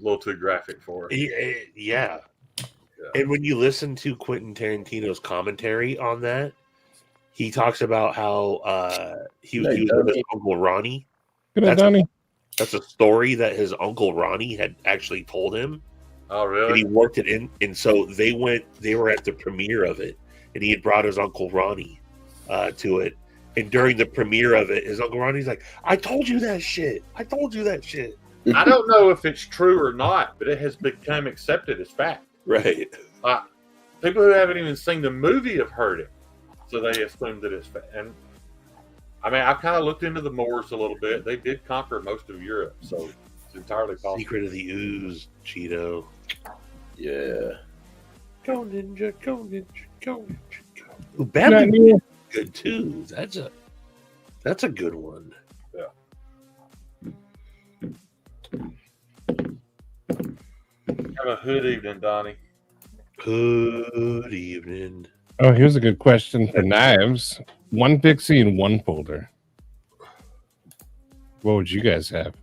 little too graphic for her. Yeah. And when you listen to Quentin Tarantino's commentary on that, he talks about how he was with his Uncle Ronnie. That's a story that his Uncle Ronnie had actually told him. Oh, really? And he worked it in. And so they were at the premiere of it, and he had brought his Uncle Ronnie to it. And during the premiere of it, his Uncle Ronnie's like, I told you that shit. I don't know if it's true or not, but it has become accepted as fact. Right. People who haven't even seen the movie have heard it, so they assume that it's fact. And I mean, I've kind of looked into the Moors a little bit. They did conquer most of Europe, so it's entirely possible. Secret of the Ooze, Cheeto. Yeah. Go Ninja, go Ninja, go Ninja, go. Ooh, Batman good too. That's a good one. Have a good evening, Donnie. Good evening. Oh, here's a good question for knives. One pixie and one folder. What would you guys have?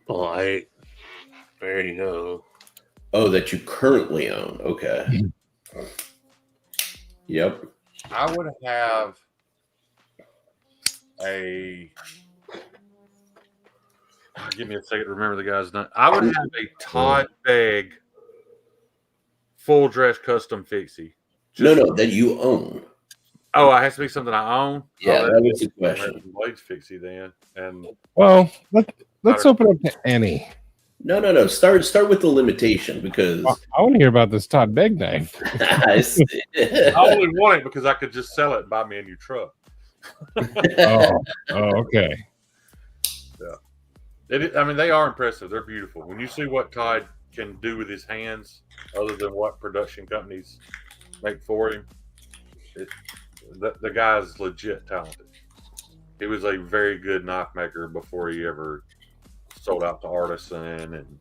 Oh, I already know. Oh, that you currently own. Okay. Yep. I would have a. Give me a second to remember the guy's name. I would have a Todd Begg full dress custom fixie. No, that you own. Oh, it has to be something I own. Yeah, that was the question. Blades fixie then, and well, let's open up to any. No. Start with the limitation because I want to hear about this Todd Begg knife. I only want it because I could just sell it and buy me a new truck. Oh, okay. Yeah, I mean, they are impressive. They're beautiful. When you see what Todd can do with his hands, other than what production companies make for him, the guy's legit talented. He was a very good knife maker before he ever sold out to Artisan and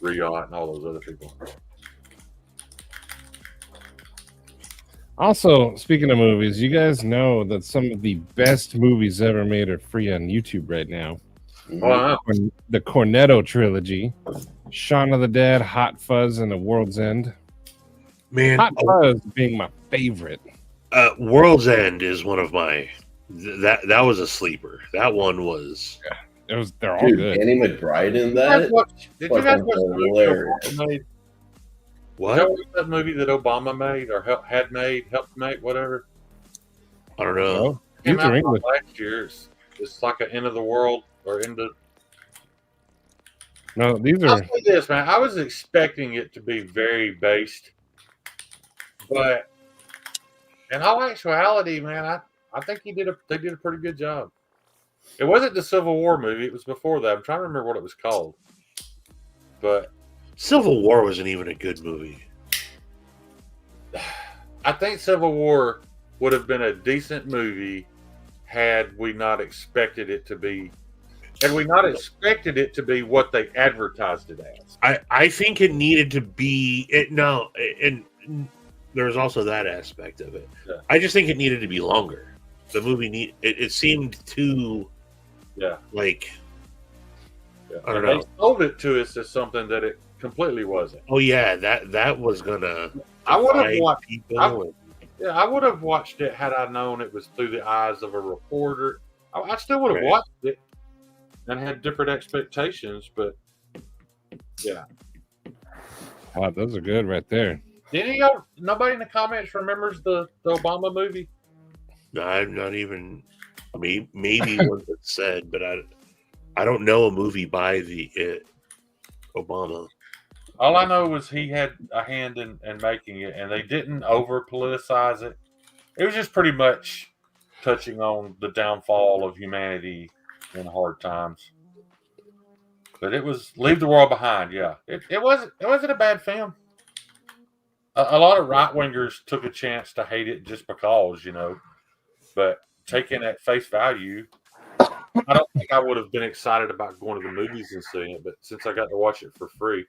Riot and all those other people. Also, speaking of movies, you guys know that some of the best movies ever made are free on YouTube right now. Wow. The Cornetto trilogy, Shaun of the Dead, Hot Fuzz, and The World's End. Man, Hot Fuzz being my favorite. World's End is one of my that was a sleeper. That one was. Yeah, they're all Dude, good. Danny McBride in that? Did you guys watch the movie Hilarious. Obama made? What? Did you watch that movie that Obama made or helped make, whatever? I don't know. It came These are out English. last year. It's like an end of the world or end of. No, these I'll are. say this, man. I was expecting it to be very based, but in all actuality, man, I think they did a pretty good job. It wasn't the Civil War movie; it was before that. I'm trying to remember what it was called, but Civil War wasn't even a good movie. I think Civil War would have been a decent movie had we not expected it to be. Had we not expected it to be what they advertised it as. I think it needed to be it. No, and there's also that aspect of it. Yeah. I just think it needed to be longer. The movie it seemed too. Yeah. Like. Yeah. I don't They know. sold it to us as something that it completely wasn't. Oh yeah, that was gonna. I would have divide watched. people. I would have watched it had I known it was through the eyes of a reporter. I still would have Right. watched it and had different expectations, but yeah. Wow, those are good right there. Nobody in the comments remembers the Obama movie? No, I'm not even. Maybe what it said, but I don't know a movie by Obama. All I know was he had a hand in making it, and they didn't over politicize it. It was just pretty much touching on the downfall of humanity in hard times. But it was Leave the World Behind. Yeah, it wasn't a bad film. A lot of right wingers took a chance to hate it just because, but taking at face value, I don't think I would have been excited about going to the movies and seeing it. But since I got to watch it for free,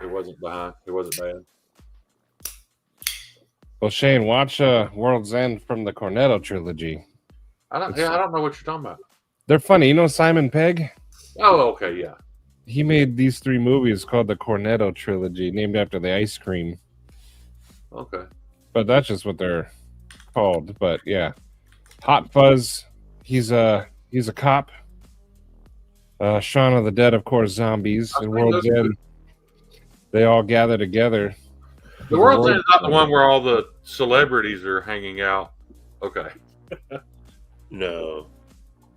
it wasn't behind. It wasn't bad. Well, Shane, watch World's End from the Cornetto trilogy. I don't know what you're talking about. They're funny. You know Simon Pegg? Oh, okay, yeah. He made these 3 movies called the Cornetto trilogy, named after the ice cream. Okay. But that's just what they're called. But yeah, Hot Fuzz. He's a cop. Shaun of the Dead, of course, zombies. And World's End. They all gather together. The World's End is not the one where all the celebrities are hanging out. Okay. No,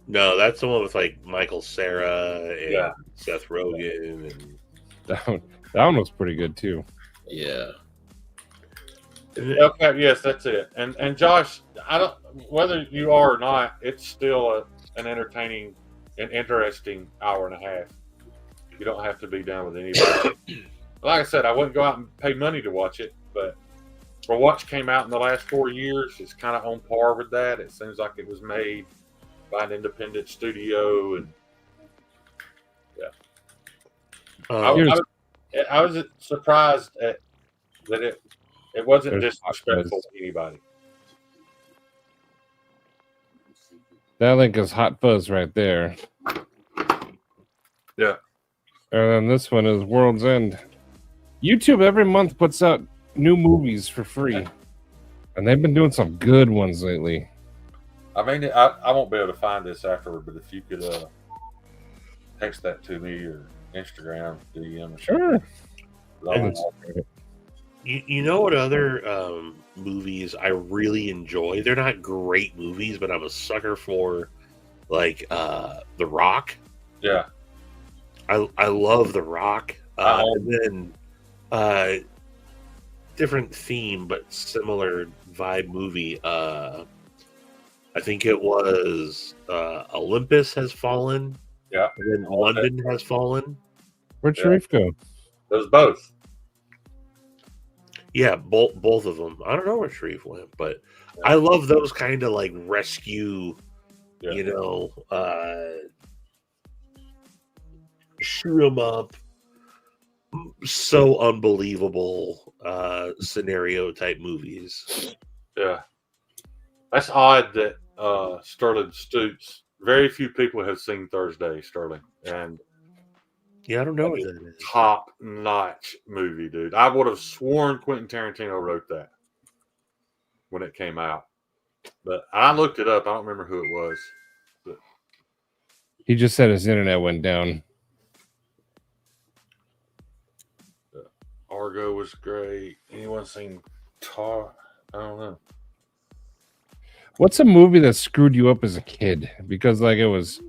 that's the one with like Michael Cera and Seth Rogen, and that one was pretty good too. Yeah. Okay. Yes, that's it. And Josh, I don't whether you are or not, it's still an entertaining and interesting hour and a half. You don't have to be down with anybody. Like I said, I wouldn't go out and pay money to watch it, but for what came out in the last 4 years, it's kind of on par with that. It seems like it was made by an independent studio, and I was surprised at that it wasn't disrespectful to anybody. That link is Hot Fuzz right there. Yeah. And then this one is World's End. YouTube every month puts out new movies for free. And they've been doing some good ones lately. I mean, I won't be able to find this afterward, but if you could text that to me or Instagram, DM. Sure. You know what other movies I really enjoy? They're not great movies, but I'm a sucker for, like The Rock. Yeah. I love The Rock. And then different theme but similar vibe movie. I think it was Olympus Has Fallen. Yeah. And then London Has Fallen. Where'd Sharif go? Those both. Yeah, both of them. I don't know where Sharif went, but I love those kind of like rescue Yeah. You know, shoot 'em up, so unbelievable scenario type movies. Yeah. That's odd that Sterling Stutes. Very few people have seen Thursday, Sterling, and Yeah, I don't know what that is. top notch movie, dude. I would have sworn Quentin Tarantino wrote that when it came out, but I looked it up. I don't remember who it was. But He just said his internet went down. Argo was great. Anyone seen Tar? I don't know. What's a movie that screwed you up as a kid because like it was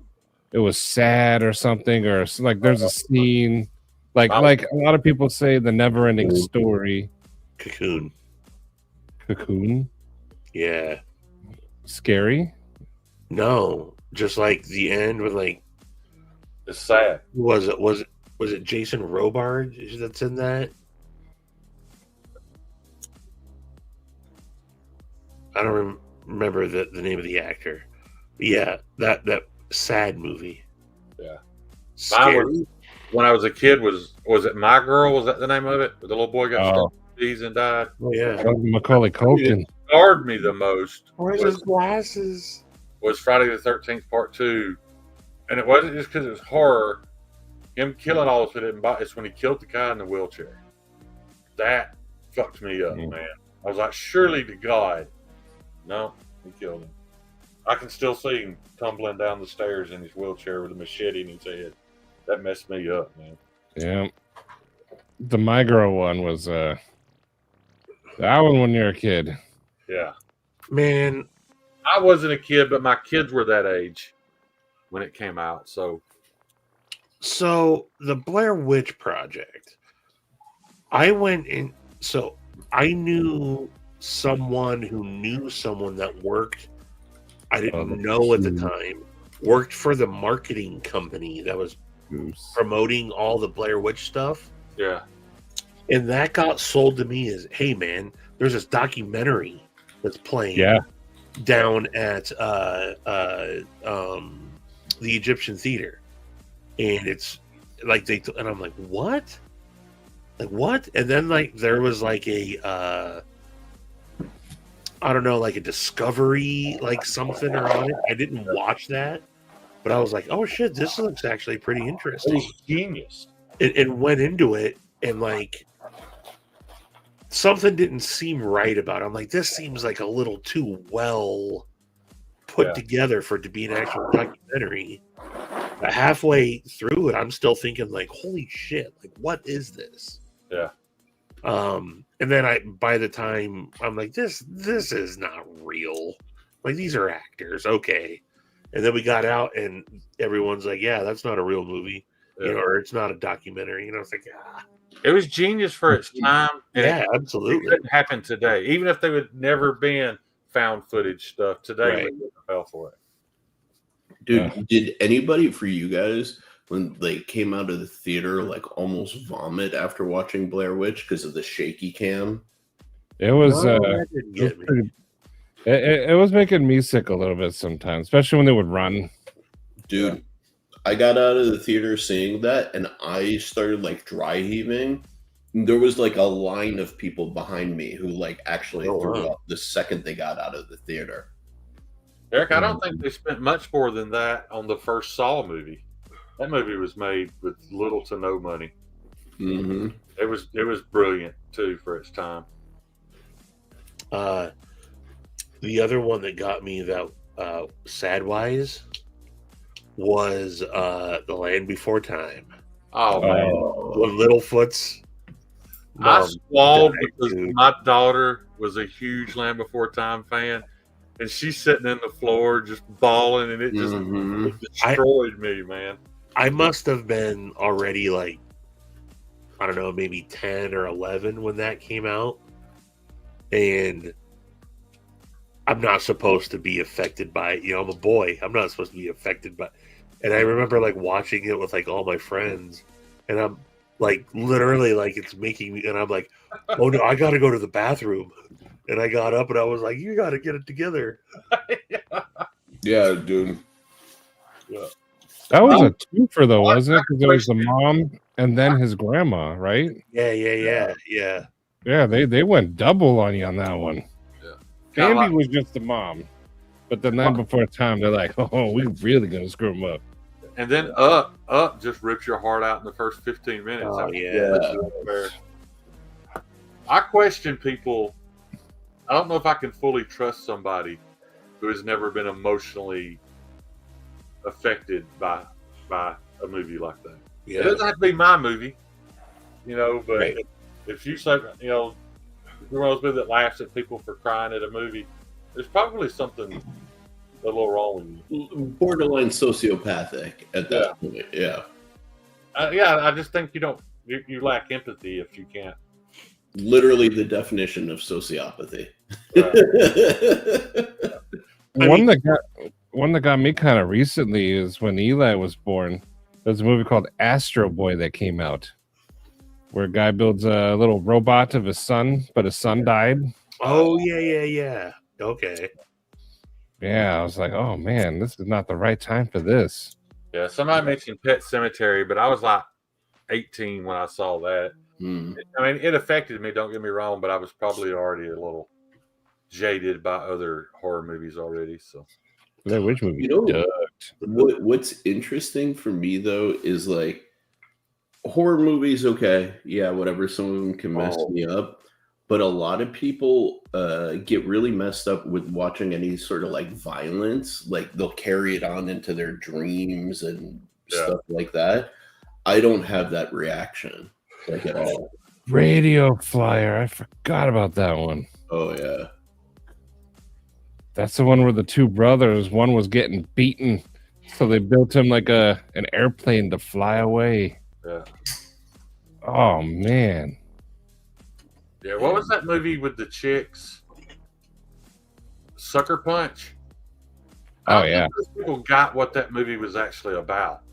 sad or something, or like there's a scene like a lot of people say the Never-Ending Story. Cocoon. Yeah. Scary? No, just like the end with like it's sad. Was it Jason Robards that's in that? I don't remember the name of the actor. But yeah, that sad movie. Yeah. Scary. When I was a kid, was it My Girl? Was that the name of it? The little boy got stuck with disease and died. Oh yeah. Macaulay Culkin. What scarred me the most. Where's his glasses? Was Friday the 13th Part 2, and it wasn't just because it was horror. Him killing all of it didn't bother. It's when he killed the guy in the wheelchair. That fucked me up, man. I was like, surely to God. No, he killed him. I can still see him tumbling down the stairs in his wheelchair with a machete in his head. That messed me up, man. Yeah. The My Girl one was that one when you're a kid. Yeah. Man. I wasn't a kid, but my kids were that age when it came out. So the Blair Witch Project. I went in, so I knew someone who knew someone that worked. I didn't know at the time. Worked for the marketing company that was promoting all the Blair Witch stuff. Yeah. And that got sold to me as, hey man, there's this documentary that's playing down at the Egyptian Theater. And it's like and I'm like, what? Like what? And then like there was like a I don't know, like a Discovery, like something on it. I didn't watch that, but I was like, oh shit, this looks actually pretty interesting. It was genius. It went into it and like something didn't seem right about it. I'm like, this seems like a little too well put together for it to be an actual documentary. But halfway through it, I'm still thinking like, holy shit, like what is this? Yeah. And then by the time I'm like, this is not real. Like these are actors, okay. And then we got out and everyone's like, yeah, that's not a real movie. You know, or it's not a documentary. You know, it's like, it was genius for its time. And absolutely. It couldn't happen today. Even if they would never been found footage stuff today, we wouldn't have fell for it. Dude, did anybody for you guys when they came out of the theater like almost vomit after watching Blair Witch because of the shaky cam? It was it was making me sick a little bit sometimes, especially when they would run. Dude, I got out of the theater seeing that and I started like dry heaving. There was like a line of people behind me who like actually threw up the second they got out of the theater. Eric, I don't think they spent much more than that on the first Saw movie. That movie was made with little to no money. Mm-hmm. It was brilliant too for its time. The other one that got me that sad wise was The Land Before Time. Oh man, with Littlefoot's. I swallowed because my daughter was a huge Land Before Time fan. And she's sitting in the floor just bawling, and it just destroyed me, man. I must have been already like, I don't know, maybe 10 or 11 when that came out. And I'm not supposed to be affected by it. You know, I'm a boy. I'm not supposed to be affected by it. And I remember like watching it with like all my friends. And I'm like, literally like it's making me, and I'm like, oh no, I got to go to the bathroom. And I got up and I was like, you got to get it together. Yeah, dude. Yeah. That was a twofer, though, wasn't it? Because there was the mom and then his grandma, right? Yeah. Yeah, they went double on you on that one. Yeah. Bambi was just the mom, but the night before time, they're like, "Oh, we really gonna screw him up." And then up just rips your heart out in the first 15 minutes. Oh, yeah. I question people. I don't know if I can fully trust somebody who has never been emotionally affected by a movie like that. Yeah. It doesn't have to be my movie, but Right. if you say, if you're one of those people that laughs at people for crying at a movie, there's probably something a little wrong with you. Borderline sociopathic at that point. Yeah. I just think you lack empathy if you can't. Literally the definition of sociopathy. One that got me kind of recently is when Eli was born. There's a movie called Astro Boy that came out, where a guy builds a little robot of his son, but his son died. Oh yeah. Okay. Yeah, I was like, oh man, this is not the right time for this. Yeah, somebody mentioned Pet Cemetery, but I was like 18 when I saw that. I mean, it affected me, don't get me wrong, but I was probably already a little jaded by other horror movies already. So, which movie? What's interesting for me though is like horror movies. Okay, yeah, whatever. Some of them can mess me up, but a lot of people get really messed up with watching any sort of like violence. Like they'll carry it on into their dreams and stuff like that. I don't have that reaction like at all. Radio Flyer. I forgot about that one. Oh yeah. That's the one where the two brothers, one was getting beaten, so they built him like an airplane to fly away. Yeah. Oh man. Yeah, what was that movie with the chicks? Sucker Punch. Oh yeah. People got what that movie was actually about.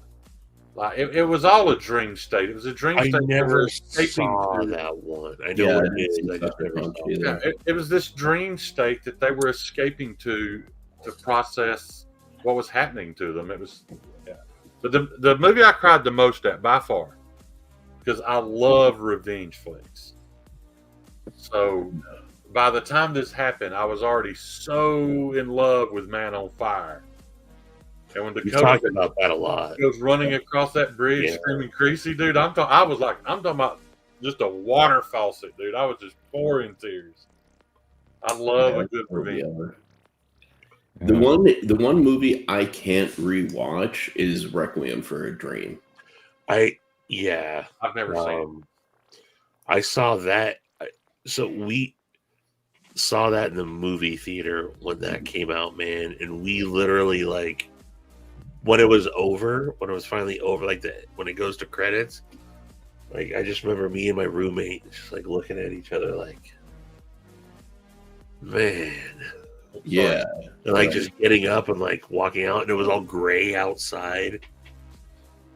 Like it was all a dream state. It was a dream state. I never saw that one. I know what it is. I just never saw it. Yeah, it was this dream state that they were escaping to process what was happening to them. It was, But the movie I cried the most at by far, because I love revenge flicks. So by the time this happened, I was already so in love with Man on Fire. And when we talked about that a lot, goes running across that bridge screaming "Creasy," dude, I'm talking about just a water faucet, dude. I was just pouring tears. I love a good revenge. The one movie I can't rewatch is Requiem for a Dream. I've never seen it. I saw that. So we saw that in the movie theater when that came out, man, and we literally like. When it was finally over, like when it goes to credits, like I just remember me and my roommate just like looking at each other like, man, yeah, and like just getting up and like walking out, and it was all gray outside.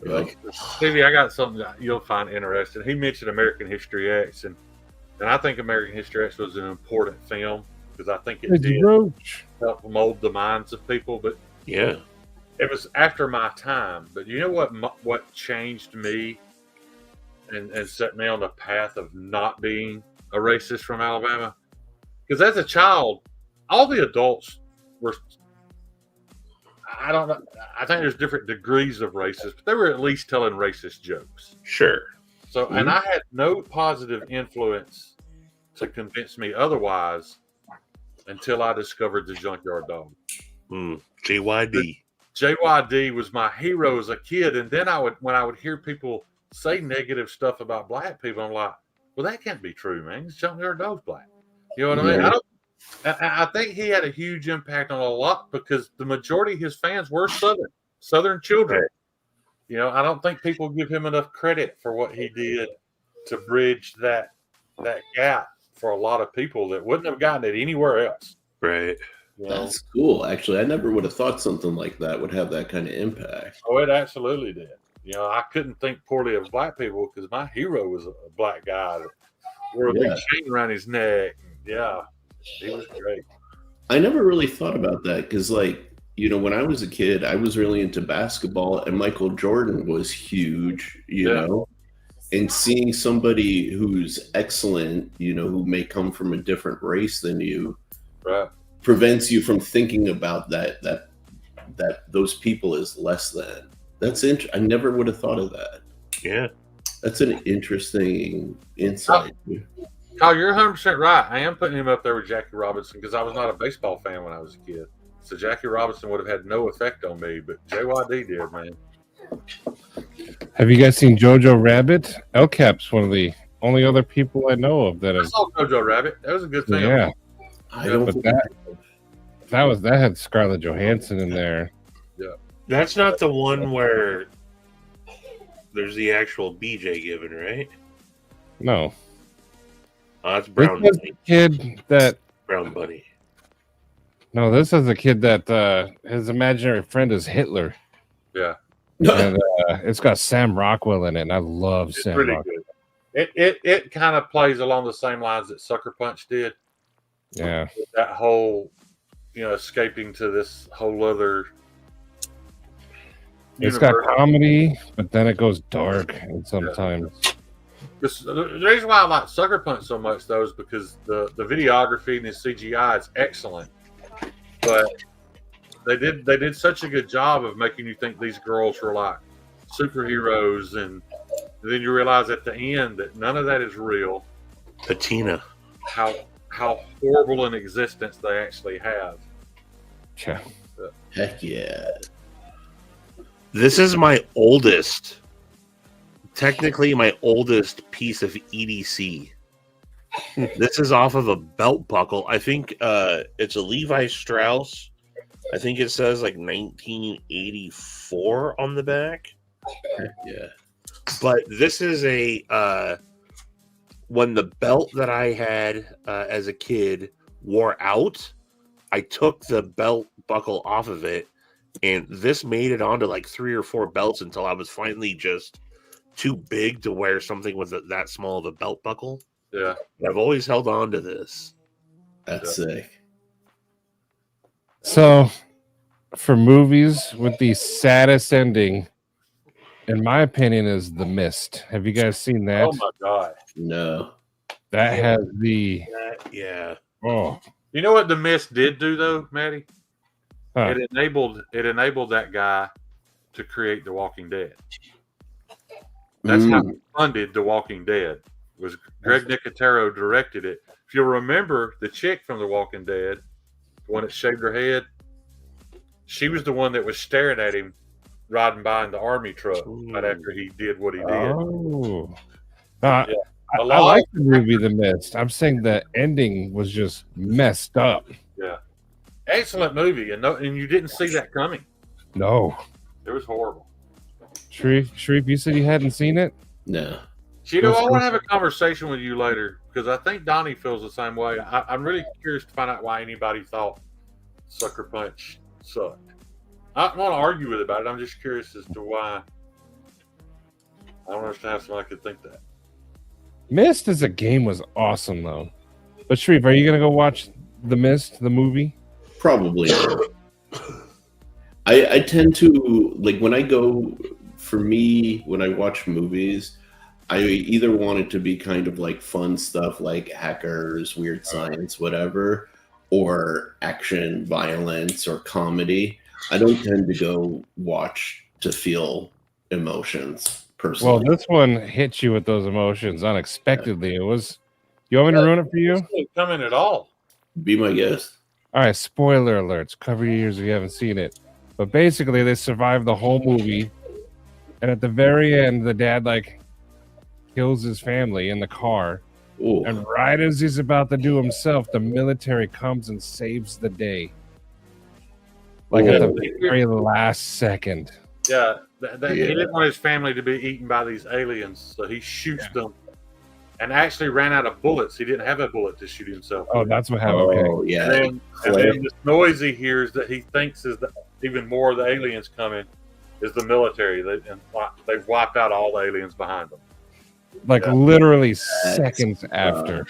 Like, Stevie, I got something that you'll find interesting. He mentioned American History X, and I think American History X was an important film because I think it did help mold the minds of people. But yeah. It was after my time, but you know what changed me and set me on the path of not being a racist from Alabama? Because as a child, all the adults were, I don't know, I think there's different degrees of racist, but they were at least telling racist jokes. Sure. So, and I had no positive influence to convince me otherwise until I discovered the Junkyard Dog. JYD. JYD was my hero as a kid, and then when I would hear people say negative stuff about black people, I'm like, well, that can't be true, man. This Junkyard Dog's black. You know what I mean? I think he had a huge impact on a lot because the majority of his fans were Southern children. Right. I don't think people give him enough credit for what he did to bridge that gap for a lot of people that wouldn't have gotten it anywhere else. Right. That's cool. Actually, I never would have thought something like that would have that kind of impact. Oh, it absolutely did. I couldn't think poorly of black people because my hero was a black guy that wore a big chain around his neck. Yeah, he was great. I never really thought about that because, like, when I was a kid, I was really into basketball, and Michael Jordan was huge, you know. And seeing somebody who's excellent, who may come from a different race than you, prevents you from thinking about that those people as less than. That's I never would have thought of that. Yeah, that's an interesting insight. Kyle, you're 100% right. I am putting him up there with Jackie Robinson because I was not a baseball fan when I was a kid. So Jackie Robinson would have had no effect on me, but JYD did, man. Have you guys seen Jojo Rabbit? El Cap's one of the only other people I know of that I saw Jojo Rabbit. That was a good thing. Yeah, but that had Scarlett Johansson in there. Yeah, that's not the one where there's the actual BJ given, right? No, that's Brown this Bunny. Kid that Brown Bunny. No, this is a kid that his imaginary friend is Hitler. Yeah. And it's got Sam Rockwell in it, and I love Sam Rockwell. Good. It kind of plays along the same lines that Sucker Punch did. Yeah. That whole, escaping to this whole other. It's got comedy, but then it goes dark, and sometimes. The reason why I like Sucker Punch so much, though, is because the videography and the CGI is excellent, but they did such a good job of making you think these girls were like superheroes, and then you realize at the end that none of that is real. Patina. How horrible an existence they actually have. Yeah. Heck yeah. This is my oldest. Technically, my oldest piece of EDC. This is off of a belt buckle. I think it's a Levi Strauss. I think it says like 1984 on the back. Yeah. But this is a when the belt that I had as a kid wore out, I took the belt buckle off of it, and this made it onto like 3 or 4 belts until I was finally just too big to wear something with that small of a belt buckle. Yeah. I've always held on to this. That's sick. So, for movies with the saddest ending, in my opinion, is The Mist. Have you guys seen that? Oh my god. No. That has the yeah. Oh. You know what The Mist did do though, Matty? Huh. It enabled that guy to create The Walking Dead. That's how he funded The Walking Dead. Was Greg Nicotero directed it. If you'll remember, the chick from The Walking Dead, the one that shaved her head, she was the one that was staring at him riding by in the army truck right after he did what he did. Oh. I like the movie The Mist. I'm saying the ending was just messed up. Yeah. Excellent movie, and you didn't see that coming. No. It was horrible. Sharif, you said you hadn't seen it? No. Cheeto, I want to have a conversation with you later because I think Donnie feels the same way. I'm really curious to find out why anybody thought Sucker Punch sucked. I don't want to argue with about it. I'm just curious as to why. I don't understand how somebody could think that. Mist as a game was awesome, though. But Sharif, are you going to go watch The Mist, the movie? Probably. I tend to, like, when I watch movies, I either want it to be kind of like fun stuff like hackers, weird science, whatever, or action, violence, or comedy. I don't tend to go watch to feel emotions, personally. Well, this one hit you with those emotions unexpectedly. It was. You want me to ruin it for you? It didn't come in at all. Be my guest. All right, spoiler alerts. Cover your ears if you haven't seen it. But basically, they survived the whole movie, and at the very end, the dad kills his family in the car. Ooh. And right as he's about to do himself, the military comes and saves the day. At the very last second. Yeah, he didn't want his family to be eaten by these aliens, so he shoots them and actually ran out of bullets. He didn't have a bullet to shoot himself. Oh, that's what happened. Oh, yeah. And then this noise he hears that he thinks is even more of the aliens coming is the military. They've wiped out all the aliens behind them. Literally seconds after.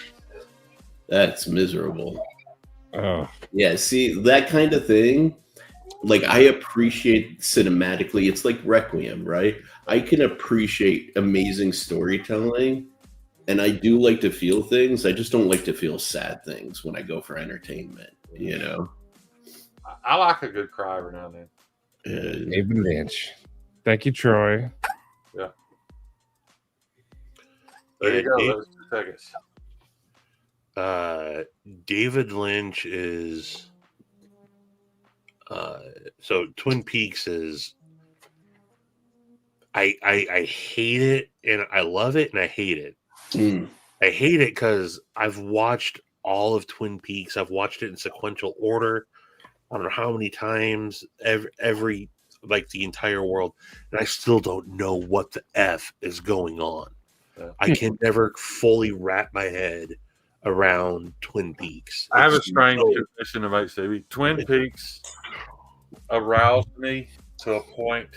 That's miserable. Oh. Yeah, see, that kind of thing, like I appreciate cinematically. It's like Requiem, right? I can appreciate amazing storytelling, and I do like to feel things. I just don't like to feel sad things when I go for entertainment. You know, I like a good cry every now and then. David Lynch. Thank you, Troy. Yeah. There you go. Those 2 seconds. David Lynch is so Twin Peaks is I hate it and I love it and I hate it. I hate it because I've watched all of Twin Peaks. I've watched it in sequential order. I don't know how many times, every like the entire world, and I still don't know what the F is going on. I can never fully wrap my head around Twin Peaks. I have a strange confession to make, Stevie. Twin Peaks aroused me to a point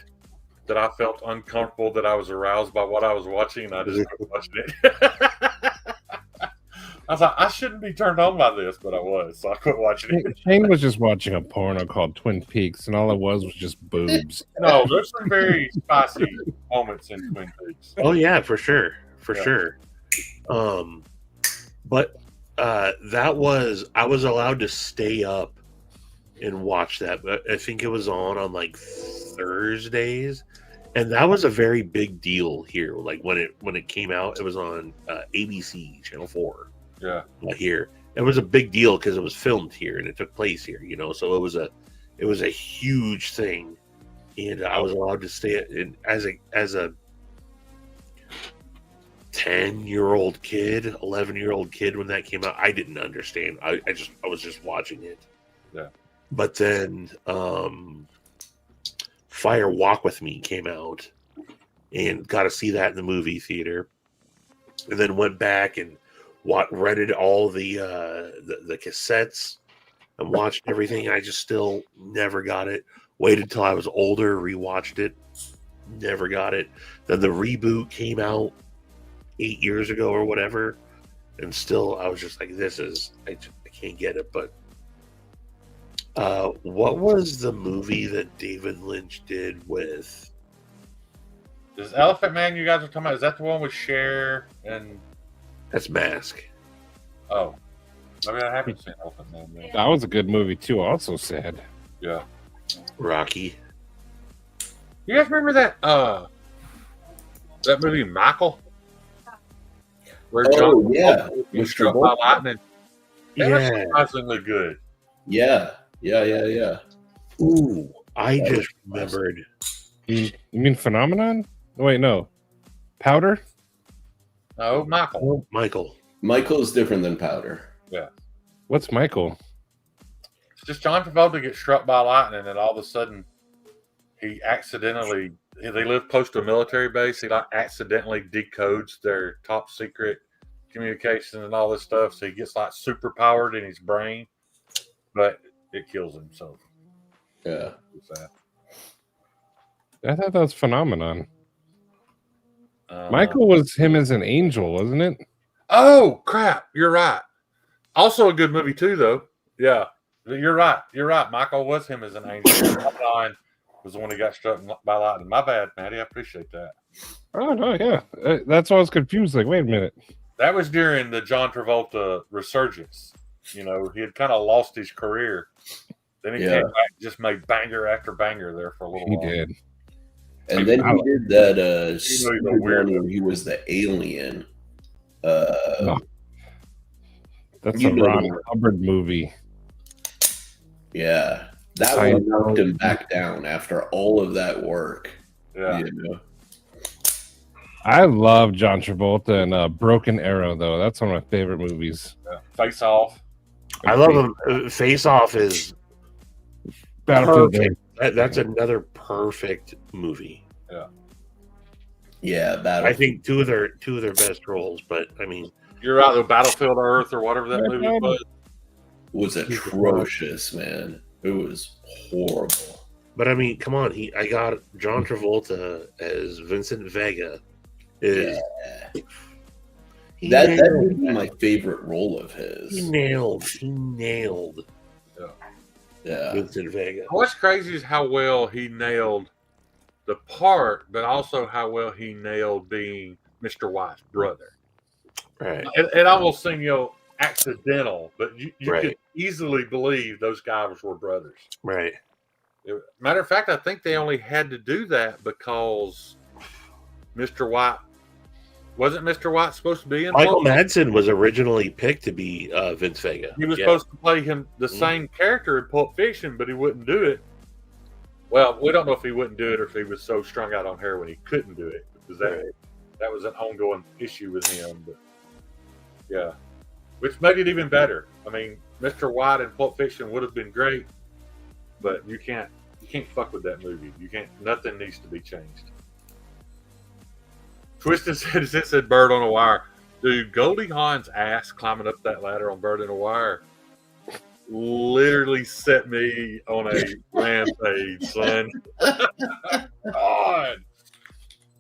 that I felt uncomfortable that I was aroused by what I was watching, and I just quit watching it. I thought I shouldn't be turned on by this, but I was, so I quit watching it. Shane was just watching a porno called Twin Peaks, and all it was just boobs. No, there's some very spicy moments in Twin Peaks. Oh yeah, for sure, sure. But that was I was allowed to stay up and watch that. But I think it was on like Thursdays, and that was a very big deal here. Like when it came out, it was on ABC Channel 4. Yeah, here it was a big deal because it was filmed here and it took place here. You know, so it was a huge thing, and I was allowed to stay in as a 10-year-old kid, 11-year-old kid when that came out. I didn't understand. I was just watching it. Yeah. But then Fire Walk With Me came out and got to see that in the movie theater, and then went back and rented all the cassettes and watched everything. I just still never got it. Waited till I was older, rewatched it, never got it. Then the reboot came out 8 years ago or whatever, and still I was just like, I can't get it. But what was the movie that David Lynch did with? Is Elephant Man you guys are talking about? Is that the one with Cher and? That's Mask. Oh, maybe I haven't seen Elephant Man yet. That was a good movie too. Also sad. Yeah. Rocky. You guys remember that movie Michael? Where John was struck by lightning. That was surprisingly good. Yeah. Ooh, I just remembered. You mean Phenomenon? Wait, no. Powder? No, Michael. Michael is different than Powder. Yeah. What's Michael? It's just John Travolta gets struck by lightning, and all of a sudden, they live close to a military base. He accidentally decodes their top secret communication and all this stuff, so he gets super powered in his brain, but it kills him. So yeah, I thought that was Phenomenon. Michael was him as an angel, wasn't it? Oh crap! You're right. Also a good movie too, though. Yeah, you're right. Michael was him as an angel. Line was the one who got struck by lightning. My bad, Matty. I appreciate that. Oh no, yeah. That's why I was confused. Like, wait a minute. That was during the John Travolta resurgence. You know, he had kind of lost his career. Then he came back and just made banger after banger there for a little while. He did. And then he did that where he was the alien. No. That's a Ron Hubbard movie. Yeah. That one knocked him back down after all of that work. Yeah. You know? I love John Travolta and Broken Arrow, though. That's one of my favorite movies. Yeah. Face Off. I love him. Face Off is perfect. That's another perfect movie. Yeah. Yeah, I think two of their best roles, but I mean, you're right. The Battlefield Earth or whatever that movie was atrocious, man. It was horrible. But I mean, come on, I got John Travolta as Vincent Vega. That would be my favorite role of his. He nailed. Yeah. Yeah. Vincent Vega. What's crazy is how well he nailed the part, but also how well he nailed being Mr. White's brother. Right. It almost seemed, accidental, but you Right. could easily believe those guys were brothers. Right. Matter of fact, I think they only had to do that because Mr. White wasn't Mr. White supposed to be in Michael Pulp Fiction? Madsen was originally picked to be Vince Vega. He was supposed to play him the same character in Pulp Fiction, but he wouldn't do it. Well, we don't know if he wouldn't do it or if he was so strung out on heroin he couldn't do it, because that was an ongoing issue with him. But yeah, which made it even better. I mean, Mr. White in Pulp Fiction would have been great, but you can't fuck with that movie. You can't. Nothing needs to be changed. Twisted said Bird on a Wire. Dude, Goldie Hawn's ass climbing up that ladder on Bird on a Wire literally set me on a rampage, son. God.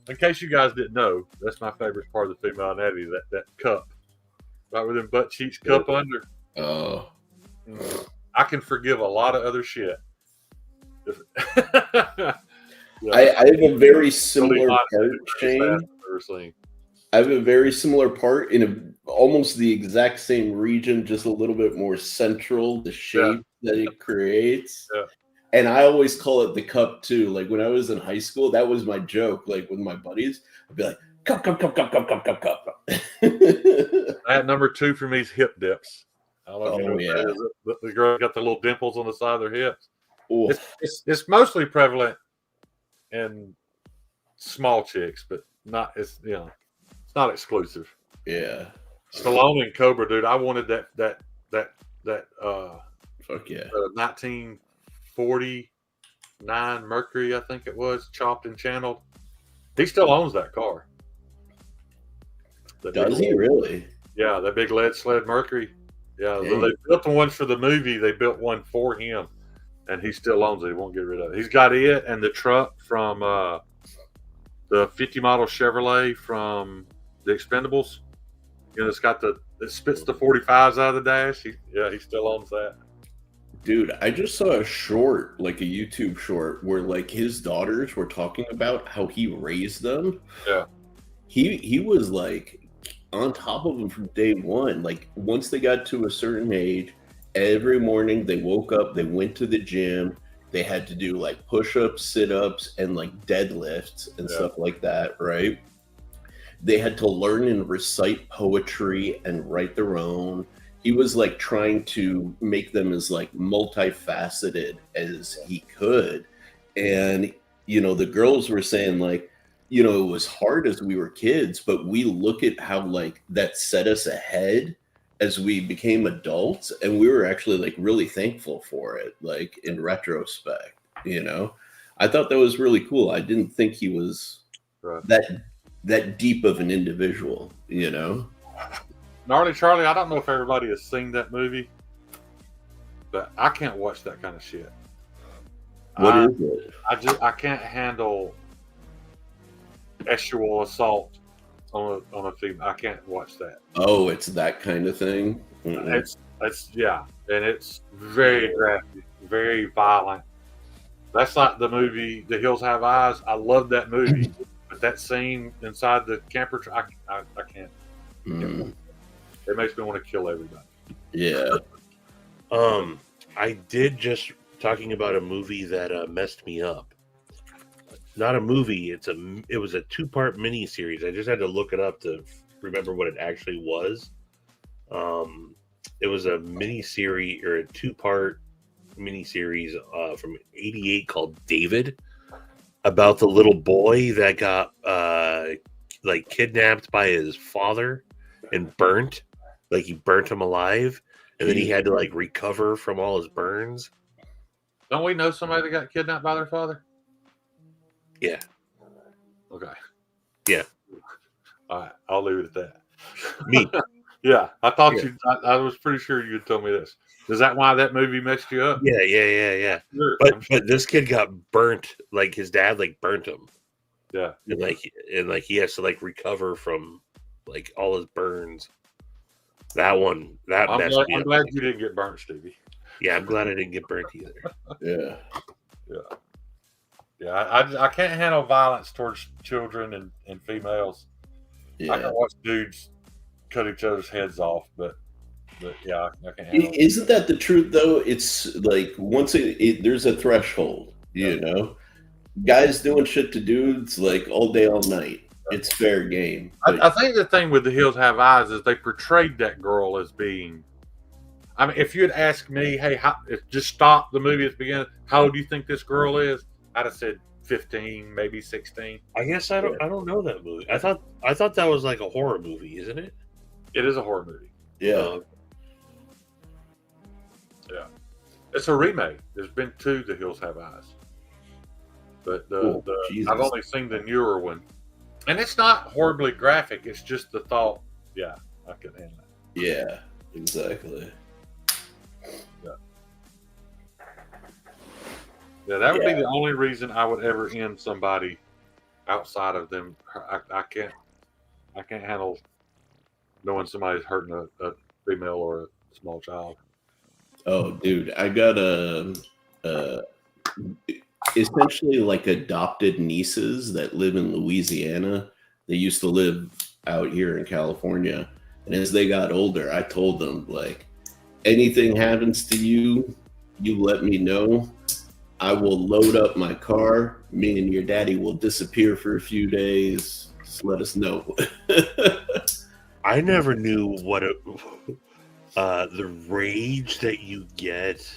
In case you guys didn't know, that's my favorite part of the female anatomy, that cup. Right where them butt cheeks cup under. Oh. I can forgive a lot of other shit. I have a very similar part, Shane. I have a very similar part in almost the exact same region, just a little bit more central, the shape that it creates. Yeah. And I always call it the cup too. Like when I was in high school, that was my joke. Like with my buddies, I'd be like, cup. That number 2 for me is hip dips. I don't know if you know yeah. what that is. The girl got the little dimples on the side of their hips. It's mostly prevalent in small chicks, but it's not exclusive. Yeah. Stallone and Cobra, dude. I wanted that fuck yeah. 1949 Mercury, I think it was, chopped and channeled. He still owns that car. Does he really? Yeah, that big lead sled Mercury. Yeah, Dang. they built the ones for the movie. They built one for him, and he still owns it. He won't get rid of it. He's got it and the truck from the 50 model Chevrolet from the Expendables. It's got it spits the 45s out of the dash. He still owns that. Dude, I just saw a short, like a YouTube short, where like his daughters were talking about how he raised them. Yeah. He was like on top of them from day one. Like once they got to a certain age, every morning they woke up, they went to the gym, they had to do like push-ups, sit-ups, and like deadlifts and stuff like that, right? They had to learn and recite poetry and write their own. He was like trying to make them as like multifaceted as he could. And, the girls were saying like, it was hard as we were kids, but we look at how like that set us ahead as we became adults. And we were actually like really thankful for it, like in retrospect, I thought that was really cool. I didn't think he was that deep of an individual, Gnarly Charlie, I don't know if everybody has seen that movie, but I can't watch that kind of shit. What is it? I can't handle sexual assault on a female. I can't watch that. Oh, it's that kind of thing. It's and it's very graphic, very violent. That's like the movie The Hills Have Eyes. I love that movie, but that scene inside the camper, I can't. It makes me want to kill everybody. Yeah. I did just talking about a movie that messed me up. Not a movie. It was a 2-part miniseries. I just had to look it up to remember what it actually was. It was a miniseries or a 2-part miniseries from '88 called David, about the little boy that got like kidnapped by his father and burnt. Like he burnt him alive, and then he had to like recover from all his burns. Don't we know somebody that got kidnapped by their father? Yeah. Okay. Yeah. All right. I'll leave it at that. Me. Yeah. I thought I was pretty sure you'd tell me this. Is that why that movie messed you up? Yeah. Sure. But this kid got burnt. Like his dad like burnt him. Yeah. And like he has to like recover from like all his burns. That one. I'm glad you didn't get burnt, Stevie. Yeah, I'm glad I didn't get burnt either. I can't handle violence towards children and females. I can watch dudes cut each other's heads off, but yeah, I can handle it. Isn't that the truth though? It's like once there's a threshold, you know. Guys doing shit to dudes like all day, all night. It's fair game. I think the thing with The Hills Have Eyes is they portrayed that girl as being. I mean, if you had asked me, hey, just stop the movie at the beginning, how old do you think this girl is? I'd have said 15, maybe 16. I guess I don't know that movie. I thought that was like a horror movie, isn't it? It is a horror movie. Yeah. Yeah. It's a remake. There's been 2 The Hills Have Eyes. But I've only seen the newer one. And it's not horribly graphic. It's just the thought. Yeah, I can handle that. Yeah, exactly. Yeah, that would be the only reason I would ever end somebody outside of them. I can't handle knowing somebody's hurting a female or a small child. Oh, dude, I got essentially like adopted nieces that live in Louisiana. They used to live out here in California, and as they got older, I told them like, anything happens to you, you let me know. I will load up my car. Me and your daddy will disappear for a few days. Just let us know. I never knew what the rage that you get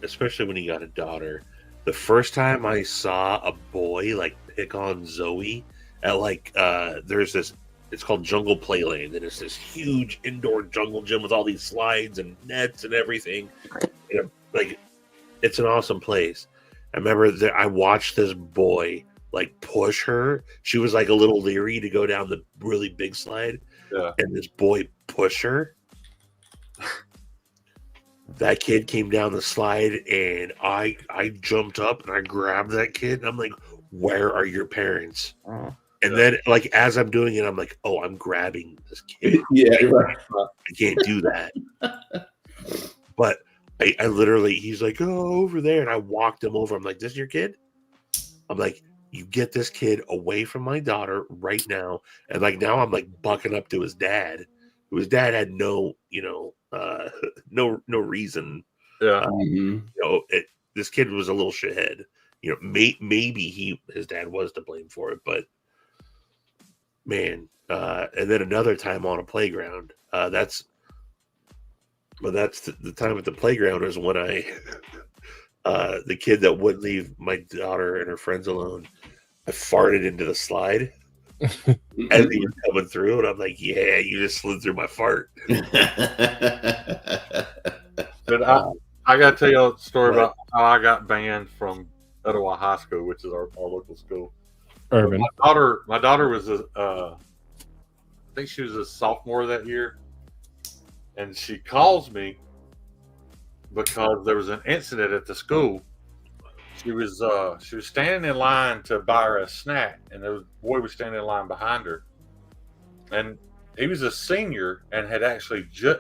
especially when you got a daughter. The first time I saw a boy like pick on Zoe at there's this, it's called Jungle Playland, and it's this huge indoor jungle gym with all these slides and nets and everything. Like, it's an awesome place. I remember that I watched this boy like push her. She was like a little leery to go down the really big slide, and this boy pushed her. That kid came down the slide, and I jumped up and I grabbed that kid, and I'm like, "Where are your parents?" And then, like, as I'm doing it, I'm like, "Oh, I'm grabbing this kid." Yeah, right. I can't do that. But I literally, he's like, "Oh, over there," and I walked him over. I'm like, "This is your kid?" I'm like, "You get this kid away from my daughter right now." And like now, I'm like bucking up to his dad. His dad had no reason. Yeah. This kid was a little shithead. Maybe his dad was to blame for it, but man. And then another time on a playground. That's the time at the playground is when the kid that wouldn't leave my daughter and her friends alone, I farted into the slide. As he was coming through, and I'm like, "Yeah, you just slid through my fart." But I got to tell you a story about how I got banned from Etowah High School, which is our local school. Urban. My daughter was I think she was a sophomore that year, and she calls me because there was an incident at the school. She was standing in line to buy her a snack, and the boy was standing in line behind her. And he was a senior and had actually he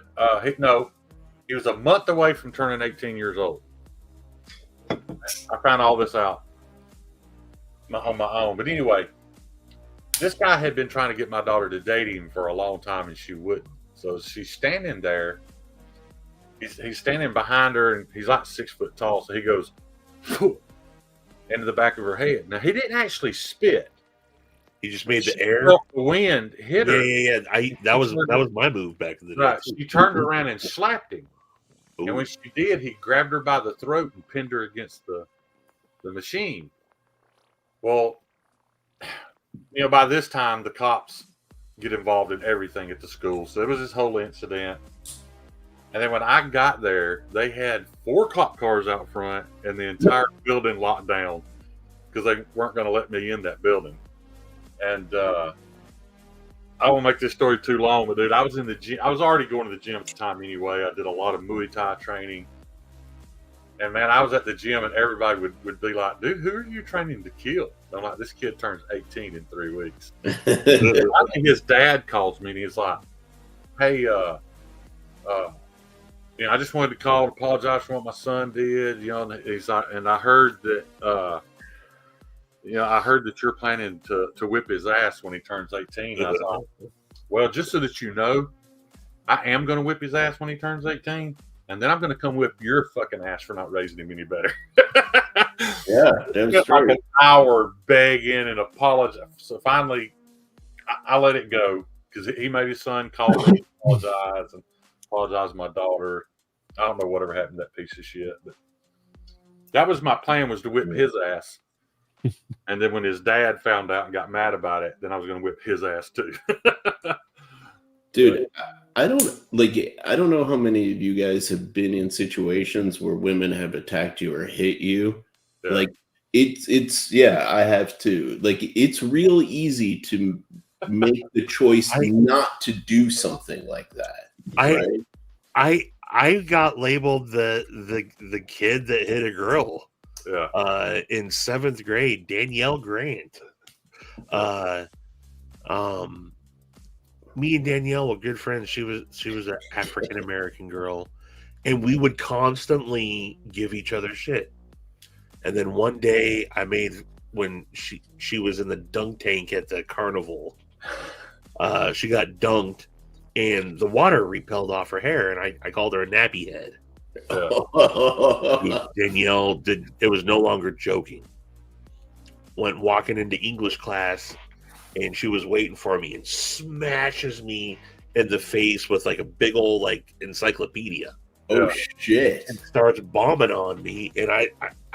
was a month away from turning 18 years old. I found all this out on my own. But anyway, this guy had been trying to get my daughter to date him for a long time, and she wouldn't. So she's standing there. He's standing behind her, and he's like 6 foot tall. So he goes into the back of her head. Now, he didn't actually spit. He just made the air. The wind hit her. Yeah. That was my move back in the day. Right. She turned around and slapped him. Ooh. And when she did, he grabbed her by the throat and pinned her against the machine. Well, by this time, the cops get involved in everything at the school. So it was this whole incident. And then when I got there, they had 4 cop cars out front and the entire building locked down because they weren't going to let me in that building. And I won't make this story too long, but dude, I was in the gym. I was already going to the gym at the time anyway. I did a lot of Muay Thai training. And man, I was at the gym and everybody would be like, "Dude, who are you training to kill?" And I'm like, "This kid turns 18 in 3 weeks." I think his dad calls me and he's like, "Hey, I just wanted to call to apologize for what my son did. And I heard that I heard that you're planning to whip his ass when he turns 18. I was like, well, just so that you know, I am going to whip his ass when he turns 18, and then I'm going to come whip your fucking ass for not raising him any better. Yeah, that's true. Like an hour begging and apologize. So finally, I let it go because he made his son call me, apologize to my daughter. I don't know whatever happened to that piece of shit, but that was my plan, was to whip his ass. And then when his dad found out and got mad about it, then I was going to whip his ass too. Dude, I don't know how many of you guys have been in situations where women have attacked you or hit you. Yeah. Like it's I have too. Like, it's real easy to make the choice not to do something like that. I got labeled the kid that hit a girl. Yeah. In 7th grade, Danielle Grant. Me and Danielle were good friends. She was an African American girl, and we would constantly give each other shit. And then one day, when she was in the dunk tank at the carnival, she got dunked, and the water repelled off her hair, and I called her a nappy head. Danielle did. It was no longer joking. Went walking into English class, and she was waiting for me and smashes me in the face with like a big old like encyclopedia. Oh shit! And starts bombing on me, and I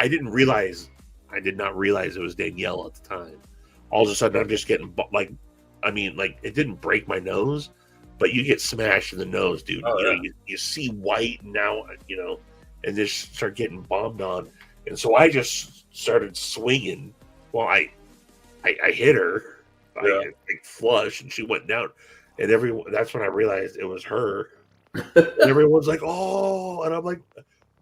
did not realize it was Danielle at the time. All of a sudden, I'm just getting it didn't break my nose, but you get smashed in the nose, dude. You see white now, and just start getting bombed on. And so I just started swinging. Well, I hit her. I flush, and she went down. And that's when I realized it was her. And everyone's like, "Oh," and I'm like,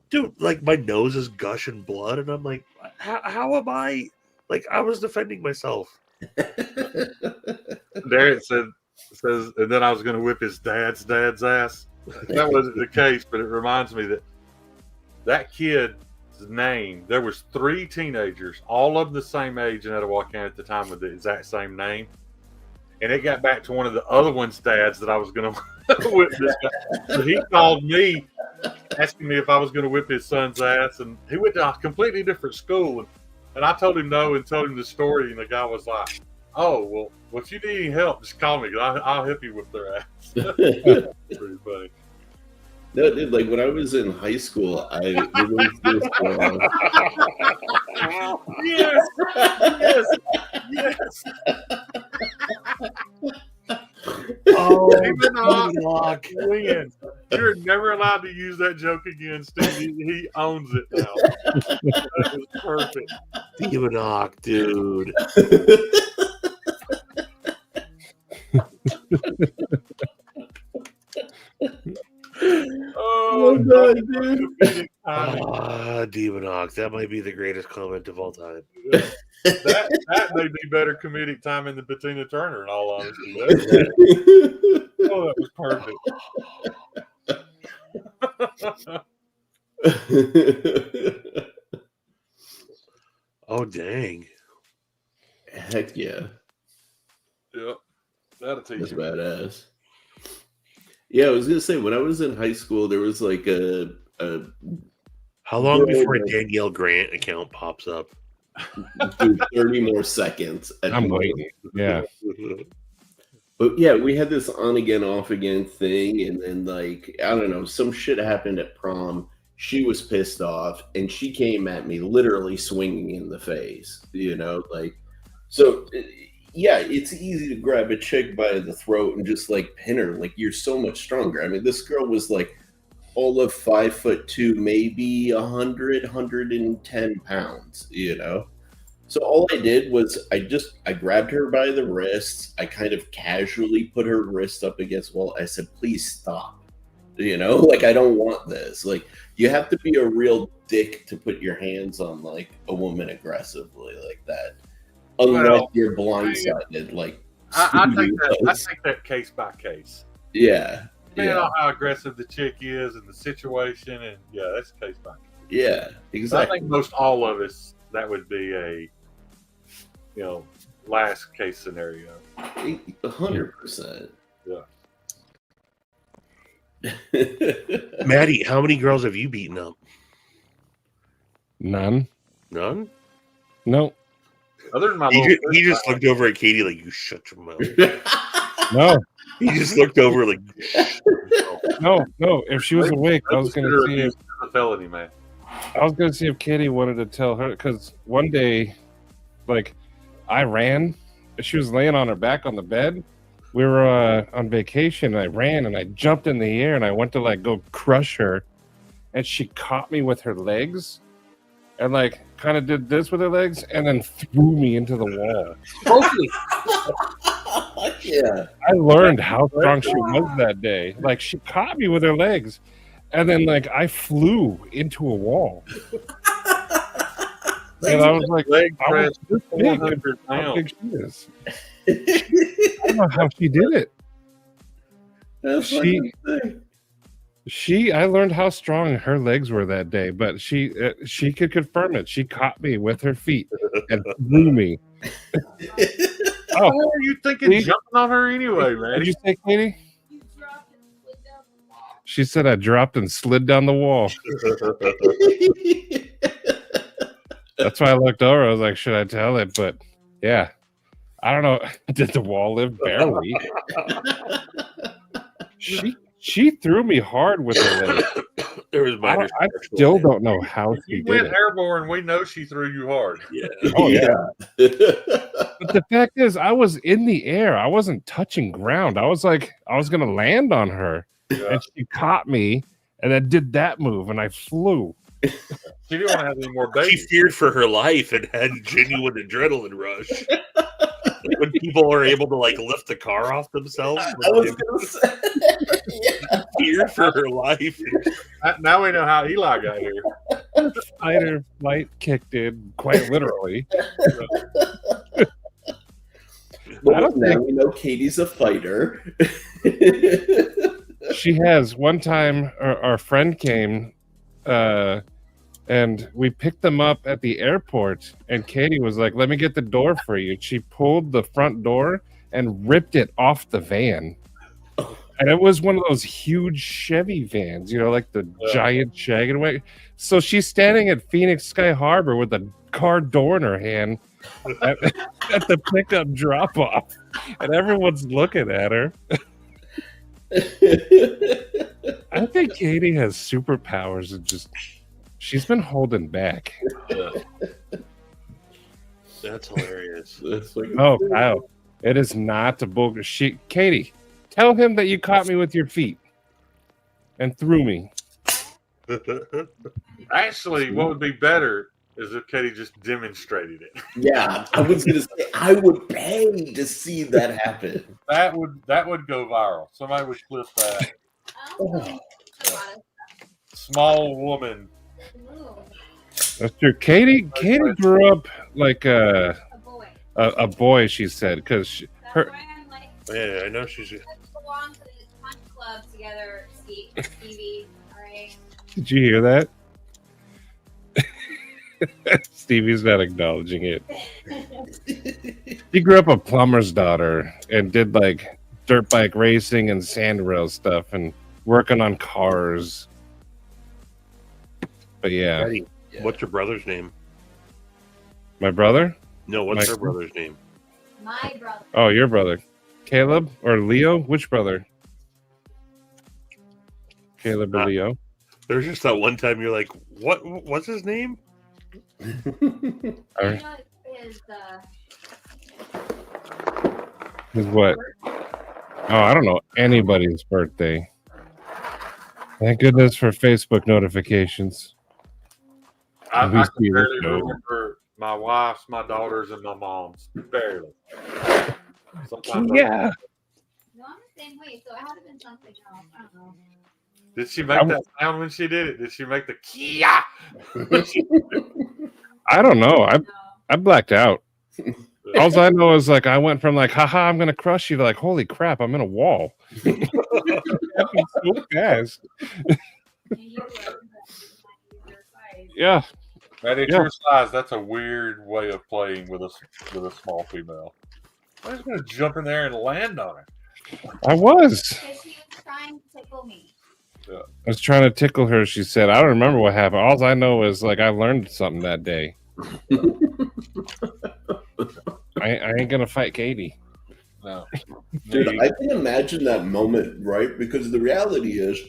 "Dude, like my nose is gushing blood," and I'm like, "How am I?" Like, I was defending myself. There it says, and then I was going to whip his dad's ass. That wasn't the case, but it reminds me that kid's name. There was 3 teenagers, all of the same age in Etowah County at the time, with the exact same name. And it got back to one of the other one's dads that I was going to whip this guy. So he called me, asking me if I was going to whip his son's ass, and he went to a completely different school. And I told him no, and told him the story, and the guy was like, "Oh, well, if you need any help, just call me. I'll help you with their ass." Pretty funny. No, dude, like when I was in high school, Yes. Oh, Win. You're never allowed to use that joke again, Steve. He owns it now. That is perfect. Demon dude. Oh god, dude. Demon that might be the greatest comment of all time. That may be better comedic timing than Bettina Turner, in all honesty. Oh, that was perfect. Oh, dang. Heck yeah. Yep. That'll teach That's you. badass. Yeah, I was gonna say, when I was in high school, there was like a how long before a Danielle Grant account pops up? Dude, 30 more seconds. I'm waiting. Yeah. But yeah, we had this on again, off again thing, and then like, I don't know, some shit happened at prom. She was pissed off, and she came at me literally swinging in the face, like, so yeah, it's easy to grab a chick by the throat and just like pin her. Like, you're so much stronger. I mean, this girl was like all of 5'2", maybe 110 pounds, So all I did was I grabbed her by the wrists. I kind of casually put her wrist up against the wall. I said, "Please stop." Like, I don't want this. Like, you have to be a real dick to put your hands on like a woman aggressively like that. Unless you're blindsided, like I take that case by case. Yeah. depending on how aggressive the chick is and the situation, and that's the case by case. Yeah, exactly. I think most all of us, that would be a last case scenario. 100%. Yeah. Maddie, how many girls have you beaten up? None. None? No. Other than my he just looked over at Katie like, you shut your mouth. No. He just looked over like, no. If she was awake, I was going to see if a felony, man. I was going to see if Katie wanted to tell her, because one day, like, I ran. She was laying on her back on the bed. We were on vacation. And I ran and I jumped in the air and I went to like go crush her, and she caught me with her legs, and like kind of did this with her legs, and then threw me into the wall. Yeah, I learned how strong she was that day. Like she caught me with her legs, and then like I flew into a wall. And I was like, I was this big. How big she is. I don't know how she did it. I learned how strong her legs were that day, but she could confirm it. She caught me with her feet and threw me. How are you thinking jumping on her anyway, man? Did you say, Katie? She said I dropped and slid down the wall. That's why I looked over. I was like, should I tell it? But yeah, I don't know. Did the wall live? Barely. She threw me hard with her leg. There was minor. I still don't know how she did went it. airborne. We know she threw you hard. Yeah. Oh yeah. But the fact is, I was in the air. I wasn't touching ground. I was gonna land on her, and she caught me, and then did that move, and I flew. She didn't want to have any more babies. She feared for her life and had genuine adrenaline rush. When people are able to like lift the car off themselves, I was gonna say, feared for her life. Now we know how Eli got here. Fight or flight kicked in, quite literally. Well, now we know Katie's a fighter. She has. One time, our friend came, and we picked them up at the airport, and Katie was like, let me get the door for you. She pulled the front door and ripped it off the van. And it was one of those huge Chevy vans, like the giant shag and way. So she's standing at Phoenix Sky Harbor with a car door in her hand at the pickup drop off, and everyone's looking at her. I think Katie has superpowers and she's been holding back. That's hilarious. Oh, Kyle, it is not a bull. Katie, tell him that you caught me with your feet and threw me. Actually, what would be better is if Katie just demonstrated it. Yeah, I was gonna say I would pay to see that happen. That would go viral. Somebody would clip that. Oh. Small woman. That's true. Katie grew up like a boy. She said because her. Yeah, I know she's. Let's belong to the punch club together, Stevie. All right. Did you hear that? Stevie's not acknowledging it. He grew up a plumber's daughter and did like dirt bike racing and sand rail stuff and working on cars. But yeah. Maddie, what's your brother's name? My brother? No, what's her brother's name? My brother. Oh, your brother. Caleb or Leo? Which brother? Caleb or Leo? There's just that one time you're like, what's his name? His what? Oh, I don't know anybody's birthday. Thank goodness for Facebook notifications. I can barely remember my wife's, my daughter's, and my mom's. Barely. Sometimes yeah. No, I'm the same way, so it had to been something else. I don't know. Did she make that sound when she did it? Did she make the Kia? I don't know. I blacked out. All I know is like I went from like, haha, I'm gonna crush you to like, holy crap, I'm in a wall. Happened so fast. Yeah. That is your size. That's a weird way of playing with a small female. I was going to jump in there and land on her. I was. Because she was trying to tickle me. Yeah. I was trying to tickle her. She said, I don't remember what happened. All I know is like I learned something that day. I ain't gonna fight Katie. No. Dude, I can imagine that moment, right? Because the reality is,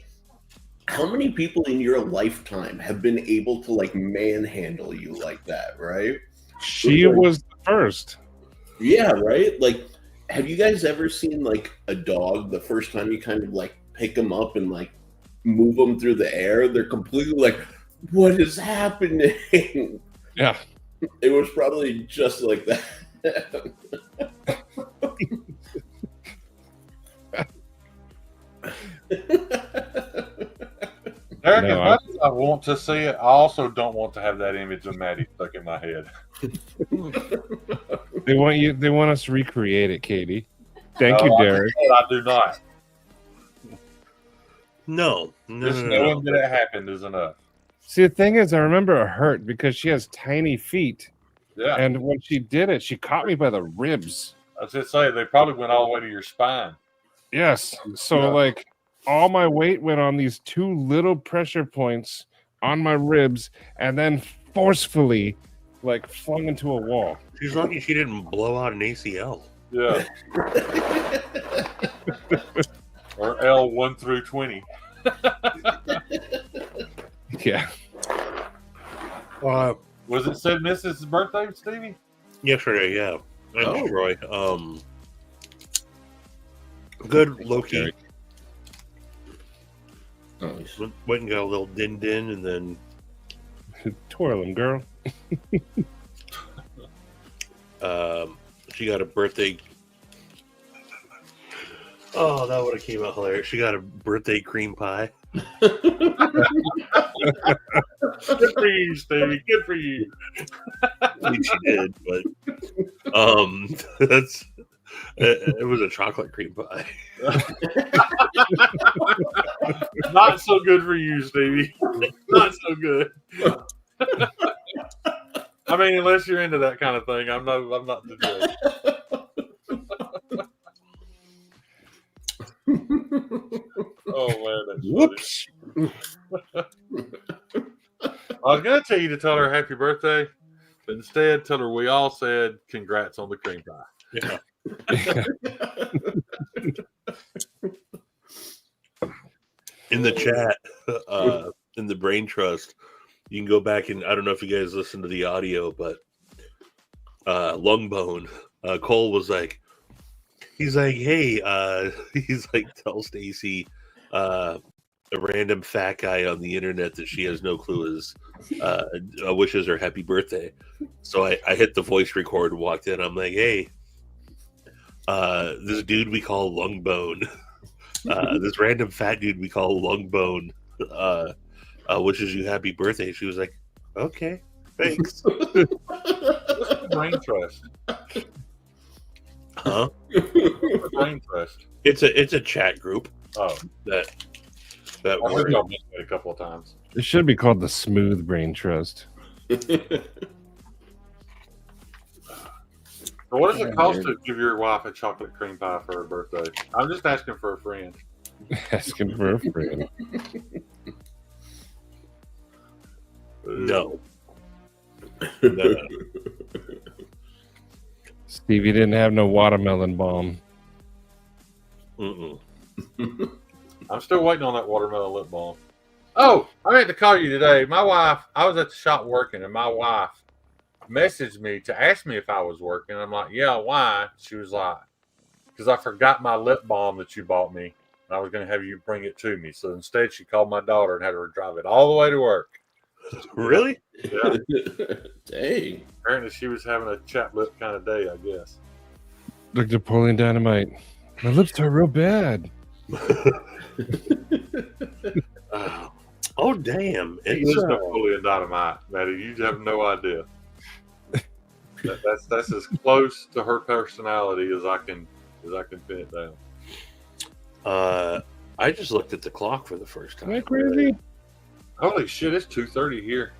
how many people in your lifetime have been able to like manhandle you like that, right? She was the first. Yeah, right? Like, have you guys ever seen like a dog the first time you kind of like pick them up and like move them through the air? They're completely like, what is happening? Yeah. It was probably just like that. Eric, as much as I want to see it, I also don't want to have that image of Maddie stuck in my head. They want us to recreate it, Katie. Thank you, Derek. I do not. No. Just knowing that it happened is enough. See, the thing is, I remember it hurt because she has tiny feet. Yeah. And when she did it, she caught me by the ribs. I was just saying, they probably went all the way to your spine. Yes. So, like, all my weight went on these two little pressure points on my ribs and then forcefully, like, flung into a wall. She's lucky she didn't blow out an ACL. Yeah. Or L1 through 20. Yeah. Was it Sid Mrs.'s birthday, Stevie? Yesterday, yeah. And Troy. Good low-key. Nice. Went and got a little din-din and then... Twirl him, girl. She got a birthday... Oh, that would have came out hilarious. She got a birthday cream pie. Good for you, Stevie. Good for you. I mean, she did, but it was a chocolate cream pie. Not so good for you, Stevie. Not so good. I mean, unless you're into that kind of thing, I'm not the judge. Oh man, that's whoops. I was gonna tell you to tell her happy birthday, but instead tell her we all said congrats on the cream pie. Yeah. In the chat, in the Brain Trust, you can go back and I don't know if you guys listened to the audio, but Lungbone, Cole was like, he's like, hey, he's like, tell Stacy, a random fat guy on the internet that she has no clue is wishes her happy birthday. So I hit the voice record and walked in. I'm like, hey, this dude we call Lungbone, this random fat dude we call Lungbone, wishes you happy birthday. She was like, okay, thanks. Brain Trust. Huh? Brain Trust. It's a chat group. Oh, that I heard y'all mention it a couple of times. It should be called the Smooth Brain Trust. So what does it cost to give your wife a chocolate cream pie for her birthday? I'm just asking for a friend. Asking for a friend. No. Stevie didn't have no watermelon balm. Mm-mm. I'm still waiting on that watermelon lip balm. Oh, I meant to call you today. My wife, I was at the shop working, and my wife messaged me to ask me if I was working. I'm like, yeah, why? She was like, because I forgot my lip balm that you bought me, and I was going to have you bring it to me. So instead, she called my daughter and had her drive it all the way to work. Really? Yeah. Dang. Apparently, she was having a chapped lip kind of day, I guess. Like Napoleon Dynamite. My lips are real bad. Oh, damn. It is Napoleon Dynamite, Matty. You have no idea. That's as close to her personality as I can pin it down. I just looked at the clock for the first time. Am I crazy? Holy shit! It's 2:30 here.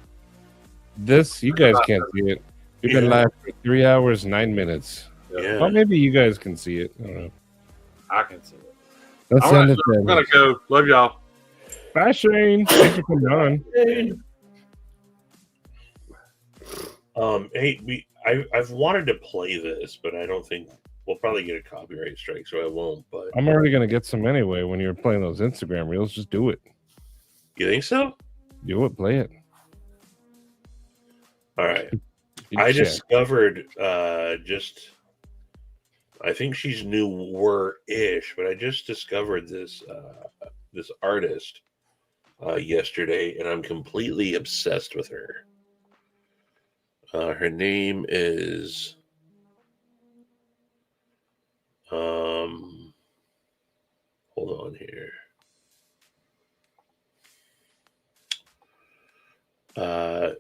This you guys can't see it. We've been live for 3 hours 9 minutes. Yeah. Well, maybe you guys can see it. I don't know. I can see it. Let's end it I'm gonna go. Love y'all. Bye, Shane. Thanks for coming on. Hey, I've wanted to play this, but I don't think we'll probably get a copyright strike, so I won't. But I'm already gonna get some anyway. When you're playing those Instagram reels, just do it. You think so? Do it. Play it. All right. I discovered I think she's newer-ish, but I just discovered this this artist yesterday, and I'm completely obsessed with her. Her name is hold on here.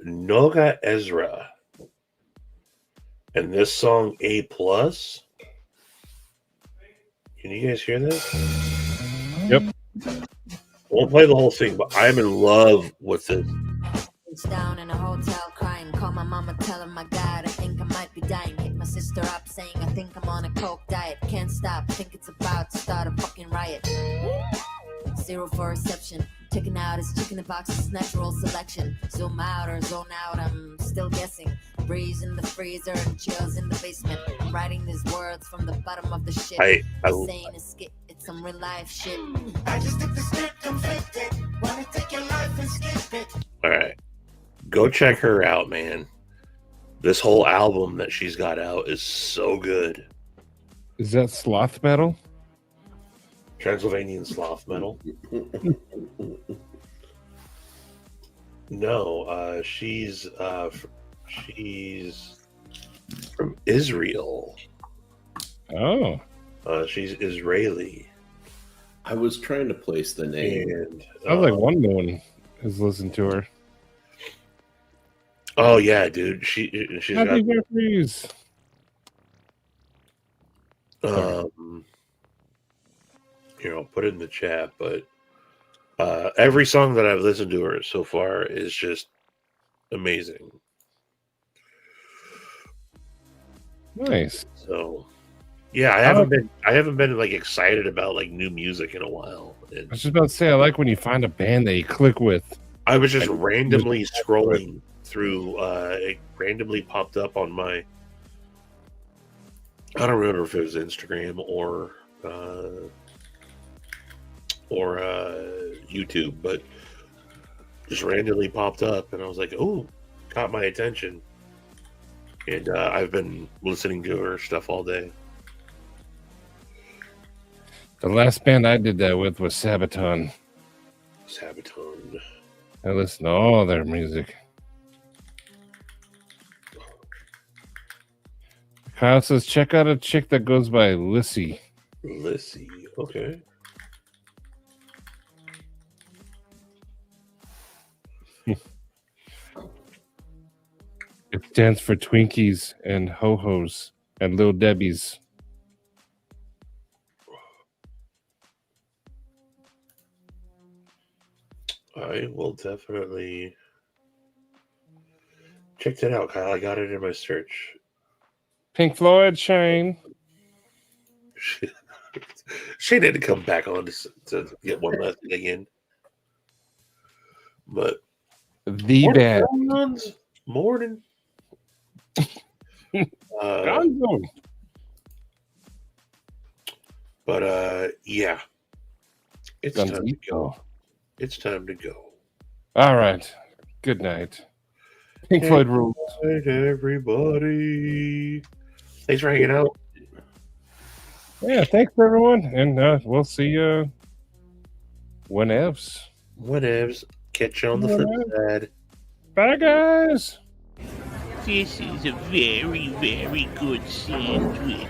Noga Ezra. And this song A+. Can you guys hear this? Yep. Won't play the whole thing, but I'm in love with it. Down in a hotel crying, call my mama, tell her my God, I think I might be dying. Hit my sister up saying I think I'm on a coke diet. Can't stop, think it's about to start a fucking riot. 0 for reception, checking out his chicken in boxes, natural selection. Zoom out or zone out, I'm still guessing. Breeze in the freezer and chills in the basement. I'm writing these words from the bottom of the shit. Saying a skit, it's some real life shit. I just took the script, conflicted. Wanna take your life and skip it. All right. Go check her out, man. This whole album that she's got out is so good. Is that sloth metal? Transylvanian sloth metal? No, she's from Israel. Oh. She's Israeli. I was trying to place the name. And, Sounds like one has listened to her. Oh yeah, dude. She's Happy got birthdays. Here, I'll put it in the chat, but every song that I've listened to her so far is just amazing. Nice. So yeah, I haven't been like excited about like new music in a while. I was just about to say, I like when you find a band that you click with. I was just randomly scrolling through, it randomly popped up on my, I don't remember if it was Instagram or YouTube, but just randomly popped up, and I was like, "Oh," caught my attention, and I've been listening to her stuff all day. The last band I did that with was Sabaton. Sabaton. I listened to all their music. Kyle says, check out a chick that goes by Lissy. Lissy, okay. It stands for Twinkies and Ho-Hos and Little Debbie's. I will definitely check that out, Kyle. I got it in my search. Pink Floyd, Shane. She didn't come back on to get one last thing in. But the band. Morning. But yeah. It's time to go. It's time to go. All right. Good night. Pink Floyd rules. Good night, everybody. Thanks for hanging out. Yeah, thanks everyone, and we'll see you whenevs. Whenevs. Catch you on the flip side. Bye, guys. This is a very, very good sandwich.